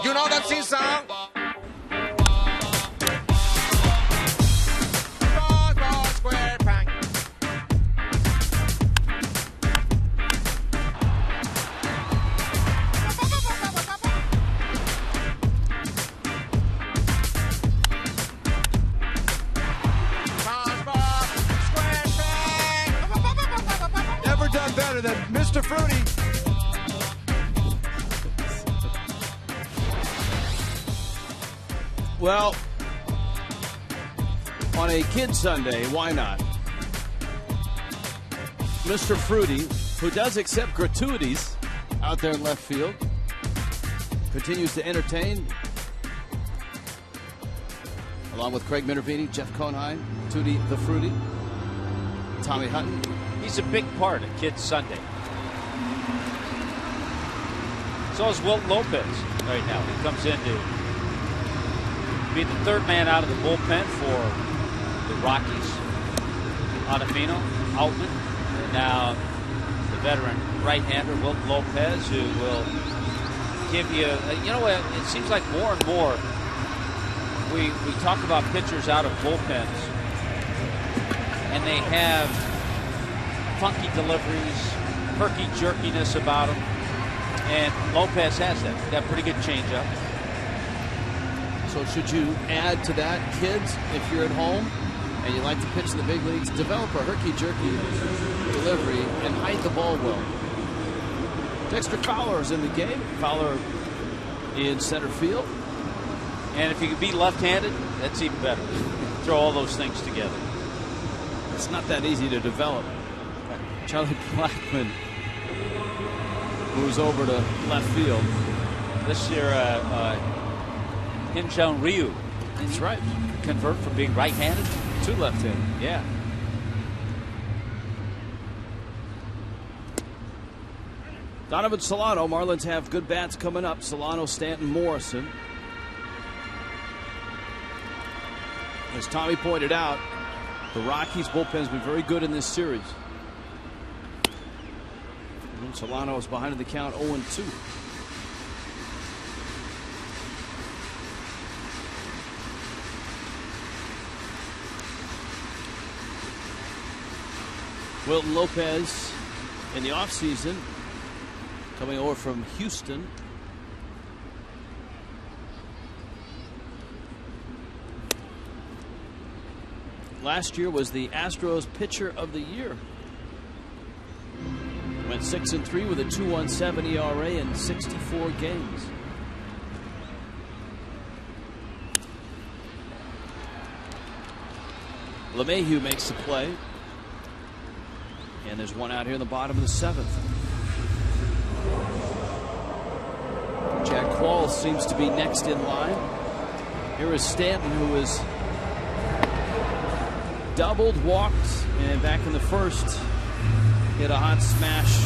I: You know that scene song? Square peg.
C: Never done better than Mr. Fruity.
G: Well, on a Kid Sunday, why not? Mr. Fruity, who does accept gratuities out there in left field, continues to entertain. Along with Craig Minervini, Jeff Conine, Tootie the Fruity, Tommy Hutton.
B: He's a big part of Kid Sunday. So is Wilt Lopez right now. He comes in to be the third man out of the bullpen for the Rockies. Ottavino, Outman, and now the veteran right-hander Wilt Lopez, who will give you, you know what, it seems like more and more we talk about pitchers out of bullpens, and they have funky deliveries, perky jerkiness about them, and Lopez has that. He's got a pretty good changeup.
G: So should you add to that, kids, if you're at home and you like to pitch in the big leagues, develop a herky-jerky delivery and hide the ball well. Dexter Fowler is in the game. Fowler in center field.
B: And if you can be left-handed, that's even better. throw all those things together.
G: It's not that easy to develop. Charlie Blackmon moves over to left field.
B: This year, Hyun-Jung Ryu.
G: That's right.
B: Convert from being right-handed
G: to left-handed. Yeah. Donovan Solano. Marlins have good bats coming up. Solano, Stanton, Morrison. As Tommy pointed out, the Rockies' bullpen has been very good in this series. And Solano is behind in the count 0-2. Wilton Lopez in the offseason coming over from Houston. Last year was the Astros pitcher of the year. Went 6-3 with a 2.17 ERA in 64 games. LeMahieu makes the play. And there's one out here in the bottom of the 7th. Jack Quall seems to be next in line. Here is Stanton, who is doubled, walked, and back in the first hit a hot smash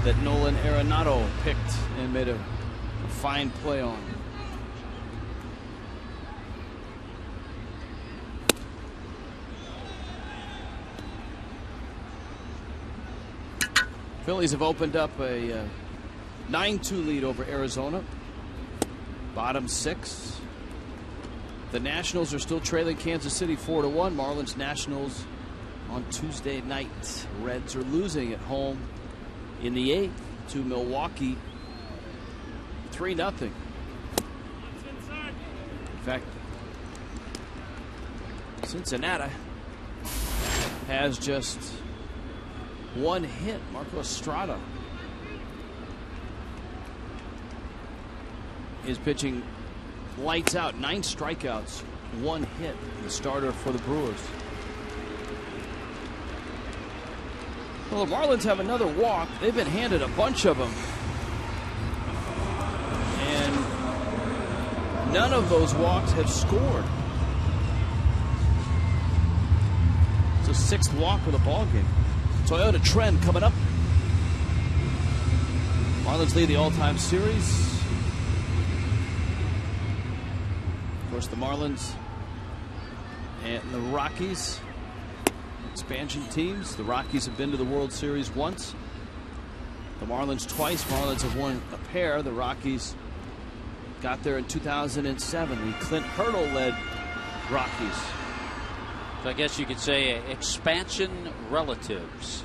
G: that Nolan Arenado picked and made a fine play on. Phillies have opened up a 9-2 lead over Arizona. Bottom 6. The Nationals are still trailing Kansas City 4-1. Marlins Nationals on Tuesday night. Reds are losing at home in the 8th to Milwaukee 3-0. In fact, Cincinnati has just one hit. Marco Estrada is pitching lights out. 9 strikeouts, 1 hit. The starter for the Brewers. Well, the Marlins have another walk. They've been handed a bunch of them. And none of those walks have scored. It's a 6th walk of the ball game. Toyota trend coming up. Marlins lead the all-time series. Of course, the Marlins and the Rockies, expansion teams. The Rockies have been to the World Series once. The Marlins twice. Marlins have won a pair. The Rockies got there in 2007. The Clint Hurdle-led Rockies.
B: So I guess you could say expansion relatives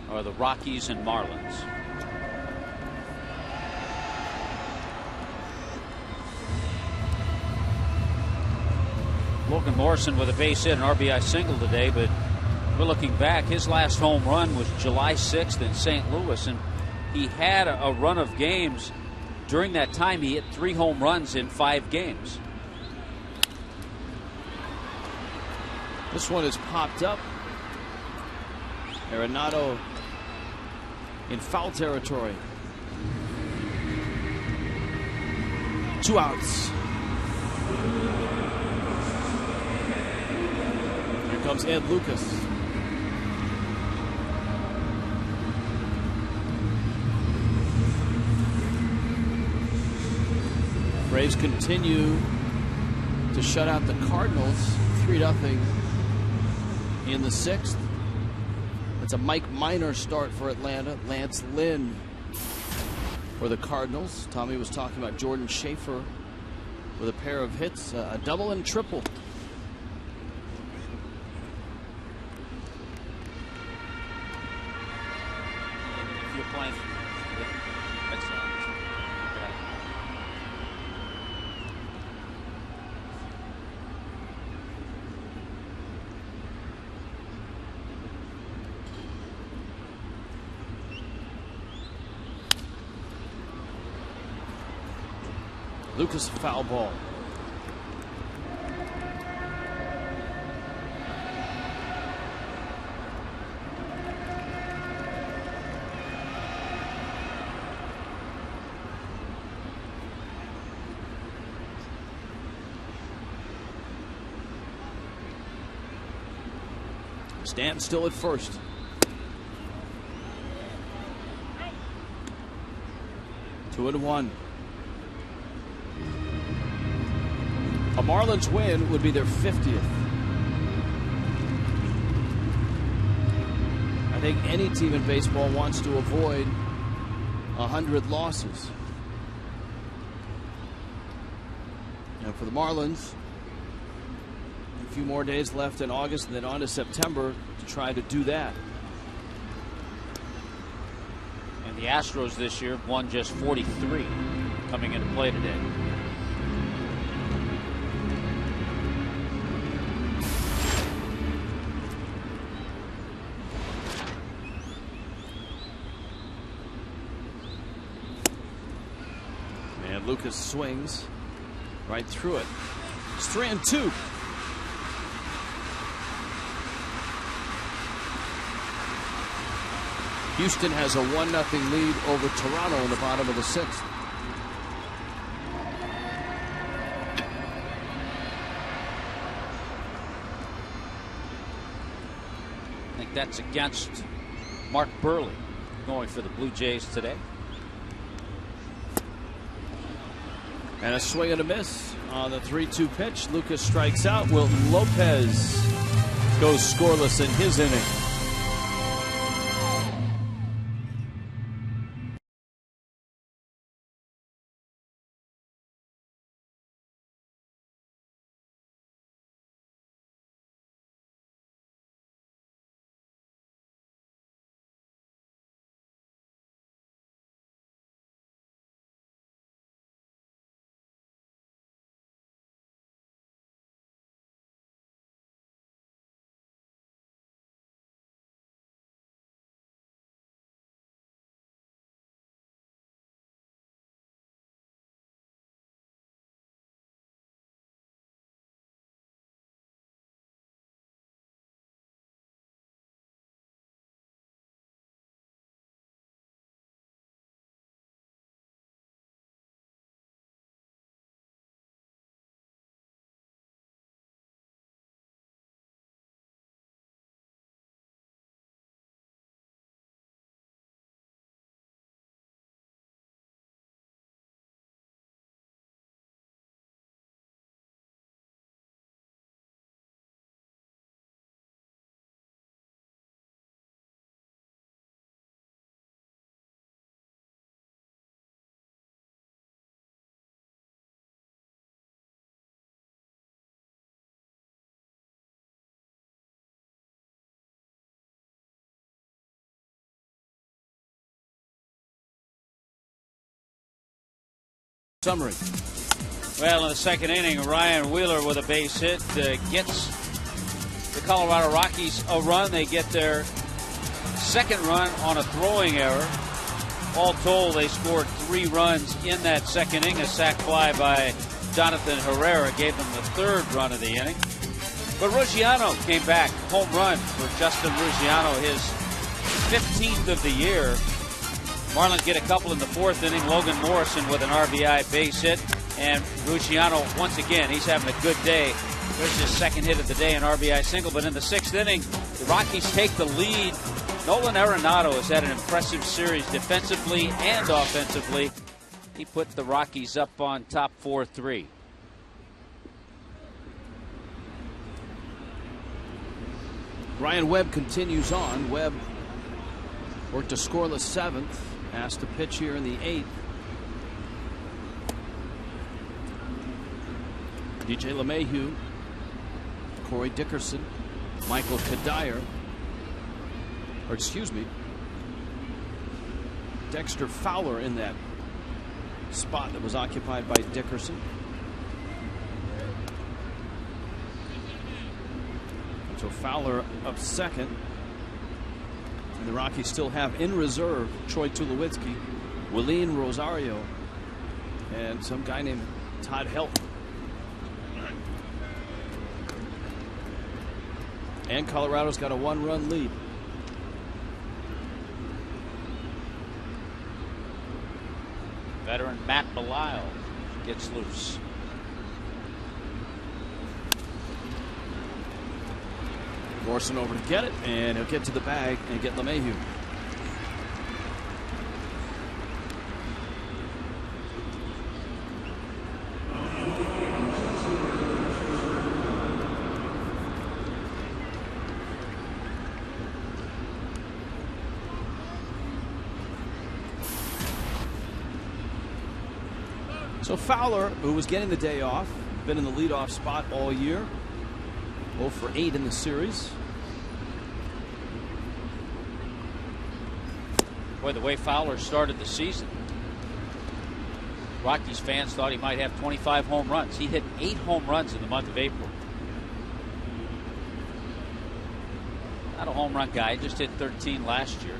B: are the Rockies and Marlins. Logan Morrison with a base hit, an RBI single today, but we're looking back. His last home run was July 6th in St. Louis, and he had a run of games. During that time, he hit 3 home runs in 5 games.
G: This one has popped up. Arenado in foul territory. 2 outs. Here comes Ed Lucas. Braves continue to shut out the Cardinals 3-0 in the 6th. It's a Mike Minor start for Atlanta. Lance Lynn for the Cardinals. Tommy was talking about Jordan Schaefer with a pair of hits, a double and triple.
B: If you're playing,
G: Lucas foul ball. Stanton still at first. Two and one. A Marlins win would be their 50th. I think any team in baseball wants to avoid 100 losses. And for the Marlins, a few more days left in August and then on to September to try to do that.
B: And the Astros this year won just 43 coming into play today.
G: And Lucas swings right through it. It's 3-2. Houston has a 1-0 lead over Toronto in the bottom of the 6th.
B: I think that's against Mark Burley going for the Blue Jays today.
G: And a swing and a miss on the 3-2 pitch. Lucas strikes out. Wilton Lopez goes scoreless in his inning. Summary.
B: Well, in the second inning, Ryan Wheeler with a base hit gets the Colorado Rockies a run. They get their second run on a throwing error. All told, they scored 3 runs in that second inning. A sac fly by Jonathan Herrera gave them the third run of the inning. But Ruggiano came back. Home run for Justin Ruggiano, his 15th of the year. Marlins get a couple in the fourth inning. Logan Morrison with an RBI base hit. And Ruggiano, once again, he's having a good day. There's his second hit of the day, an RBI single. But in the sixth inning, the Rockies take the lead. Nolan Arenado has had an impressive series defensively and offensively. He put the Rockies up on top 4-3.
G: Ryan Webb continues on. Webb worked a scoreless 7th. Asked to pitch here in the 8th. DJ LeMahieu, Corey Dickerson, Michael Kadire, or excuse me, Dexter Fowler in that spot that was occupied by Dickerson. So Fowler up second. And the Rockies still have in reserve Troy Tulowitzki, Willeen Rosario, and some guy named Todd Helton. And Colorado's got a 1-run lead.
B: Veteran Matt Belisle gets loose.
G: Gorson over to get it, and he'll get to the bag and get LeMahieu. So Fowler, who was getting the day off, been in the leadoff spot all year. 0 for 8 in the series.
B: Boy, the way Fowler started the season, Rockies fans thought he might have 25 home runs. He hit 8 home runs in the month of April. Not a home run guy, just hit 13 last year.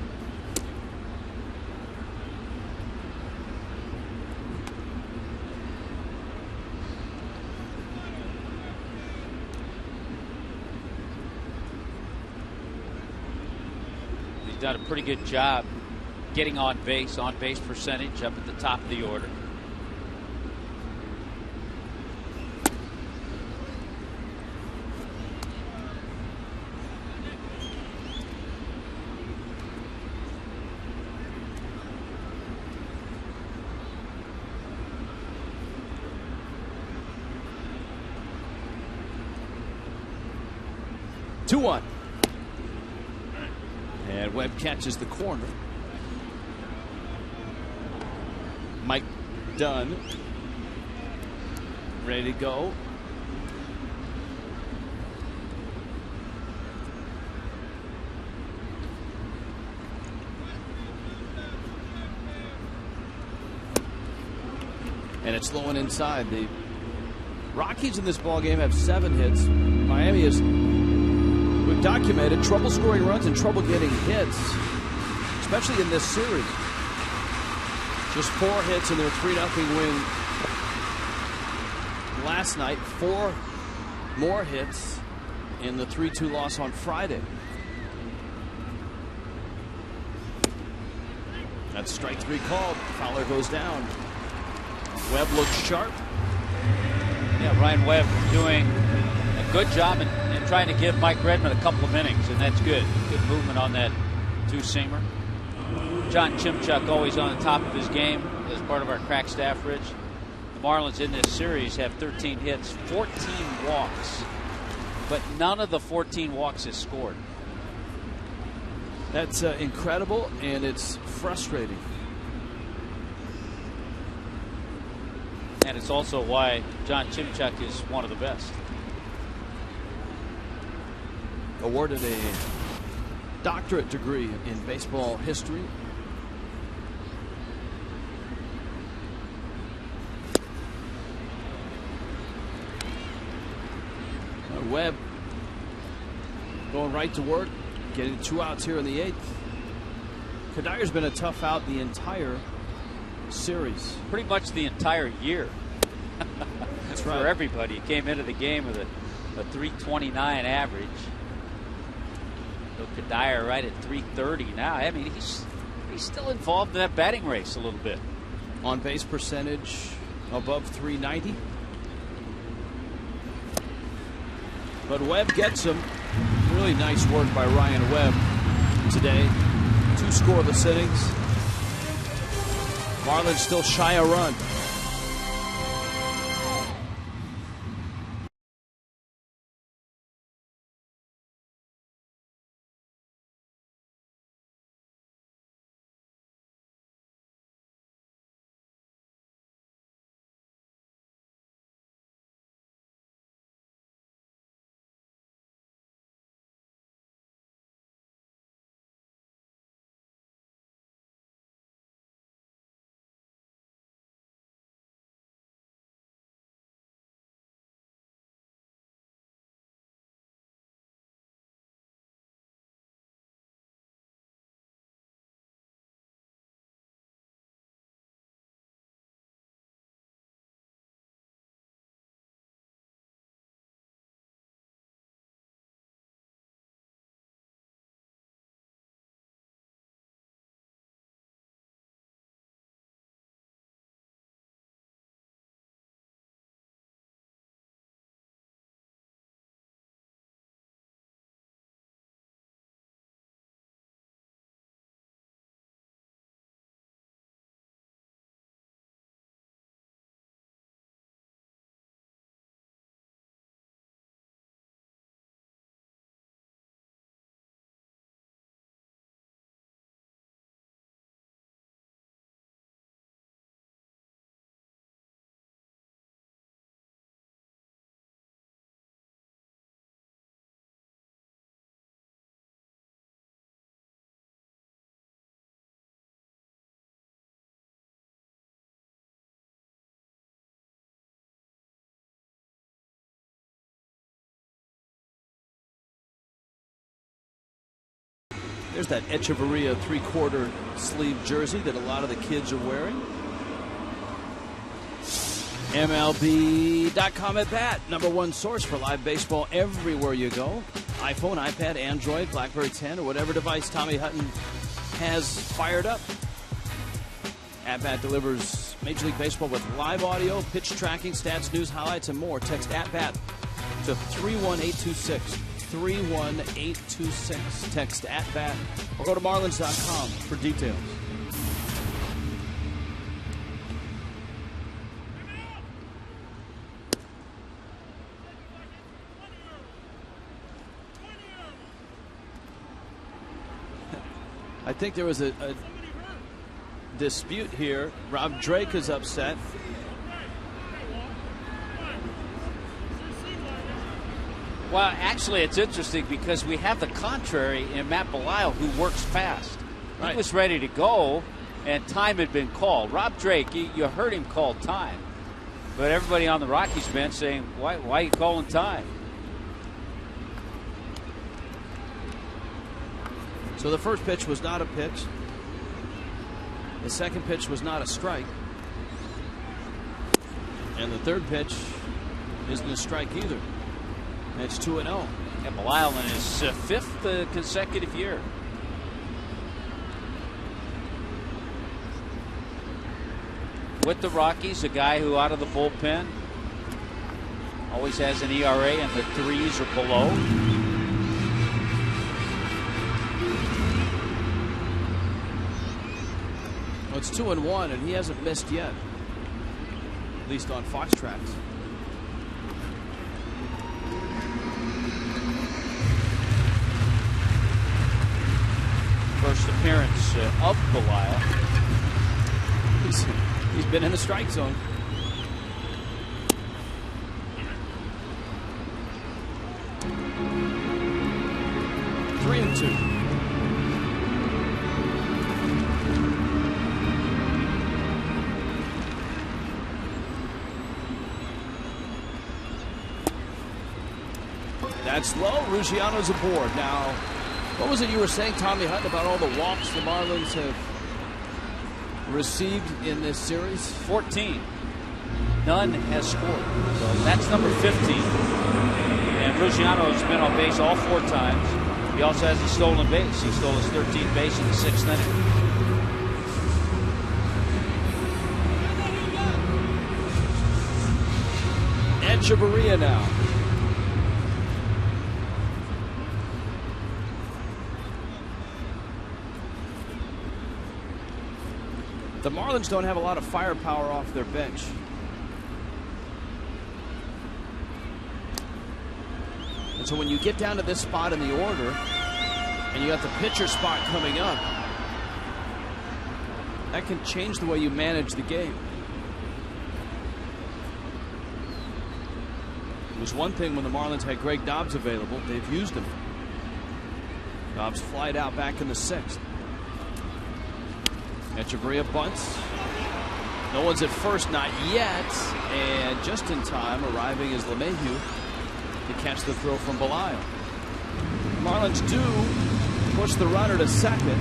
B: Done a pretty good job getting on base percentage up at the top of the order.
G: Two one. And Webb catches the corner. Mike Dunn ready to go. And it's low and inside. The Rockies in this ballgame have 7 hits. Miami is, we've documented trouble scoring runs and trouble getting hits, especially in this series. Just 4 hits in their 3-0 win last night. 4 more hits in the 3-2 loss on Friday. That's strike 3 called. Fowler goes down. Webb looks sharp.
B: Yeah, Ryan Webb doing a good job in trying to give Mike Redmond a couple of innings, and that's good. Good movement on that 2-seamer. John Chimchuk always on the top of his game as part of our crack staff, Rich. The Marlins in this series have 13 hits, 14 walks, but none of the 14 walks is scored.
G: That's incredible, and it's frustrating.
B: And it's also why John Chimchuk is one of the best.
G: Awarded a doctorate degree in baseball history. Webb going right to work, getting 2 outs here in the 8th. Kadyr's been a tough out the entire series.
B: Pretty much the entire year.
G: That's
B: for
G: right.
B: everybody. He came into the game with a 329 average. So Kadir right at 330 now. I mean, he's still involved in that batting race a little bit.
G: On base percentage above 390. But Webb gets him. Really nice work by Ryan Webb today. 2 scoreless innings. Marlins still shy a run. There's that Echeverria 3/4 sleeve jersey that a lot of the kids are wearing. MLB.com at bat, #1 source for live baseball everywhere you go. iPhone, iPad, Android, BlackBerry 10, or whatever device Tommy Hutton has fired up. At Bat delivers Major League Baseball with live audio, pitch tracking, stats, news, highlights, and more. Text At Bat to 31826. 31826. Text At Bat or go to Marlins.com for details. I think there was a dispute here. Rob Drake is upset.
B: Well, actually, it's interesting because we have the contrary in Matt Belisle, who works fast.
G: Right.
B: He was ready to go, and time had been called. Rob Drake, you heard him call time. But everybody on the Rockies bench saying, why are you calling time?
G: So the first pitch was not a pitch. The second pitch was not a strike. And the third pitch isn't a strike either. And it's 2-0.
B: And Belisle in his fifth consecutive year. With the Rockies, a guy who out of the bullpen always has an ERA in the 3s or below.
G: Well, it's 2-1, and he hasn't missed yet, at least on Fox Tracks.
B: First appearance of Belisle.
G: He's been in the strike zone. Three and two. That's low. Ruggiano's aboard. Now, what was it you were saying, Tommy Hutton, about all the walks the Marlins have received in this series?
B: 14. None has scored. So that's number 15. And Ruggiano has been on base all 4 times. He also has a stolen base. He stole his 13th base in the 6th inning.
G: Echeverria now. The Marlins don't have a lot of firepower off their bench. And so when you get down to this spot in the order, and you got the pitcher spot coming up, that can change the way you manage the game. It was one thing when the Marlins had Greg Dobbs available. They've used him. Dobbs flied out back in the 6th. Echeverria bunts. No one's at first, not yet. And just in time, arriving is LeMahieu to catch the throw from Belisle. The Marlins do push the runner to second.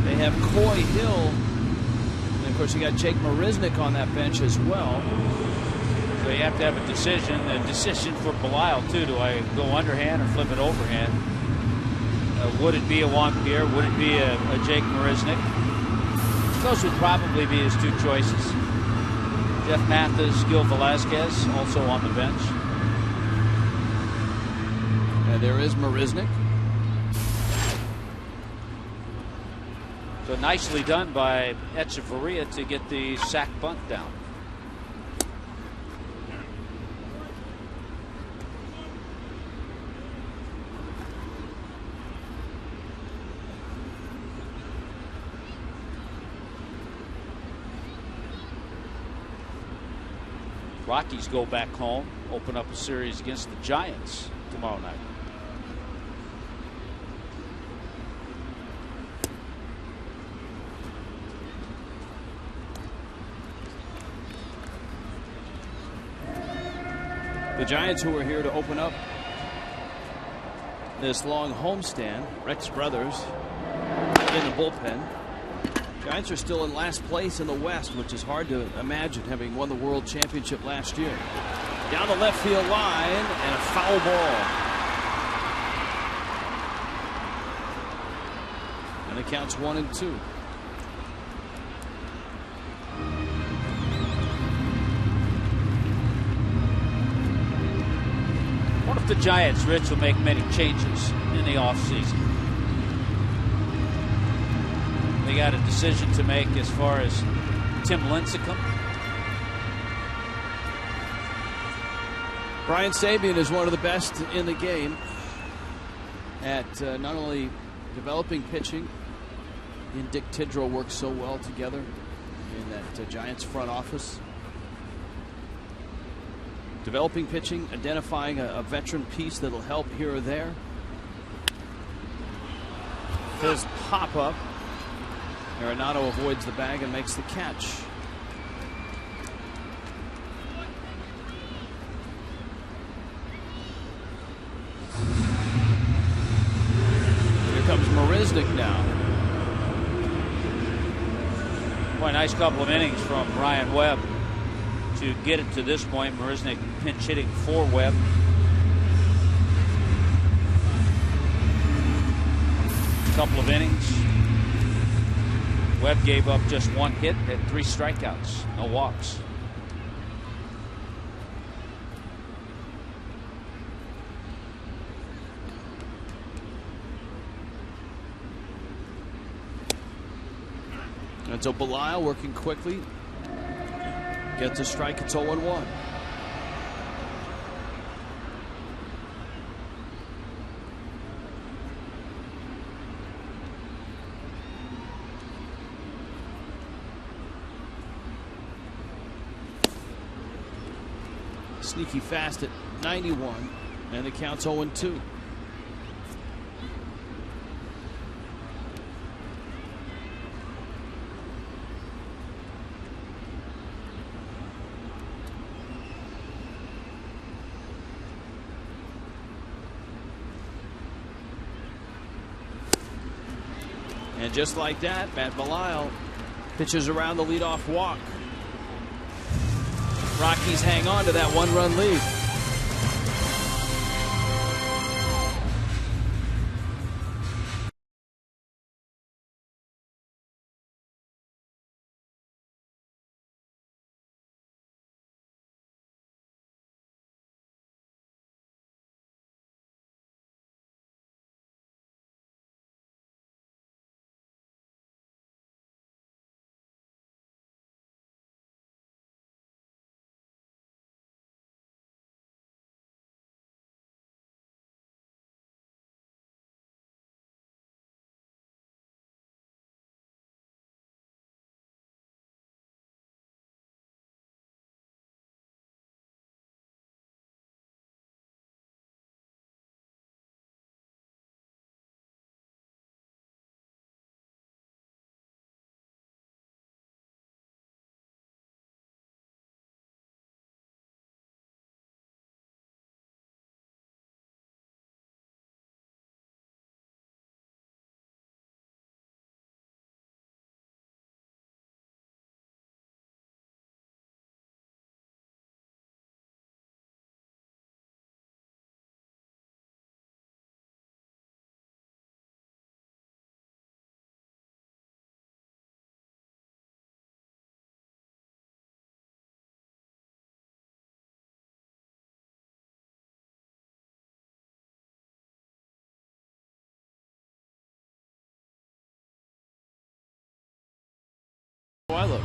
G: They have Coy Hill. And of course, you got Jake Marisnick on that bench as well.
B: So you have to have a decision. A decision for Belisle, too. Do I go underhand or flip it overhand? Would it be a Juan Pierre? Would it be a Jake Marisnick? Those would probably be his 2 choices. Jeff Mathis, Gil Velasquez, also on the bench.
G: And there is Marisnick.
B: So nicely done by Echeverria to get the sac bunt down. Rockies go back home, open up a series against the Giants tomorrow night.
G: The Giants, who are here to open up this long homestand. Rex Brothers in the bullpen. Giants are still in last place in the West, which is hard to imagine, having won the World Championship last year. Down the left field line, and a foul ball. And it counts 1-2.
B: What if the Giants, Rich, will make many changes in the offseason? They got a decision to make as far as Tim Lincecum.
G: Brian Sabian is one of the best in the game at not only developing pitching. He and Dick Tidrow work so well together in that Giants front office. Developing pitching, identifying a veteran piece that'll help here or there. His pop up. Arenado avoids the bag and makes the catch. Here comes Marisnick now.
B: Boy, nice couple of innings from Ryan Webb to get it to this point. Marisnick pinch hitting for Webb. Couple of innings. Webb gave up just one hit, had 3 strikeouts, no walks.
G: And so Belial working quickly. Gets a strike, it's 0-1. Sneaky fast at 91, and it counts 0-2. And just like that, Matt Belial pitches around the leadoff walk. Rockies hang on to that 1-run lead.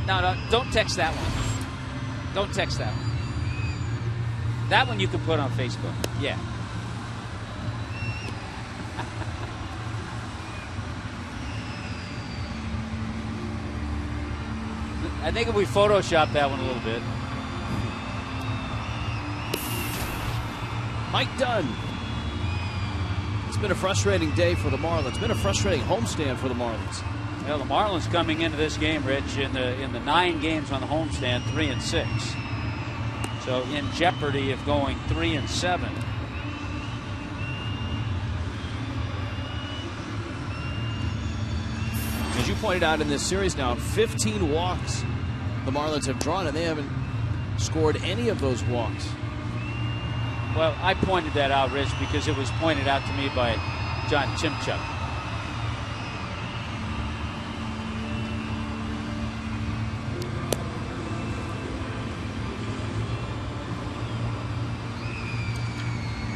B: No, don't text that one. Don't text that one. That one you can put on Facebook. Yeah. I think if we Photoshop that one a little bit.
G: Mike Dunn. It's been a frustrating day for the Marlins. It's been a frustrating homestand for the Marlins.
B: Well, the Marlins coming into this game, Rich, in the 9 games on the homestand, 3-6. So in jeopardy of going 3-7.
G: as you pointed out in this series now, 15 walks the Marlins have drawn, and they haven't scored any of those walks.
B: Well, I pointed that out, Rich, because it was pointed out to me by John Chimchuk.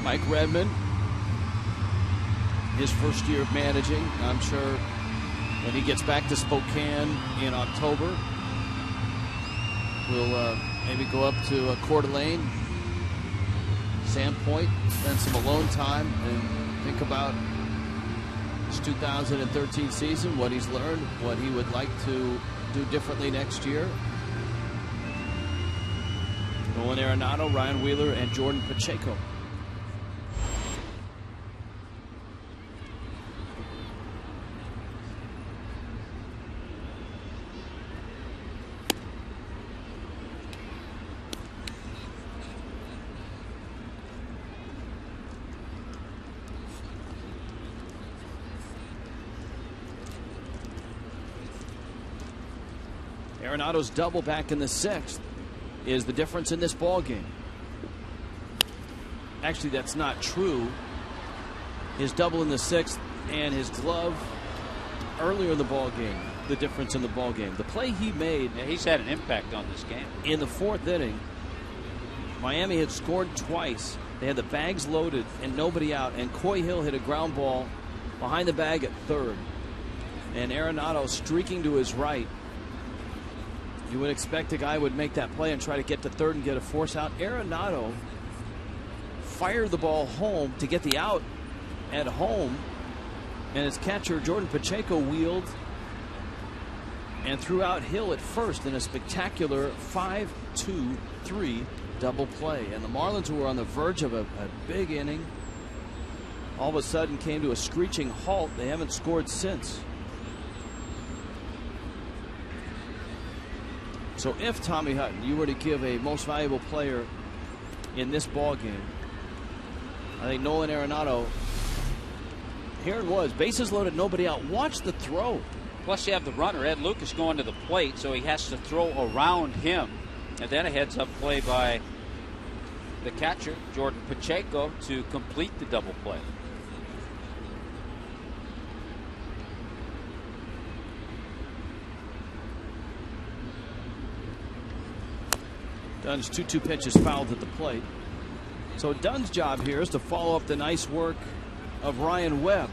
G: Mike Redmond, his first year of managing. I'm sure when he gets back to Spokane in October, we'll maybe go up to Coeur d'Alene, Sandpoint, spend some alone time, and think about his 2013 season, what he's learned, what he would like to do differently next year. Nolan Arenado, Ryan Wheeler, and Jordan Pacheco. Arenado's double back in the 6th is the difference in this ball game. Actually, that's not true. His double in the 6th and his glove earlier in the ball game, the difference in the ball game. The play he made,
B: he's had an impact on this game.
G: In the 4th inning, Miami had scored twice. They had the bags loaded and nobody out, and Coy Hill hit a ground ball behind the bag at 3rd. And Arenado streaking to his right. You would expect a guy would make that play and try to get to 3rd and get a force out. Arenado fired the ball home to get the out at home, and his catcher Jordan Pacheco wheeled and threw out Hill at first in a spectacular 5-2-3 double play. And the Marlins, who were on the verge of a big inning, all of a sudden came to a screeching halt. They haven't scored since. So if Tommy Hutton, you were to give a most valuable player in this ball game, I think Nolan Arenado. Here it was, bases loaded, nobody out. Watch the throw.
B: Plus you have the runner, Ed Lucas, going to the plate, so he has to throw around him. And then a heads-up play by the catcher, Jordan Pacheco, to complete the double play.
G: Dunn's 2-2 pitch is fouled at the plate. So Dunn's job here is to follow up the nice work of Ryan Webb.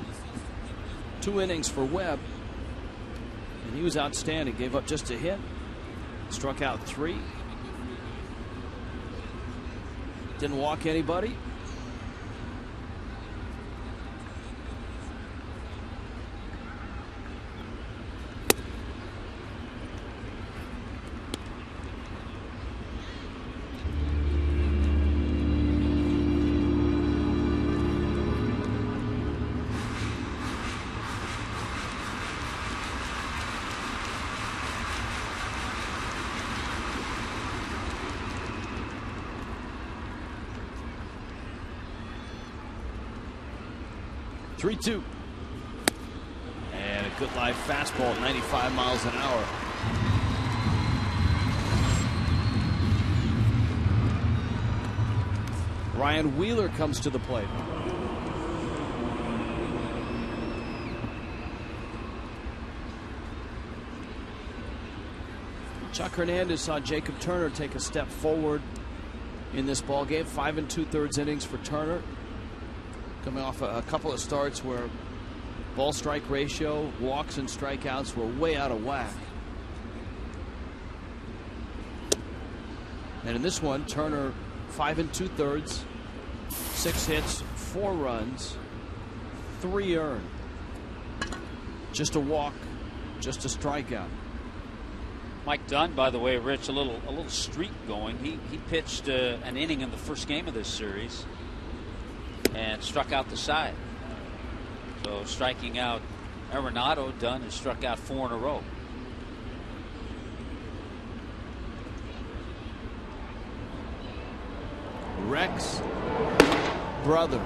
G: 2 innings for Webb, and he was outstanding. Gave up just a hit, struck out 3, didn't walk anybody. Three-two. And a good live fastball at 95 miles an hour. Ryan Wheeler comes to the plate. Chuck Hernandez saw Jacob Turner take a step forward in this ball game. 5 2/3 innings for Turner, coming off a couple of starts where ball strike ratio, walks and strikeouts were way out of whack. And in this one, Turner 5 2/3, 6 hits, 4 runs, 3 earned. Just a walk, just a strikeout.
B: Mike Dunn, by the way, Rich, a little streak going. He pitched an inning in the first game of this series and struck out the side. So striking out Arenado, Dunn has struck out 4 in a row.
G: Rex Brothers.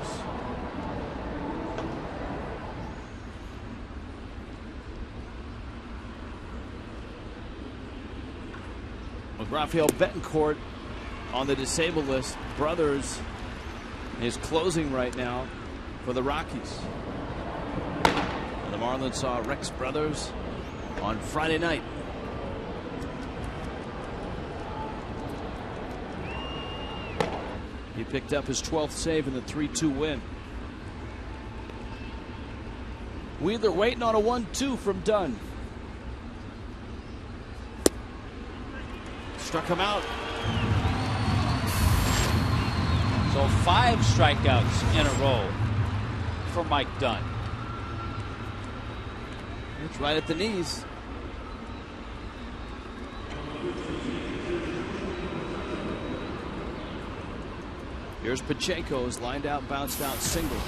G: With Rafael Betancourt on the disabled list, Brothers is closing right now for the Rockies. And the Marlins saw Rex Brothers on Friday night. He picked up his 12th save in the 3-2 win. Wheeler waiting on a 1-2 from Dunn. Struck him out.
B: So 5 strikeouts in a row for Mike Dunn.
G: It's right at the knees. Here's Pacheco's lined out, bounced out single.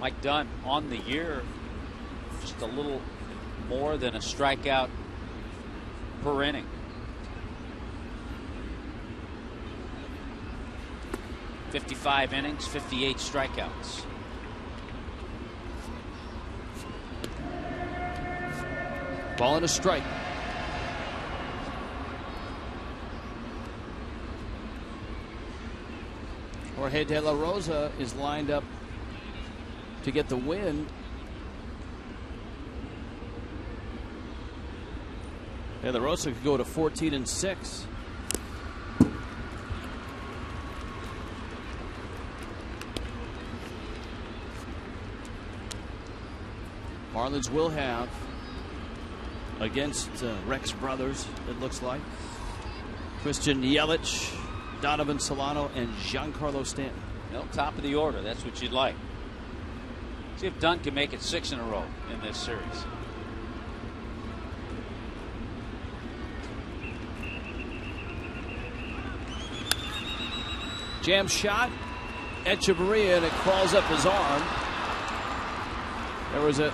B: Mike Dunn on the year, just a little more than a strikeout per inning. .55 innings, 58 strikeouts.
G: Ball and a strike. Jorge De La Rosa is lined up to get the win. De La Rosa could go to 14-6. Marlins will have against Rex Brothers, it looks like, Christian Yelich, Donovan Solano, and Giancarlo Stanton.
B: No, top of the order. That's what you'd like. See if Dunn can make it 6 in a row in this series.
G: Jam shot, Echeverria, and it crawls up his arm. There was a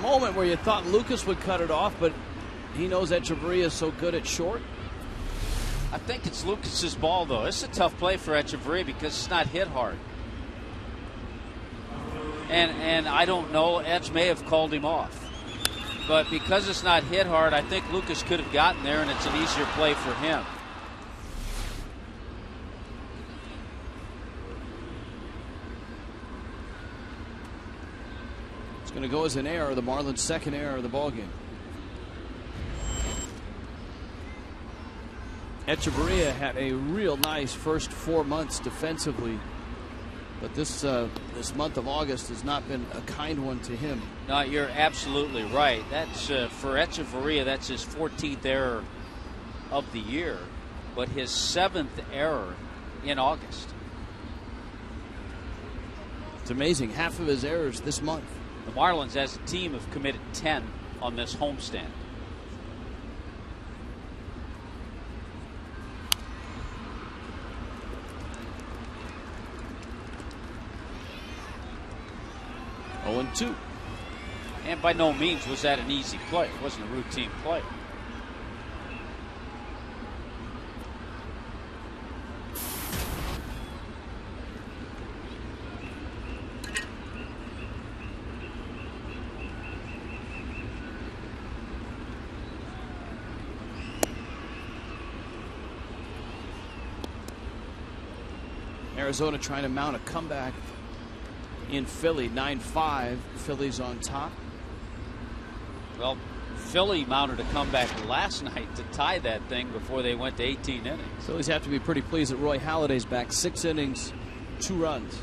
G: moment where you thought Lucas would cut it off, but he knows Echeverria is so good at short.
B: I think it's Lucas's ball, though. It's a tough play for Echeverria because it's not hit hard. And I don't know, Edge may have called him off. But because it's not hit hard, I think Lucas could have gotten there, and it's an easier play for him.
G: It's going to go as an error, the Marlins' second error of the ballgame. Echeverria had a real nice first 4 months defensively, but this month of August has not been a kind one to him.
B: No, you're absolutely right. That's for Echeverria, that's his 14th error of the year, but his 7th error in August.
G: It's amazing, half of his errors this month.
B: The Marlins as a team have committed 10 on this homestand.
G: Oh, 0-2.
B: And by no means was that an easy play. It wasn't a routine play.
G: Arizona trying to mount a comeback in Philly, 9-5. Philly's on top.
B: Well, Philly mounted a comeback last night to tie that thing before they went to 18 innings.
G: Phillies have to be pretty pleased that Roy Halladay's back. 6 innings, 2 runs.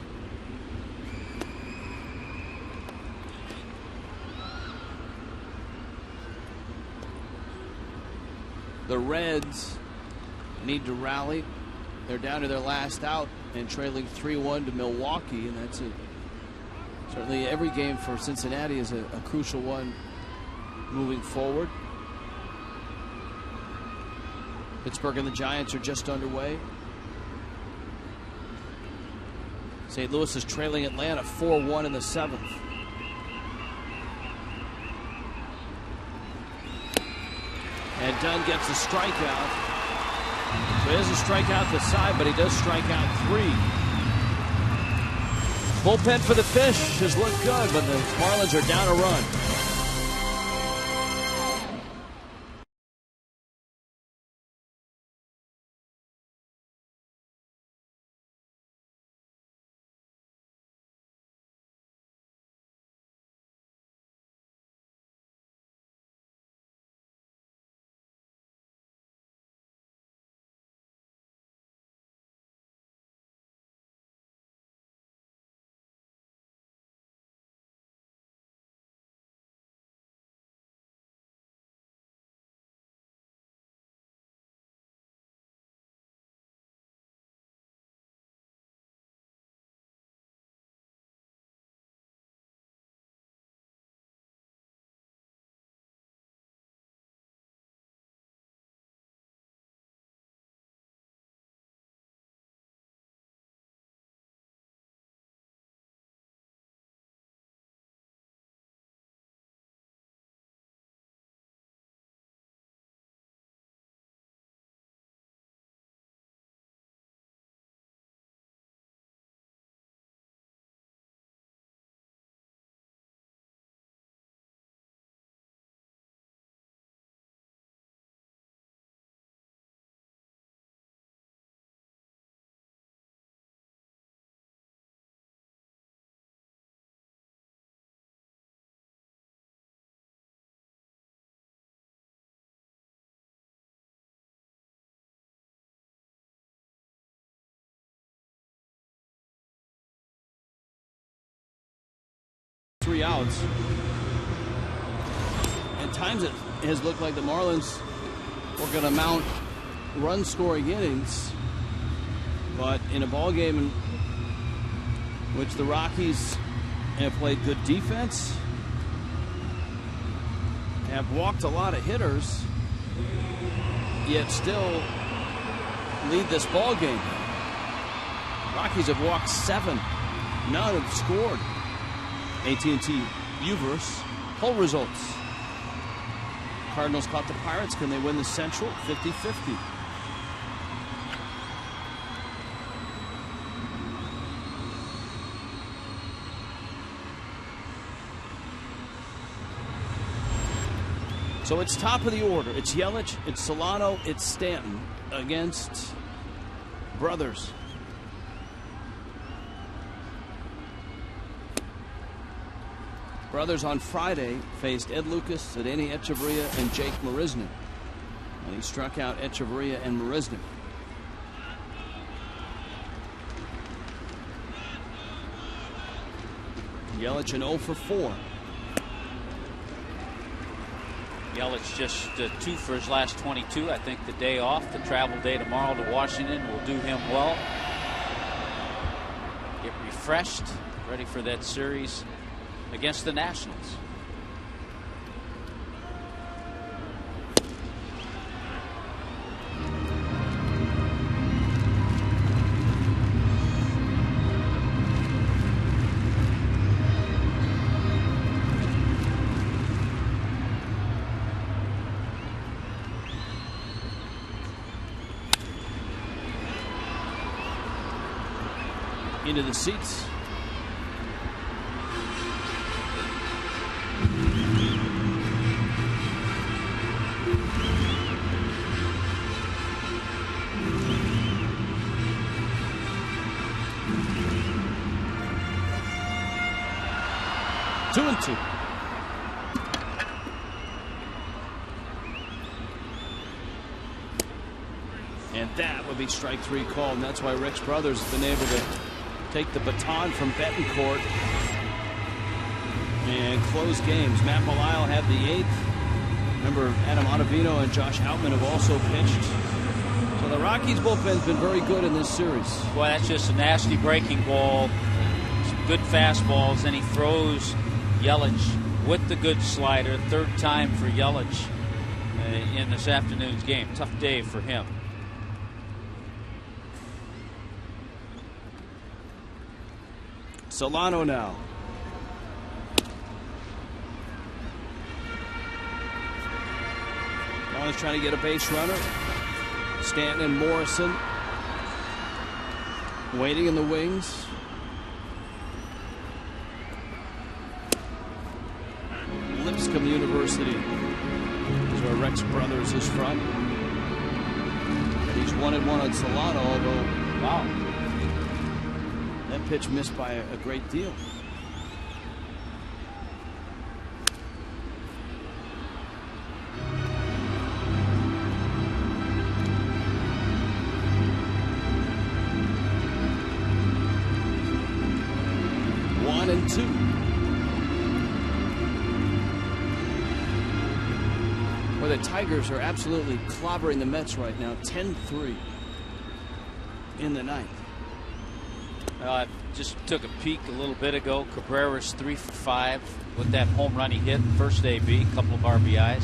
G: The Reds need to rally. They're down to their last out and trailing 3-1 to Milwaukee, and that's certainly every game for Cincinnati is a crucial one moving forward. Pittsburgh and the Giants are just underway. St. Louis is trailing Atlanta 4-1 in the 7th. And Dunn gets a strikeout. So he doesn't strike out the side, but he does strike out 3. Bullpen for the Fish has looked good, but the Marlins are down a run. Three outs. At times it has looked like the Marlins were going to mount run-scoring innings, but in a ball game in which the Rockies have played good defense, have walked a lot of hitters, yet still lead this ball game. Rockies have walked 7. None have scored. AT&T Uverse poll results. Cardinals caught the Pirates. Can they win the Central? 50-50. So it's top of the order. It's Yelich, it's Solano, it's Stanton against brothers. Brothers on Friday faced Ed Lucas, Cedeni Echeverria, and Jake Marisnick. And he struck out Echeverria and Marisnick. Yelich an 0 for 4.
B: Yelich just 2 for his last 22. I think the day off, the travel day tomorrow to Washington, will do him well. Get refreshed, ready for that series against the Nationals.
G: Into the seats. Two and two. And that would be strike 3 called, and that's why Rick's brothers have been able to take the baton from Betancourt and close games. Matt Belisle had the 8th. Remember, Adam Ottavino and Josh Outman have also pitched. So the Rockies bullpen's been very good in this series.
B: Boy, that's just a nasty breaking ball. Some good fastballs, and he throws Yelich with the good slider. 3rd time for Yelich in this afternoon's game. Tough day for him.
G: Solano now. Marlins trying to get a base runner. Stanton and Morrison waiting in the wings. Lipscomb University is where Rex Brothers is from. And he's 1-1 on Solano, although, wow, that pitch missed by a great deal. One and two. Well, the Tigers are absolutely clobbering the Mets right now, 10-3 in the ninth.
B: I just took a peek a little bit ago. Cabrera's 3 for 5 with that home run he hit first AB, a couple of RBIs.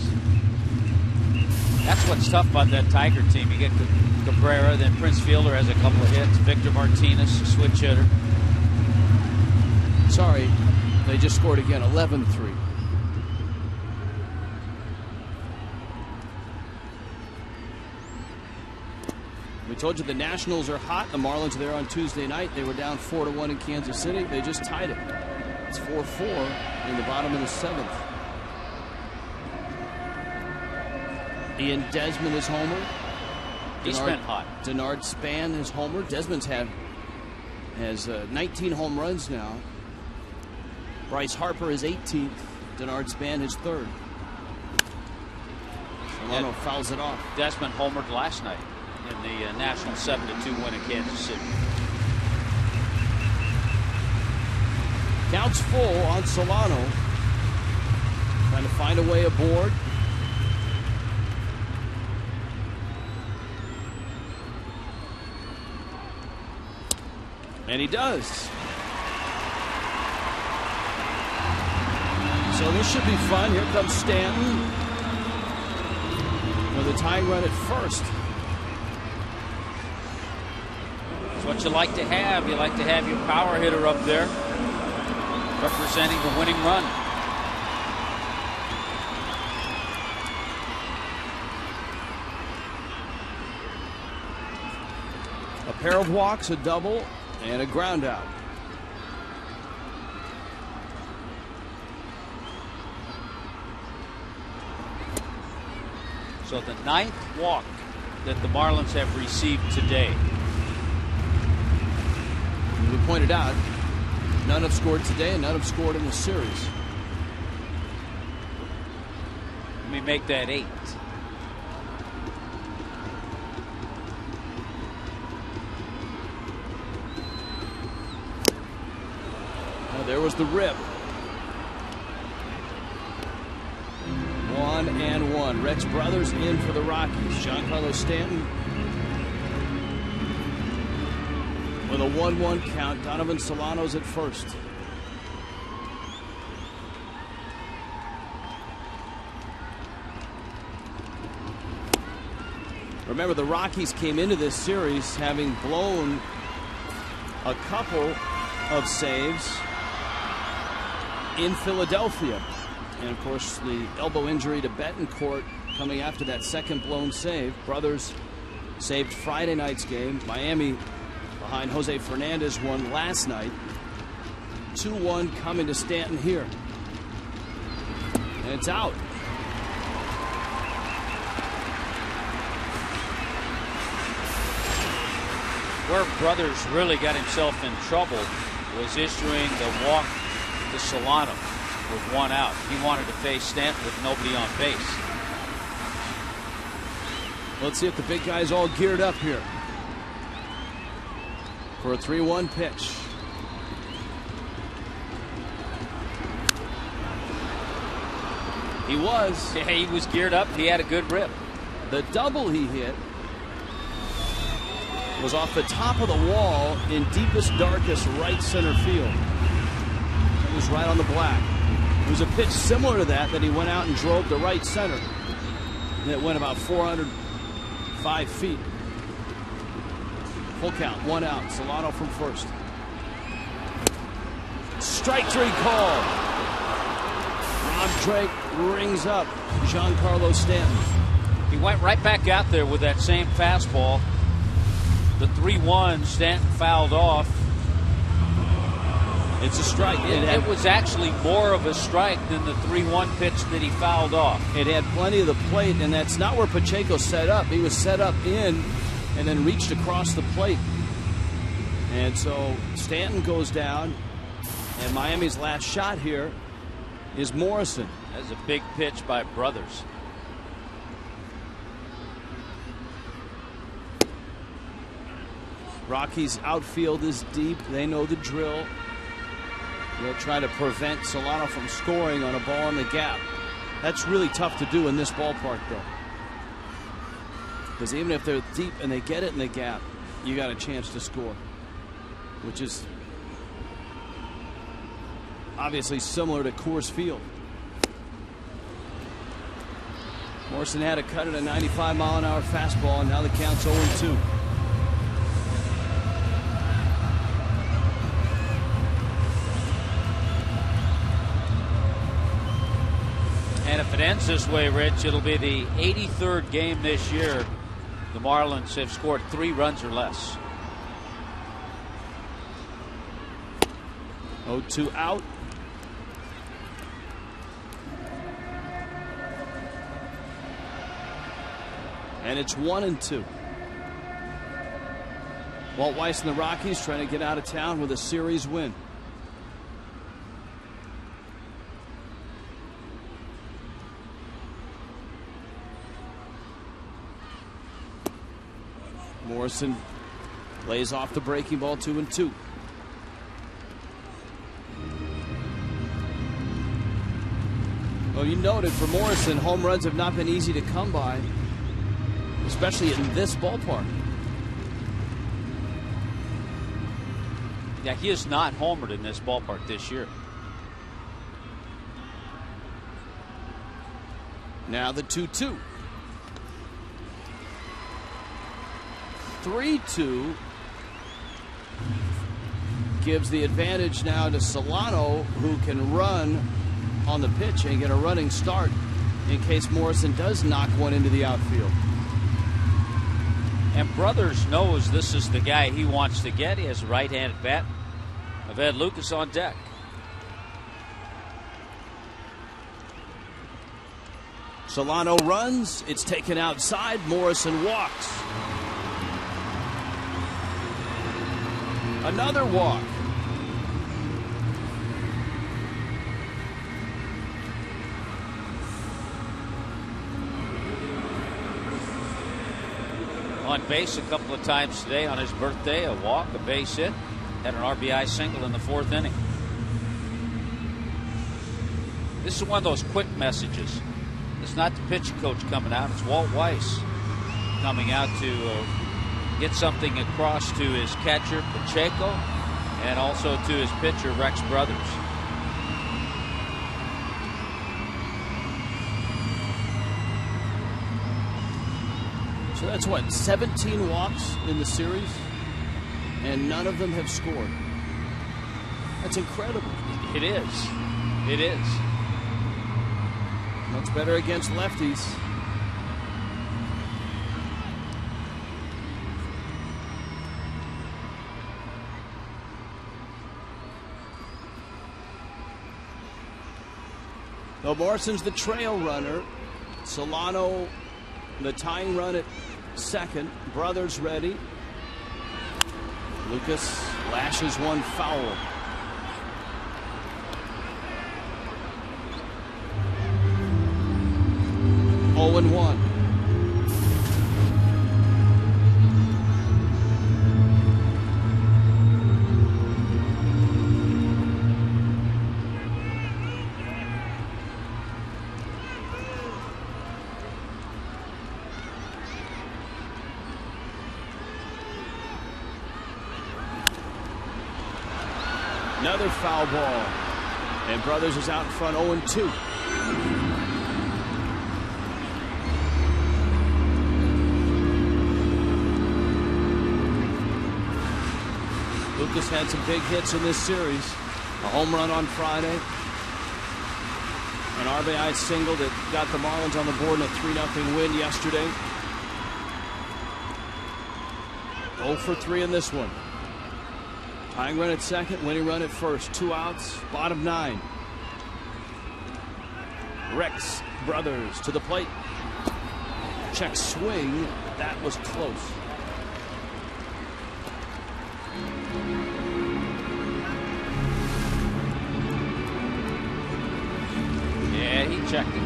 B: That's what's tough about that Tiger team. You get Cabrera, then Prince Fielder has a couple of hits. Victor Martinez, a switch hitter.
G: Sorry, they just scored again, 11-3. We told you the Nationals are hot. The Marlins are there on Tuesday night. They were down 4-1 in Kansas City. They just tied it. It's 4-4 in the bottom of the 7th. Ian Desmond is homer.
B: He's been hot.
G: Denard Span is homer. Desmond's has 19 home runs now. Bryce Harper is 18th. Denard Span is 3rd. Solano fouls it off.
B: Desmond homered last night in the National 7-2 win in Kansas City.
G: Counts full on Solano. Trying to find a way aboard. And he does. So this should be fun. Here comes Stanton with a tying run at first.
B: It's what you like to have. You like to have your power hitter up there representing the winning run.
G: A pair of walks, a double, and a ground out.
B: So the 9th walk that the Marlins have received today.
G: We pointed out, none have scored today and none have scored in the series.
B: Let me make that 8.
G: There was the rip. 1-1. Rex Brothers in for the Rockies. Giancarlo Stanton with a 1-1 count. Donovan Solano's at first. Remember, the Rockies came into this series having blown a couple of saves in Philadelphia. And of course, the elbow injury to Betancourt coming after that second blown save. Brothers saved Friday night's game. Miami behind Jose Fernandez won last night. 2-1 coming to Stanton here. And it's out.
B: Where Brothers really got himself in trouble was issuing the walk to Solano with 1 out. He wanted to face Stanton with nobody on base.
G: Let's see if the big guy's all geared up here for a 3-1 pitch. He was.
B: Yeah, he was geared up. He had a good rip.
G: The double he hit was off the top of the wall in deepest, darkest right center field. It was right on the black. It was a pitch similar to that he went out and drove to right center. That went about 405 feet. Full count, 1 out. Solano from first. Strike three call. Rob Drake rings up Giancarlo Stanton.
B: He went right back out there with that same fastball. The 3-1, Stanton fouled off.
G: It's a strike.
B: It was actually more of a strike than the 3-1 pitch that he fouled off.
G: It had plenty of the plate, and that's not where Pacheco set up. He was set up in and then reached across the plate. And so Stanton goes down, and Miami's last shot here is Morrison.
B: That's a big pitch by Brothers.
G: Rockies' outfield is deep. They know the drill. They'll try to prevent Solano from scoring on a ball in the gap. That's really tough to do in this ballpark, though. Because even if they're deep and they get it in the gap, you got a chance to score. Which is obviously similar to Coors Field. Morrison had to cut it a 95-mile-an-hour fastball, and now the count's 0-2.
B: And if it ends this way, Rich, it'll be the 83rd game this year the Marlins have scored 3 runs or less.
G: 0-2 out. And it's 1-2. Walt Weiss and the Rockies trying to get out of town with a series win. Morrison lays off the breaking ball, 2-2. Well, you noted for Morrison, home runs have not been easy to come by, especially in this ballpark.
B: Yeah, he has not homered in this ballpark this year.
G: Now the 2-2. 3-2 gives the advantage now to Solano, who can run on the pitch and get a running start in case Morrison does knock one into the outfield.
B: And Brothers knows this is the guy he wants to get. He has a right-handed bat. I've had Lucas on deck.
G: Solano runs. It's taken outside. Morrison walks. Another walk.
B: On base a couple of times today on his birthday. A walk, a base hit. Had an RBI single in the 4th inning. This is one of those quick messages. It's not the pitching coach coming out. It's Walt Weiss coming out to get something across to his catcher, Pacheco, and also to his pitcher, Rex Brothers.
G: So that's what, 17 walks in the series, and none of them have scored. That's incredible.
B: It is. It is.
G: Much better against lefties. Though Morrison's the trail runner, Solano the tying run at second. Brothers ready. Lucas lashes one foul. Oh and 1. Another foul ball. And Brothers is out in front 0-2. Lucas had some big hits in this series. A home run on Friday. An RBI single that got the Marlins on the board in a 3-0 win yesterday. 0 for 3 in this one. Tying run at second, winning run at first. 2 outs, bottom 9. Rex Brothers to the plate. Check swing. That was close.
B: Yeah, he checked it.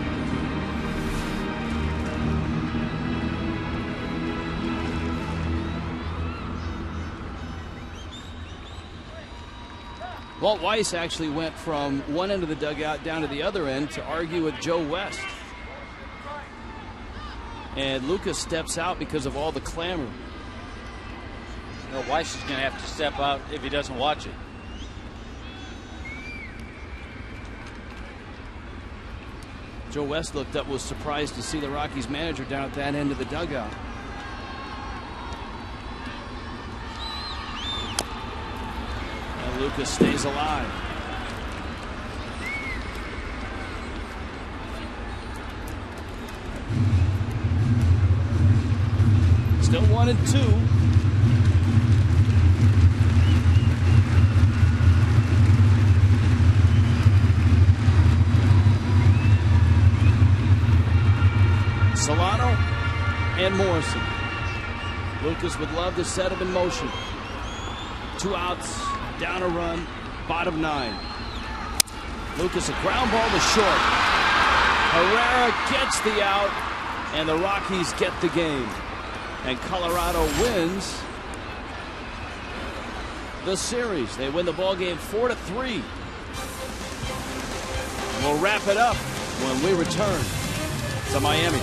G: Walt Weiss actually went from one end of the dugout down to the other end to argue with Joe West. And Lucas steps out because of all the clamor.
B: No, Weiss is going to have to step out if he doesn't watch it.
G: Joe West looked up, was surprised to see the Rockies manager down at that end of the dugout. And Lucas stays alive. Still 1-2. Solano and Morrison. Lucas would love to set him in motion. 2 outs, down a run, bottom 9. Lucas, a ground ball to short. Herrera gets the out, and the Rockies get the game. And Colorado wins the series. They win the ball game 4-3. We'll wrap it up when we return to Miami.